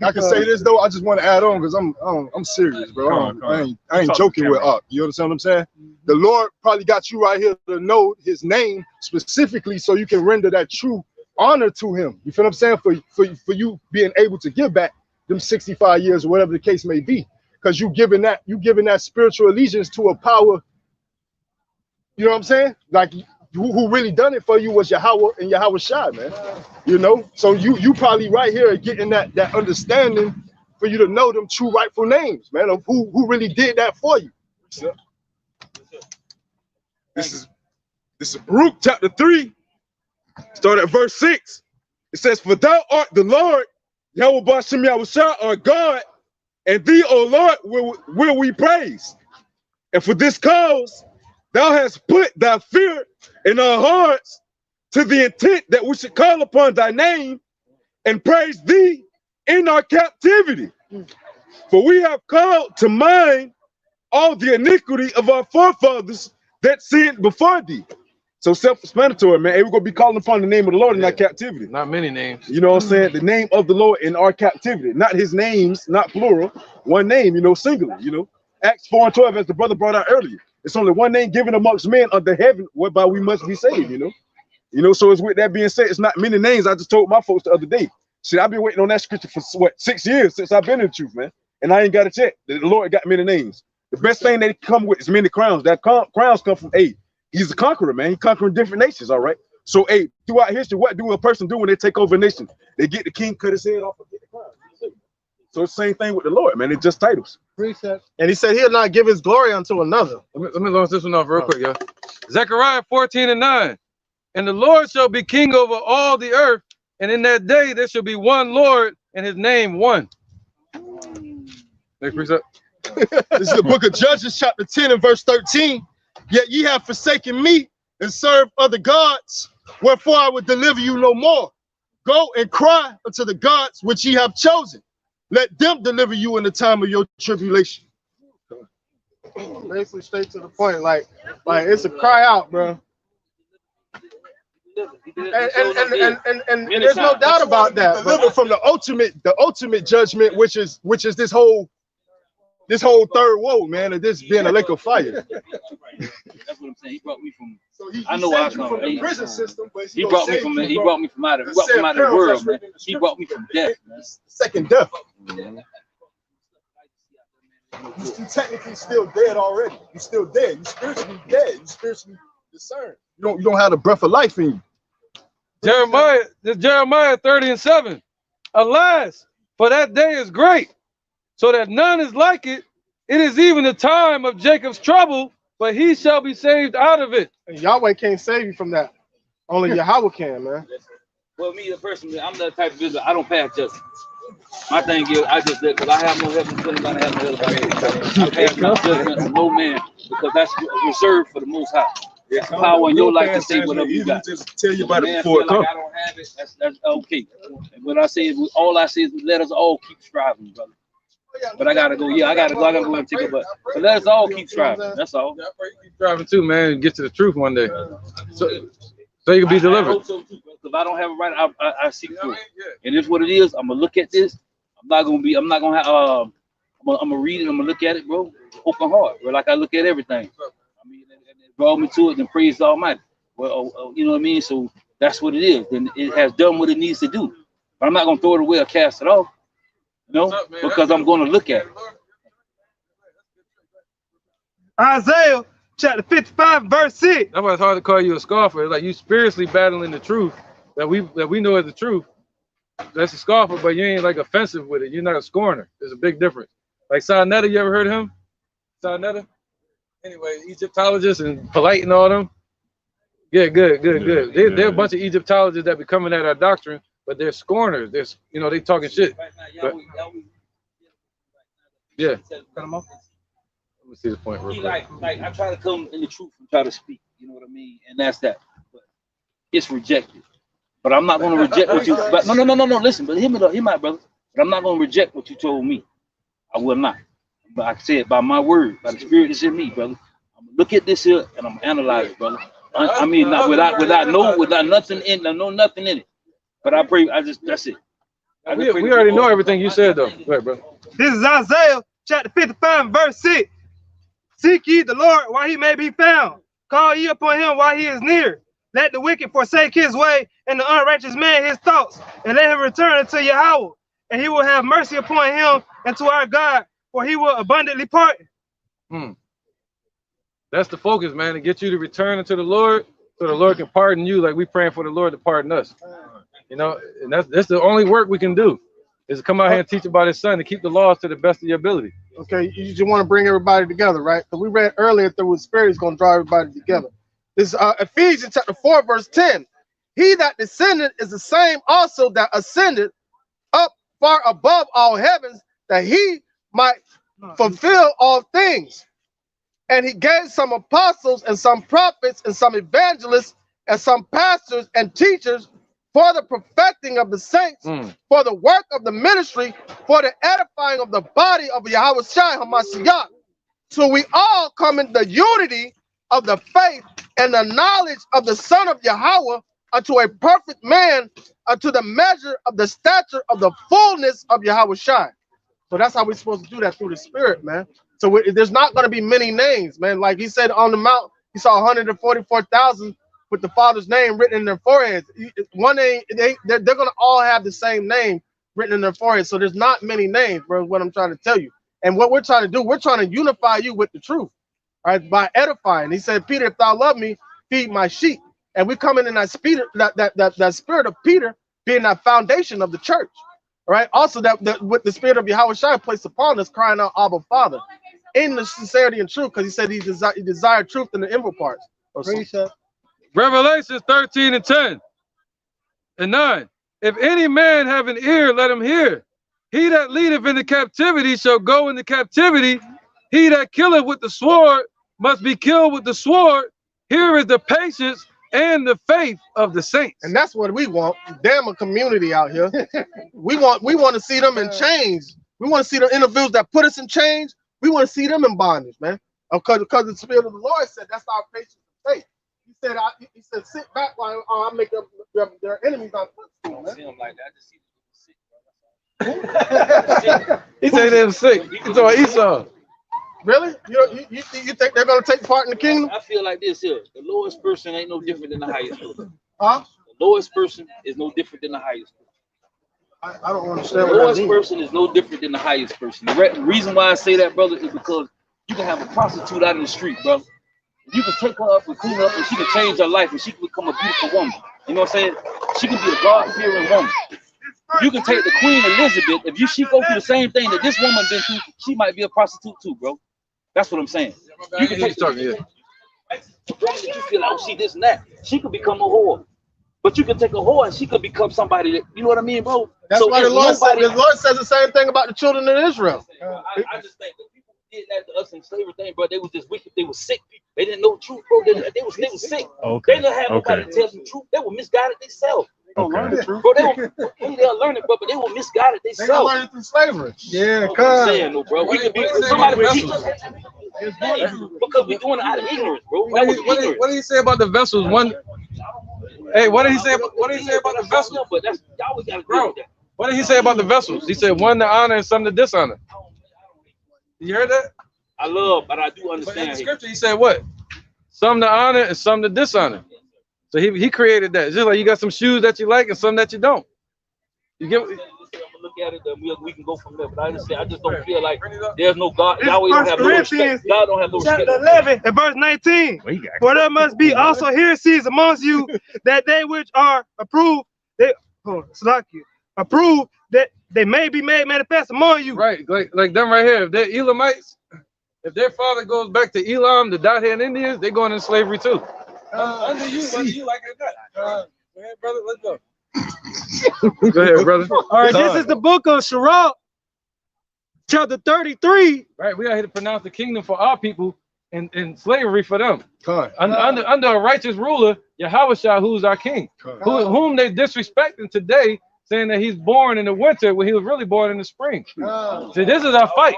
I can say this though. I just want to add on because I'm serious, bro. I ain't joking with Up. You understand what I'm saying? The Lord probably got you right here to know his name specifically, so you can render that true honor to him. You feel what I'm saying? For you being able to give back them 65 years or whatever the case may be. Because you giving that spiritual allegiance to a power, you know what I'm saying? Like who really done it for you was Yahweh and Yahweh Shai, man. You know, so you probably right here getting that understanding for you to know them true rightful names, man, of who really did that for you. This is Baruch chapter 3, start at verse 6. It says, "For thou art the Lord, Yahweh Bashem Yahweh Shai, our God, and thee, O Lord, will we praise. And for this cause, thou hast put thy fear in our hearts to the intent that we should call upon thy name and praise thee in our captivity. For we have called to mind all the iniquity of our forefathers that sinned before thee." So self-explanatory, man. Hey, we're going to be calling upon the name of the Lord in our captivity. Not many names. You know what I'm saying? The name of the Lord in our captivity. Not his names, not plural. One name, you know, singular, you know. Acts 4:12, as the brother brought out earlier. It's only one name given amongst men under heaven whereby we must be saved, so it's with that being said, it's not many names. I just told my folks the other day. See, I've been waiting on that scripture for what, 6 years since I've been in the truth, man. And I ain't got a check. The Lord got many names. The best thing they come with is many crowns. That crowns come from he's a conqueror, man. He's conquering different nations, all right? So, throughout history, what do a person do when they take over a nation? They get the king, cut his head off, and get the crown. So it's the same thing with the Lord, man. It's just titles. And he said he'll not give his glory unto another. Let me launch this one off real quick, y'all. Zechariah 14:9. And the Lord shall be king over all the earth, and in that day there shall be one Lord, and his name one. Next precept. This is the book of Judges, chapter 10 and verse 13. Yet ye have forsaken me and served other gods, wherefore I will deliver you no more. Go and cry unto the gods which ye have chosen. Let them deliver you in the time of your tribulation. Basically straight to the point, like it's a cry out, bro. And there's no doubt about that. Deliver from the ultimate judgment, which is this whole third woe, man, of this being a lake of fire. That's what I'm saying. He brought me from. So he I know where I come from. The prison system, he brought me from. He brought me from out of the world, man. He brought me from death, man. Second death. You're technically still dead already. You're still dead. You're spiritually dead. You're spiritually discerned. You don't have the breath of life in you. Jeremiah 30:7. Alas, for that day is great, so that none is like it. It is even the time of Jacob's trouble, but he shall be saved out of it. And Yahweh can't save you from that. Only Yahweh can, man. Well, me personally, I'm the type of visitor. I don't pass judgment. My thing is, I just because I have no heaven, I have no hell about it. I pass no judgment to no man because that's reserved for the Most High. There's power in your life to say whatever you got. Just tell you about it before it comes. I don't have it. That's okay. And what I say is, all I say is, let us all keep striving, brother. But I gotta go. Yeah, I gotta go and take it. But let us all keep striving. That's all. Yeah, I pray you keep striving too, man, and get to the truth one day. So you can be delivered. I hope so too, bro. If I don't have it right, I seek for it. And if what it is, I'm gonna look at this. I'm not gonna have. I'm gonna read it. I'm gonna look at it, bro. Open heart, bro. Like I look at everything. I mean, it brought me to it. Then praise the Almighty. Well, you know what I mean. So that's what it is. Then it has done what it needs to do. But I'm not gonna throw it away or cast it off. Because I'm gonna look at it. Isaiah chapter 55, verse 6. That's why it's hard to call you a scoffer. It's like you spiritually battling the truth that we know is the truth. That's a scoffer, but you ain't like offensive with it. You're not a scorner. There's a big difference. Like Sarnetta, you ever heard of him? Sarnetta? Anyway, Egyptologist and polite and all them. Yeah, good. They're a bunch of Egyptologists that be coming at our doctrine, but they're scorners. They're they talking shit. But, yeah. Let me see the point real quick. Like I try to come in the truth and try to speak. You know what I mean? And that's that. But it's rejected. But I'm not going to reject what you. But no. Listen, but hear me out, brother. But I'm not going to reject what you told me. I will not. But I said by my word, by the Spirit that's in me, brother. I'm gonna look at this here and I'm gonna analyze it, brother. I mean, not without nothing in it. But I pray. That's it. We already know everything you said, though. Go ahead, bro. This is Isaiah chapter 55, verse 6. Seek ye the Lord while he may be found. Call ye upon him while he is near. Let the wicked forsake his way, and the unrighteous man his thoughts, and let him return unto Yahweh, and he will have mercy upon him and to our God, for he will abundantly pardon. That's the focus, man, to get you to return unto the Lord, so the Lord can pardon you, like we praying for the Lord to pardon us. And that's the only work we can do, is to come out here and teach about his son, to keep the laws to the best of your ability. Okay, you just want to bring everybody together, right? So we read earlier that the Spirit is going to draw everybody together. This is Ephesians chapter 4, verse 10. He that descended is the same also that ascended up far above all heavens, that he might fulfill all things. And he gave some apostles and some prophets and some evangelists and some pastors and teachers for the perfecting of the saints, for the work of the ministry, for the edifying of the body of Yahweh Shai HaMashiach. So we all come in the unity of the faith and the knowledge of the Son of Yahweh unto a perfect man, unto the measure of the stature of the fullness of Yahweh Shai. So that's how we're supposed to do that, through the Spirit, man. So there's not going to be many names, man. Like he said on the mount, he saw 144,000 with the Father's name written in their foreheads. One name, they're going to all have the same name written in their foreheads. So there's not many names, bro, is what I'm trying to tell you. And what we're trying to do, we're trying to unify you with the truth, all right, by edifying. He said, Peter, if thou love me, feed my sheep. And we come in that spirit, that spirit of Peter being that foundation of the church, all right? Also, that with the spirit of Yahweh Shai placed upon us, crying out, Abba, Father, in the sincerity and truth, because he said he desired truth in the inward parts. Revelations 13 and 10 and 9. If any man have an ear, let him hear. He that leadeth into captivity shall go into captivity. He that killeth with the sword must be killed with the sword. Here is the patience and the faith of the saints. And that's what we want. Damn a community out here. we want to see them in chains. We want to see the individuals that put us in chains. We want to see them in bondage, man. Because the Spirit of the Lord said that's our patience and faith. He said, sit back while I make their enemies on footstool, man. He said they were sick. He's talking Esau. Really? You think they're gonna take part in the kingdom? I feel like this here. The lowest person ain't no different than the highest person. Huh? The lowest person is no different than the highest person. I don't understand. The lowest person is no different than the highest person. The reason why I say that, brother, is because you can have a prostitute out in the street, brother. You can take her up and clean her up, and she can change her life, and she can become a beautiful woman. You know what I'm saying? She can be a God-fearing woman. You can take the Queen Elizabeth. If she go through the same thing that this woman been through, she might be a prostitute too, bro. That's what I'm saying. You can take the woman that you feel like, oh, she this and that. She could become a whore. But you can take a whore and she could become somebody that, you know what I mean, bro? That's so why the Lord says the same thing about the children of Israel. I just think that people did that to us in slavery thing, bro. They was just wicked. They were sick people. They didn't know the truth, bro. They was sick. Okay. They didn't have nobody to tell them the truth. They were misguided themselves. Don't learn the truth. Bro, they'll learn it, bro, but they were misguided They themselves. gonna learn it through slavery. Yeah, I'm saying, no, bro. We could be somebody because we're doing it out of ignorance, bro. What did he say about the vessels? Hey, what did he say about the vessels? But that's y'all always gotta bro. What did he say about the vessels? He said one to honor and some to dishonor. You heard that? But I do understand. But in the scripture, he said what? Some to honor and some to dishonor. So he created that. Just like you got some shoes that you like and some that you don't. You get. Look at it, we can go from there. But I just don't feel like there's no God. Yahweh don't have no respect. God don't have no respect. Chapter 11 and verse 19. For there must be also heresies amongst you, that they which are approved, approved that they may be made manifest among you. Right, like them right here. If they're Elamites, if their father goes back to Elam, the dot-hand Indians, they're going into slavery too. Under you, whether you like it or not. Man, brother, let's go. Go ahead, brother. All right, this is the book of Sirach, chapter 33. Right, we are here to pronounce the kingdom for our people and slavery for them. Under a righteous ruler, Yahweh Shai, who's our king, whom they disrespecting today, saying that he's born in the winter when he was really born in the spring. See, this is our fight.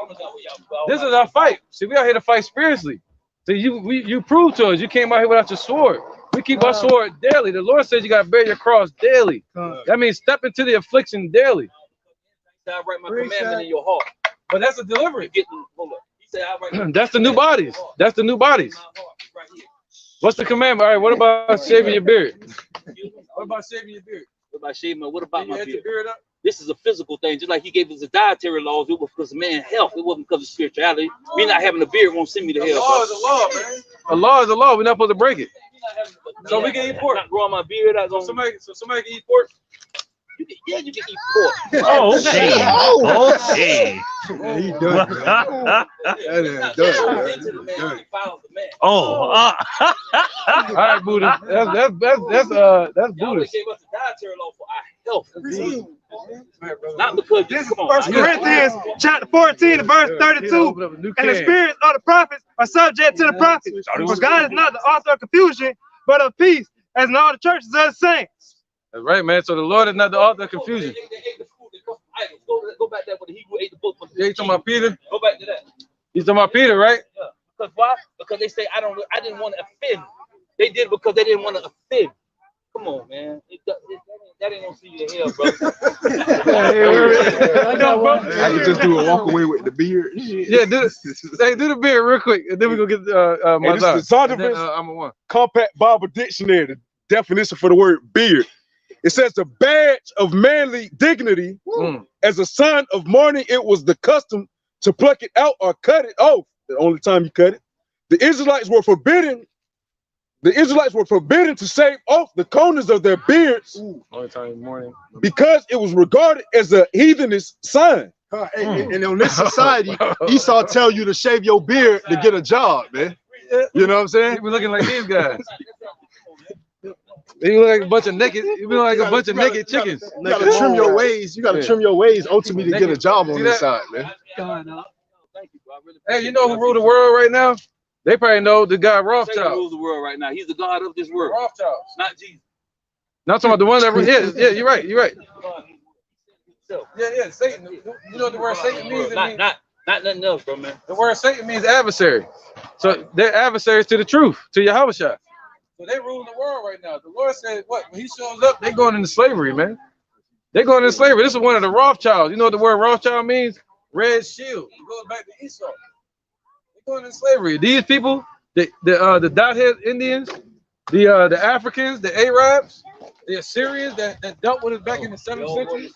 This is our fight. See, we are here to fight spiritually. So you proved to us you came out here without your sword. We keep our sword daily. The Lord says you got to bear your cross daily. That means step into the affliction daily. I write my commandment in your heart. But that's a deliverance. Hold up. He said, I write that's the new bodies. That's the new bodies. What's the commandment? All right, what about shaving your beard? What about shaving your beard? What about shaving? What about my beard? Your beard up? This is a physical thing. Just like he gave us the dietary laws, it was because of man's health. It wasn't because of spirituality. Me not having a beard won't send me to hell. The law is a law, man. A law is a law. We're not supposed to break it. So we can eat pork. Not growing my beard out. Somebody can eat pork. You can eat pork. Oh, okay. Okay. He done. That is done. Oh. All right, Buddha. That's Buddha. Gave us the dietary law for our health. Not because this is 1 Corinthians chapter 14 and verse 32. And the spirits of the prophets are subject to the prophets. For God is not the author of confusion, but of peace, as in all the churches of the saints. That's right, man. So the Lord is not the author of confusion. Go back there when the Hebrew ate the book. You talking about Peter? Go back to that. You talking about Peter, right? Yeah. Because why? Because they say I didn't want to offend. They did it because they didn't want to offend. Come on, man. That ain't gonna see you in hell, bro. I could just do a walk away with the beard. Yeah, do the beard real quick, and then we go get And this is the I'm a one. Compact Bible Dictionary, the definition for the word beard. It says the badge of manly dignity. As a sign of mourning, it was the custom to pluck it out or cut it off. The only time you cut it. The Israelites were forbidden to shave off the corners of their beards because it was regarded as a heathenish sign. And in this society, Esau tell you to shave your beard to get a job, man. You know what I'm saying? We're looking like these guys. You look like a bunch of naked. You look like a bunch of naked chickens. You gotta trim your ways. You gotta trim your ways ultimately to get a job on this side, man. Hey, you know who rule the world right now? They probably know the guy Satan Rothschild. rules the world right now. He's the God of this world. Rothschild. Not Jesus. Not talking about the one that. Yeah, you're right. Yeah, Satan. You know what the word Satan means? Not nothing else, bro, man. The word Satan means adversary. So they're adversaries to the truth, to Yahweh Shah. So they rule the world right now. The Lord said, what? When he shows up, they're going into slavery, man. They're going into slavery. This is one of the Rothschilds. You know what the word Rothschild means? Red shield. It goes back to Esau. They're going into slavery. These people, the Dothead Indians, the Africans, the Arabs, the Assyrians that dealt with us back in the 7th century.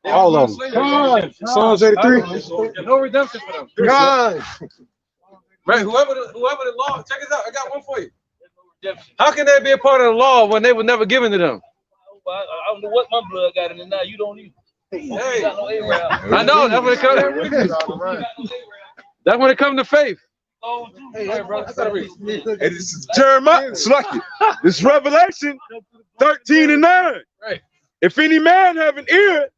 All of them. Psalms 83. No redemption for them. God. Right, whoever the law, check this out. I got one for you. How can they be a part of the law when they were never given to them? I don't know what my blood got in it now. You don't either. Hey, got no Arab. I know that's when it comes. That's when it comes to faith. Hey, bro, and this is Jeremiah. This is Revelation 13:9. Right. If any man have an ear,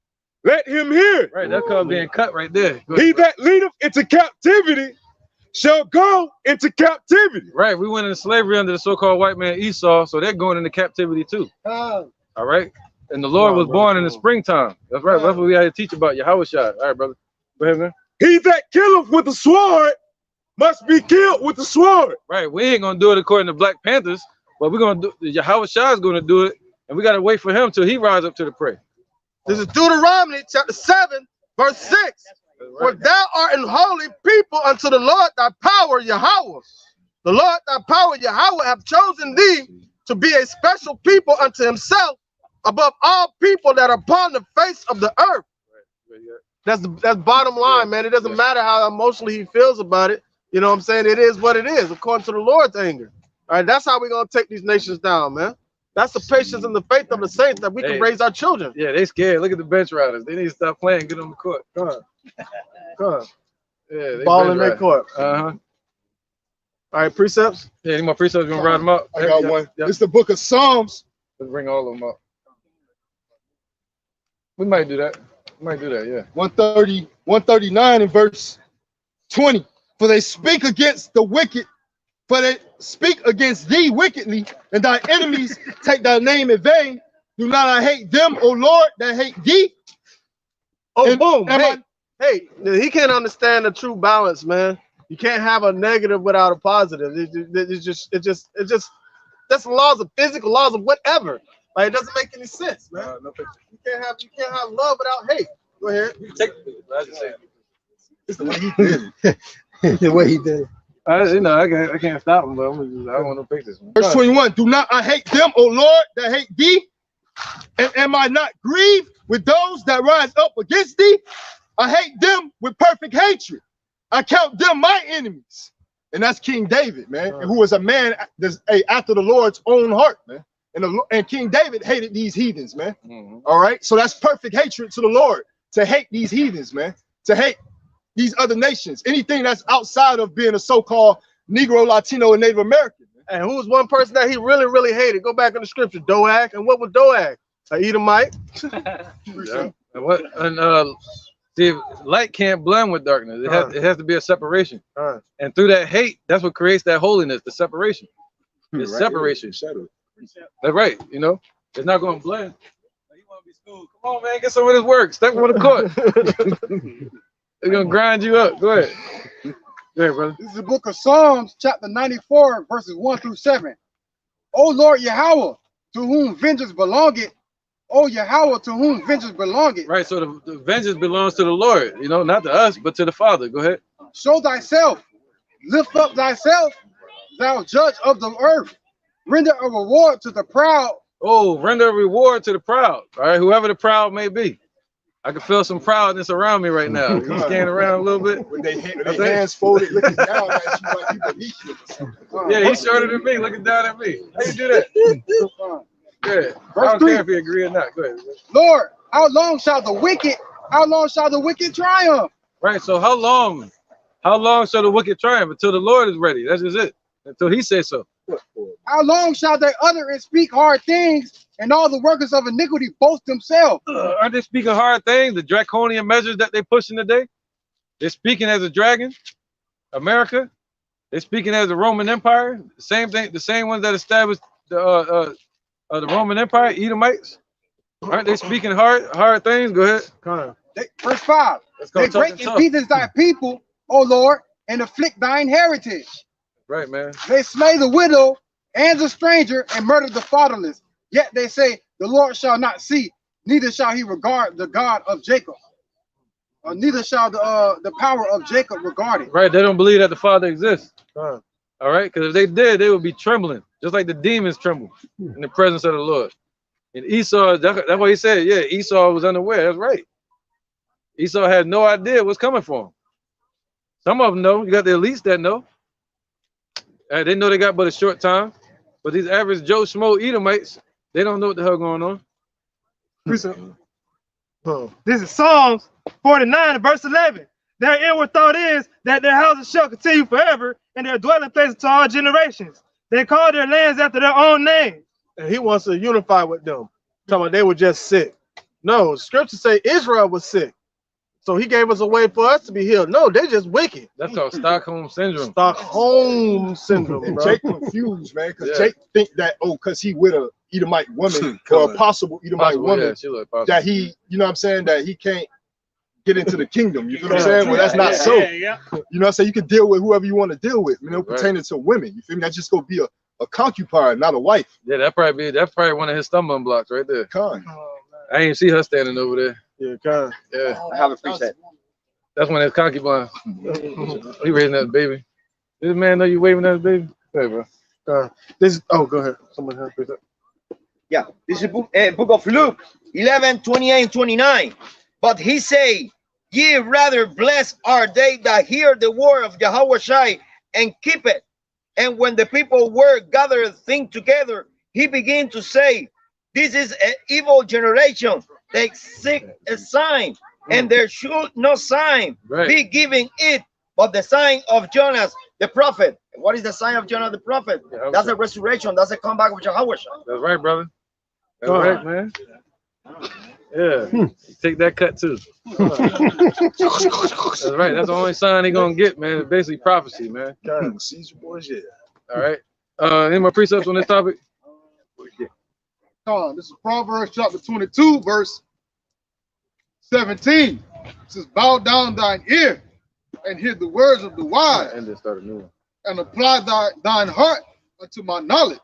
let him hear. Right, that comes being cut right there. He that leadeth into captivity shall go into captivity. Right, we went into slavery under the so-called white man Esau, so they're going into captivity too. All right, and the Lord was born in the springtime. That's right. That's what we had to teach about Yahweh Shah. All right, brother. Go ahead, man. He that killeth with the sword must be killed with the sword. Right, we ain't gonna do it according to Black Panthers, but we're gonna do. Yahweh Shah is gonna do it, and we gotta wait for him till he rise up to the prey. This is Deuteronomy chapter 7, verse 6. For thou art an holy people unto the Lord thy power, Yahweh. The Lord thy power, Yahweh, have chosen thee to be a special people unto himself above all people that are upon the face of the earth. That's bottom line, man. It doesn't matter how emotionally he feels about it. You know what I'm saying? It is what it is, according to the Lord's anger. All right, that's how we're going to take these nations down, man. That's the patience and the faith of the saints that we can raise our children. Yeah, they scared. Look at the bench riders. They need to stop playing. Get on the court. Come on. Yeah, Ball in their court. Uh-huh. All right, precepts. Yeah, any more precepts? You want to ride them up? I got one. It's the book of Psalms. Let's bring all of them up. We might do that. Yeah. 139 and verse 20. For they speak against the wicked, for they speak against thee wickedly, and thy enemies take thy name in vain. Do not I hate them, O Lord, that hate thee? Oh, and, boom. Hey, he can't understand the true balance, man. You can't have a negative without a positive. It's just that's the laws of physics, laws of whatever. Like, it doesn't make any sense, man. No picture. You can't have love without hate. Go ahead. It's the way he did it. The way he did it. I can't stop him, but I don't want no pictures. Verse 21. Do not I hate them, O Lord, that hate thee? And am I not grieved with those that rise up against thee? I hate them with perfect hatred. I count them my enemies. And that's King David, man, who was a man after the Lord's own heart, man. And King David hated these heathens, man. All right. So that's perfect hatred to the Lord, to hate these heathens, man, to hate these other nations, anything that's outside of being a so-called Negro, Latino, and Native American. And who was one person that he really, really hated? Go back in the scripture, Doeg. And what was Doeg? An Edomite. See, light can't blend with darkness. It has to be a separation. And through that hate, that's what creates that holiness, the separation. It's separation. That's right. You know, it's not going to blend. You want to be schooled? Come on, man, get some of this work. Step on the court. They're gonna grind you up. Go ahead. Go ahead, brother. This is the book of Psalms, chapter 94, verses 1 through 7. O Lord Yahweh, to whom vengeance belongeth, O Yahweh, to whom vengeance belongeth. Right. So the vengeance belongs to the Lord. You know, not to us, but to the Father. Go ahead. Show thyself, lift up thyself, thou judge of the earth. Render a reward to the proud. Oh, render a reward to the proud. All right, whoever the proud may be. I can feel some proudness around me right now. You stand around a little bit. With their hands folded, looking down at you like you beneath you. Yeah, he's shorter than me, looking down at me. How you do that? Good. I don't care if you agree or not. Go ahead. Lord, how long shall the wicked triumph? Right. So how long shall the wicked triumph? Until the Lord is ready. That's just it. Until he says so. How long shall they utter and speak hard things, and all the workers of iniquity boast themselves? Aren't they speaking hard things? The draconian measures that they pushing today? They're speaking as a dragon. America. They're speaking as the Roman Empire. The same thing. The same ones that established the Roman Empire. Edomites. Aren't they speaking hard things? Go ahead. Verse 5. They break in pieces thy people, O Lord, and afflict thine heritage. Right, man. They slay the widow and the stranger and murder the fatherless. Yet they say, the Lord shall not see, neither shall he regard the God of Jacob. Neither shall the power of Jacob regard it. Right, they don't believe that the Father exists. All right, because if they did, they would be trembling, just like the demons tremble in the presence of the Lord. And Esau, that's what he said. Yeah, Esau was unaware. That's right. Esau had no idea what's coming for him. Some of them know. You got the elites that know. They know they got but a short time. But these average Joe Schmo Edomites, they don't know what the hell going on. This is Psalms 49, verse 11. Their inward thought is that their houses shall continue forever, and their dwelling places to all generations. They call their lands after their own name. And he wants to unify with them. Talking about they were just sick. No, scripture say Israel was sick. So he gave us a way for us to be healed. No, they just wicked. That's called Stockholm Syndrome. Stockholm Syndrome, And bro. Jake confused, man, because Jake think that, because he with a Edomite woman, or a possible Edomite woman, that he, you know what I'm saying, that he can't get into the kingdom. You feel what I'm saying? Well, that's not so. You know what I'm saying? You can deal with whoever you want to deal with, you know, pertaining to women. You feel me? That's just gonna be a concubine, not a wife. Yeah, that's probably one of his stumbling blocks right there. I ain't see her standing over there. Yeah, yeah. I have a preset. That's one of his concubines. He raising that baby. This man know you waving at his baby? Hey, bro. This. Oh, go ahead. Someone has preset. Yeah, this is book of Luke 11, 28 and 29. But he say, ye rather blessed are they that hear the word of Yahweh Shai and keep it. And when the people were gathered thing together, he began to say, this is an evil generation. They seek a sign, and there should no sign be given it, but the sign of Jonas the prophet. What is the sign of Jonas the prophet? That's the resurrection. That's the comeback of Yahweh. That's right, brother. That's right, man. Yeah, take that cut too. That's right. That's the only sign he gonna get, man. It's basically prophecy, man. Caesar boys, yeah. All right. Any more precepts on this topic? This is Proverbs chapter 22, verse 17. It says, bow down thine ear and hear the words of the wise, And then start a new one. and apply thine heart unto my knowledge.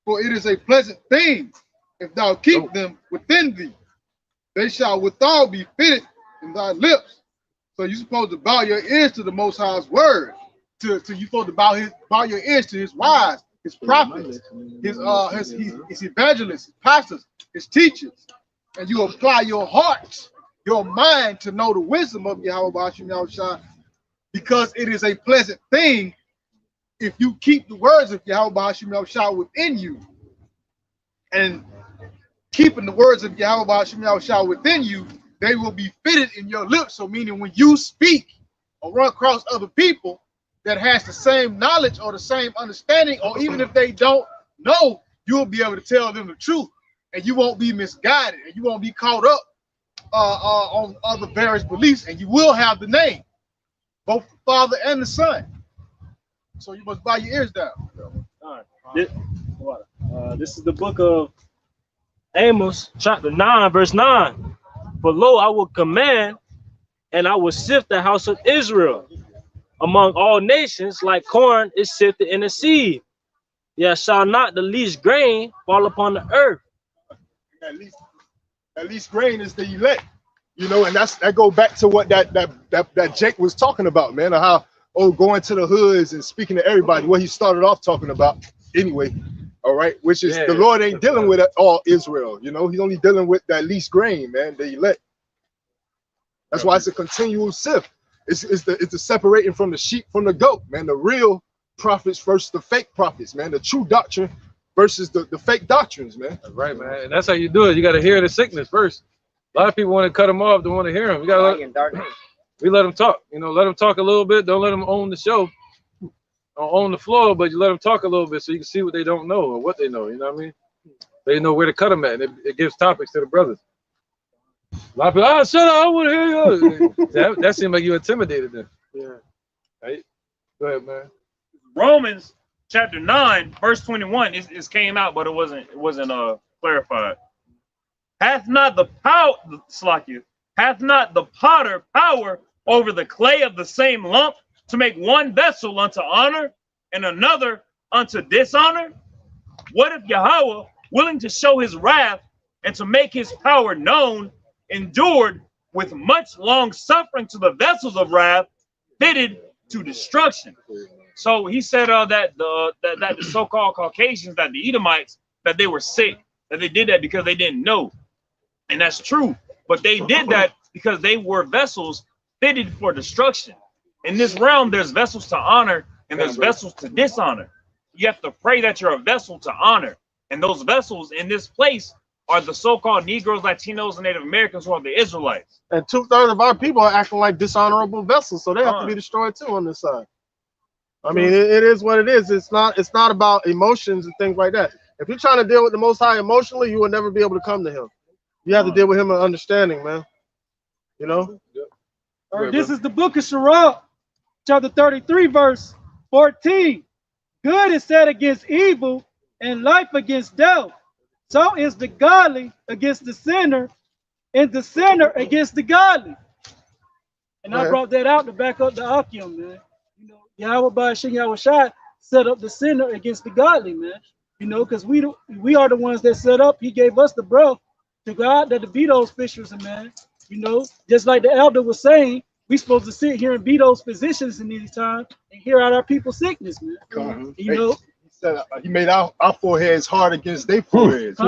For it is a pleasant thing if thou keep them within thee. They shall withal be fitted in thy lips. So you're supposed to bow your ears to the Most High's word. You're supposed to bow your ears to his wise, his prophets, his evangelists, his pastors, his teachers, and you apply your heart, your mind to know the wisdom of Yahweh Ba'ashim Yahushua, because it is a pleasant thing if you keep the words of Yahweh Ba'ashim Yahushua within you. And keeping the words of Yahweh Ba'ashim Yahushua within you, they will be fitted in your lips. So meaning when you speak or run across other people that has the same knowledge or the same understanding, or even if they don't know, you'll be able to tell them the truth, and you won't be misguided, and you won't be caught up on other various beliefs, and you will have the name, both the Father and the Son. So you must bow your ears down. All right. This is the book of Amos, chapter 9, verse 9. For lo, I will command, and I will sift the house of Israel among all nations, like corn is sifted in a sieve. Yet shall not the least grain fall upon the earth. At least grain is the elect, you know, and that go back to what that Jake was talking about, man, of how going to the hoods and speaking to everybody, what he started off talking about anyway. All right, which is the Lord ain't dealing with all Israel, you know, he's only dealing with that least grain, man, the elect. That's why it's a continual sift. It's the separating from the sheep from the goat, man. The real prophets versus the fake prophets, man. The true doctrine versus the fake doctrines, man. That's right, man. And that's how you do it. You got to hear the sickness first. A lot of people want to cut them off, don't want to hear them. You got to we let them talk. You know, let them talk a little bit. Don't let them own the show, don't own the floor, but you let them talk a little bit so you can see what they don't know or what they know. You know what I mean? They know where to cut them at. And it gives topics to the brothers. A lot of people, shut up, I want to hear you. that seemed like you intimidated them. Yeah. Right? Go ahead, man. Romans chapter 9, verse 21 is came out, but it wasn't clarified. Hath not the potter power over the clay of the same lump to make one vessel unto honor and another unto dishonor? What if Yahweh, willing to show his wrath and to make his power known, endured with much long suffering to the vessels of wrath fitted to destruction? So he said that the so-called Caucasians, that the Edomites, that they were sick, that they did that because they didn't know. And that's true. But they did that because they were vessels fitted for destruction. In this realm, there's vessels to honor and there's vessels to dishonor. You have to pray that you're a vessel to honor. And those vessels in this place are the so-called Negroes, Latinos, and Native Americans who are the Israelites. And 2/3 of our people are acting like dishonorable vessels, so they have to be destroyed too on this side. I mean, it is what it is. It's not about emotions and things like that. If you're trying to deal with the Most High emotionally, you will never be able to come to him. You have to deal with him in understanding, man. You know? All right, this is the book of Sirach, chapter 33, verse 14. Good is set against evil, and life against death. So is the godly against the sinner, and the sinner against the godly. And I brought that out to back up the Akim, man. You know, Yahweh Ba'ashem Yahweh set up the sinner against the godly, man. You know, because we are the ones that set up. He gave us the breath to God that to be those fishers, man. You know, just like the elder was saying, we supposed to sit here and be those physicians in these times and hear out our people's sickness, man. You know, he said he made our foreheads hard against their foreheads.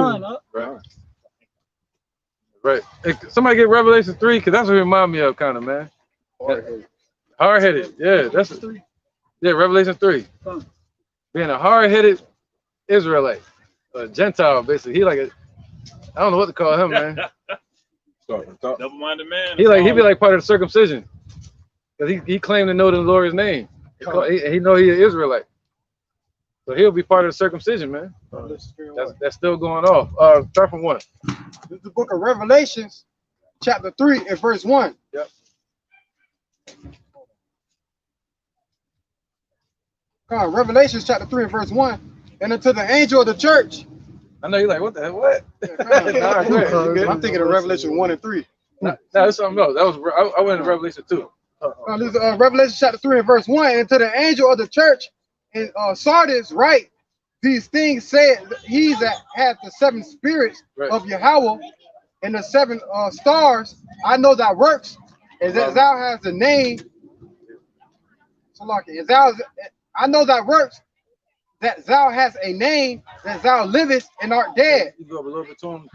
Right. Hey, somebody get Revelation 3, because that's what it remind me of, kind of, man. Hard-headed. Yeah, that's it. Yeah, Revelation 3. Being a hard-headed Israelite, a Gentile, basically. He like a, I don't know what to call him, man. Double-minded man. He be like part of the circumcision, because he claimed to know the Lord's name. He know he an Israelite, so he'll be part of the circumcision, man. That's still going off. Start from 1. This is the book of Revelations, chapter 3 and verse 1. Yep. Revelations chapter 3 and verse 1. And unto the angel of the church. I know you're like, what the hell? What? I'm thinking of Revelation 1 and 3. No, that's something else. That was I went to Revelation 2. This is Revelation chapter 3 and verse 1. And to the angel of the church in Sardis write, these things said he that hath the 7 spirits of Yahweh and the 7 stars. I know thy works, as thou hast the name. I know thy works, that thou hast a name, that thou livest and art dead. You go up a little bit to him,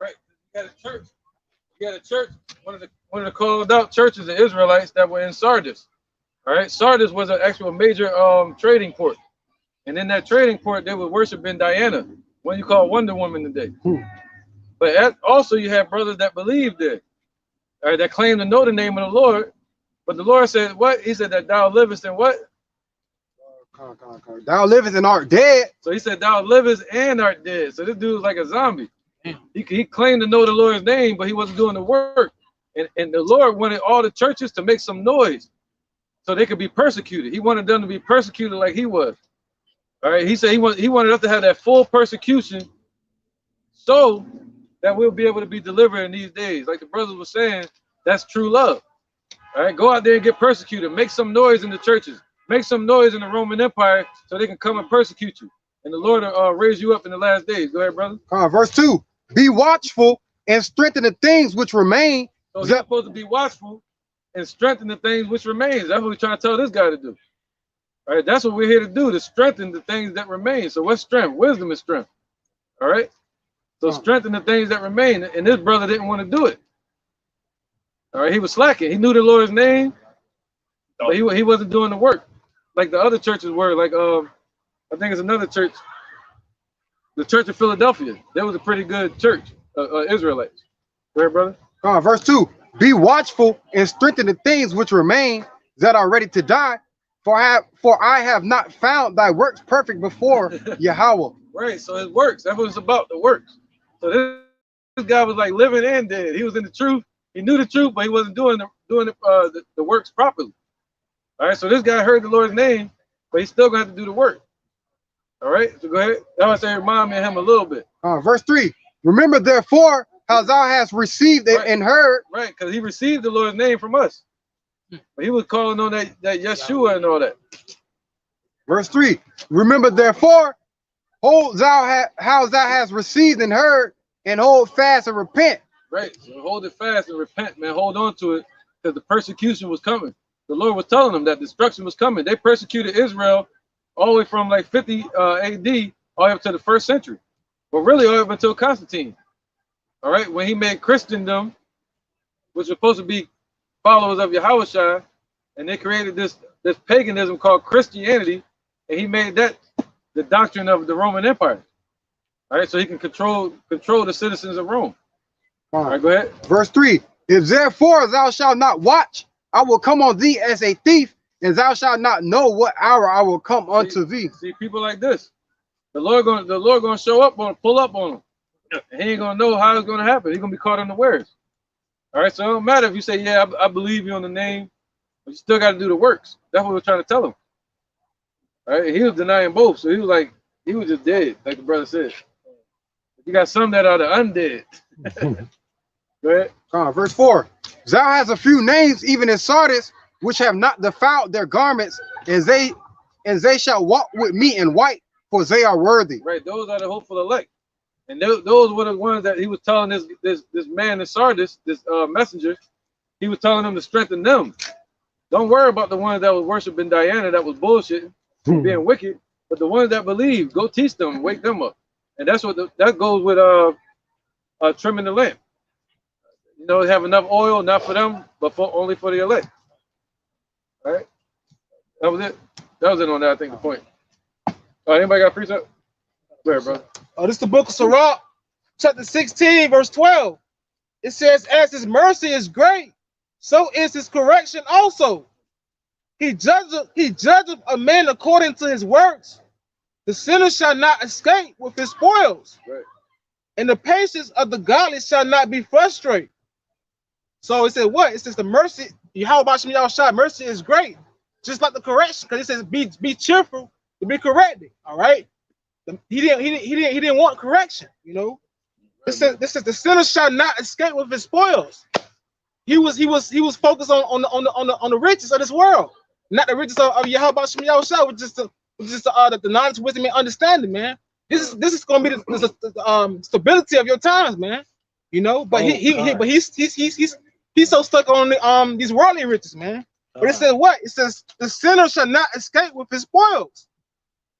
right? You got a church. You got a church. One of the called out churches of Israelites that were in Sardis. All right, Sardis was an actual major trading port, and in that trading port they were worshiping Diana, one you call Wonder Woman today. But also you have brothers that believed there, all right, that claim to know the name of the Lord. But the Lord said, what? He said that thou livest and what? Thou livest and art dead. So he said, thou livest and art dead. So this dude was like a zombie. He claimed to know the Lord's name, but he wasn't doing the work. And the Lord wanted all the churches to make some noise so they could be persecuted. He wanted them to be persecuted like he was. All right. He said he wanted us to have that full persecution so that we'll be able to be delivered in these days. Like the brothers were saying, that's true love. All right. Go out there and get persecuted. Make some noise in the churches. Make some noise in the Roman Empire so they can come and persecute you. and the Lord will raise you up in the last days. Go ahead, brother. Verse 2. Be watchful and strengthen the things which remain. So he's supposed to be watchful and strengthen the things which remain. That's what we're trying to tell this guy to do. All right, that's what we're here to do, to strengthen the things that remain. So what's strength? Wisdom is strength. All right? So strengthen the things that remain. And this brother didn't want to do it. All right, he was slacking. He knew the Lord's name, but he wasn't doing the work like the other churches were. Like I think it's another church, the Church of Philadelphia. That was a pretty good church, Israelites. Go ahead, brother. Verse 2. Be watchful and strengthen the things which remain that are ready to die. For I have not found thy works perfect before Yahweh. Right, so his works. That's what it's about, the works. So this guy was like living and dead. He was in the truth. He knew the truth, but he wasn't doing the works properly. All right, so this guy heard the Lord's name, but he's still going to have to do the work. All right, so go ahead. That was saying remind me of him a little bit. Verse 3. Remember therefore how thou hast received it and heard. Right, because he received the Lord's name from us. But he was calling on that Yeshua and all that. Verse 3. Remember therefore how thou hast received and heard, and hold fast and repent. Right, so hold it fast and repent, man. Hold on to it, because the persecution was coming. The Lord was telling them that destruction was coming. They persecuted Israel all the way from like 50 AD all the way up to the 1st century. But really all the way up until Constantine. All right, when he made Christendom, which was supposed to be followers of Yahushua, and they created this paganism called Christianity, and he made that the doctrine of the Roman Empire. All right, so he can control the citizens of Rome. All right, go ahead. Verse 3. If therefore thou shalt not watch, I will come on thee as a thief, and thou shalt not know what hour I will come unto thee. See, people like this, the Lord gonna show up on, pull up on him. And he ain't gonna know how it's gonna happen. He's gonna be caught unawares. All right, so it don't matter if you say, yeah, I believe you on the name, but you still got to do the works. That's what we're trying to tell him. All right, he was denying both, so he was like, he was just dead, like the brother said. You got some that are the undead. Go ahead. Verse 4. Thou hast a few names, even in Sardis, which have not defiled their garments, and they shall walk with me in white, for they are worthy. Right, those are the hopeful elect. And those were the ones that he was telling this man in Sardis, this messenger, he was telling them to strengthen them. Don't worry about the ones that was worshiping Diana, that was bullshit, being wicked. But the ones that believe, go teach them, wake them up. And that's what that goes with trimming the lamp. You know, have enough oil, not for them, but only for the elect. All right, that was it. That was it on that. I think the point. Anybody got a precept? Go ahead, brother. This is the book of Sirach, chapter 16, verse 12. It says, as his mercy is great, so is his correction also. He judgeth a man according to his works. The sinner shall not escape with his spoils. Right. And the patience of the godly shall not be frustrated. So it says what? It says the mercy, Yahushua, mercy is great. Just like the correction, because it says be cheerful to be corrected. All right. He didn't want correction, you know. This is the sinner shall not escape with his spoils. He was focused on the riches of this world, not the riches of Yahushua, which is the knowledge, wisdom, and understanding, man. This is going to be the stability of your times, man. You know, but he's so stuck on these worldly riches, man. But it says what? It says the sinner shall not escape with his spoils,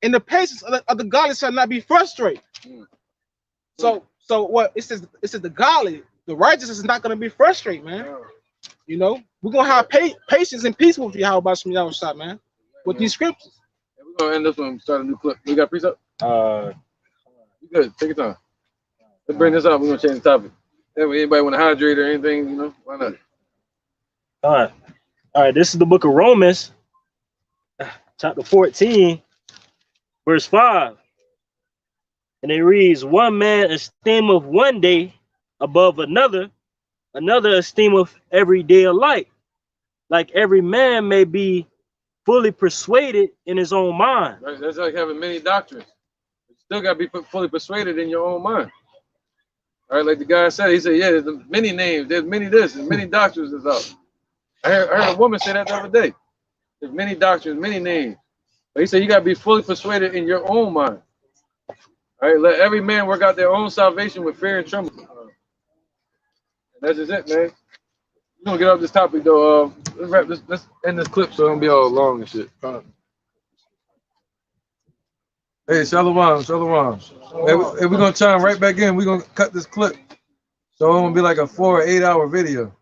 and the patience of the godly shall not be frustrated. So what it says the godly, the righteous is not going to be frustrated, man. You know, we're gonna have patience and peace with you. How about some y'all shot, man? With these scriptures. We're gonna end this one. Start a new clip. We got precept. You good? Take your time. Let's bring this up. We're gonna change the topic. Anybody want to hydrate or anything? You know, why not? All right. This is the book of Romans, chapter 14, verse 5. And it reads, one man esteemeth one day above another esteemeth every day alike. Like every man may be fully persuaded in his own mind. Right. That's like having many doctrines. You still got to be fully persuaded in your own mind. All right, like the guy said, he said, yeah, there's many names, there's many this, there's many doctrines that's out. I heard a woman say that the other day. There's many doctrines, many names. But he said you got to be fully persuaded in your own mind. All right, let every man work out their own salvation with fear and trembling. That's just it, man. We're gonna get off this topic though. Let's wrap this. Let's end this clip so it don't be all long and shit. Hey, Shalom, Shalom. Hey, we're gonna chime right back in. We're gonna cut this clip, so it's gonna be like a 4 or 8 hour video.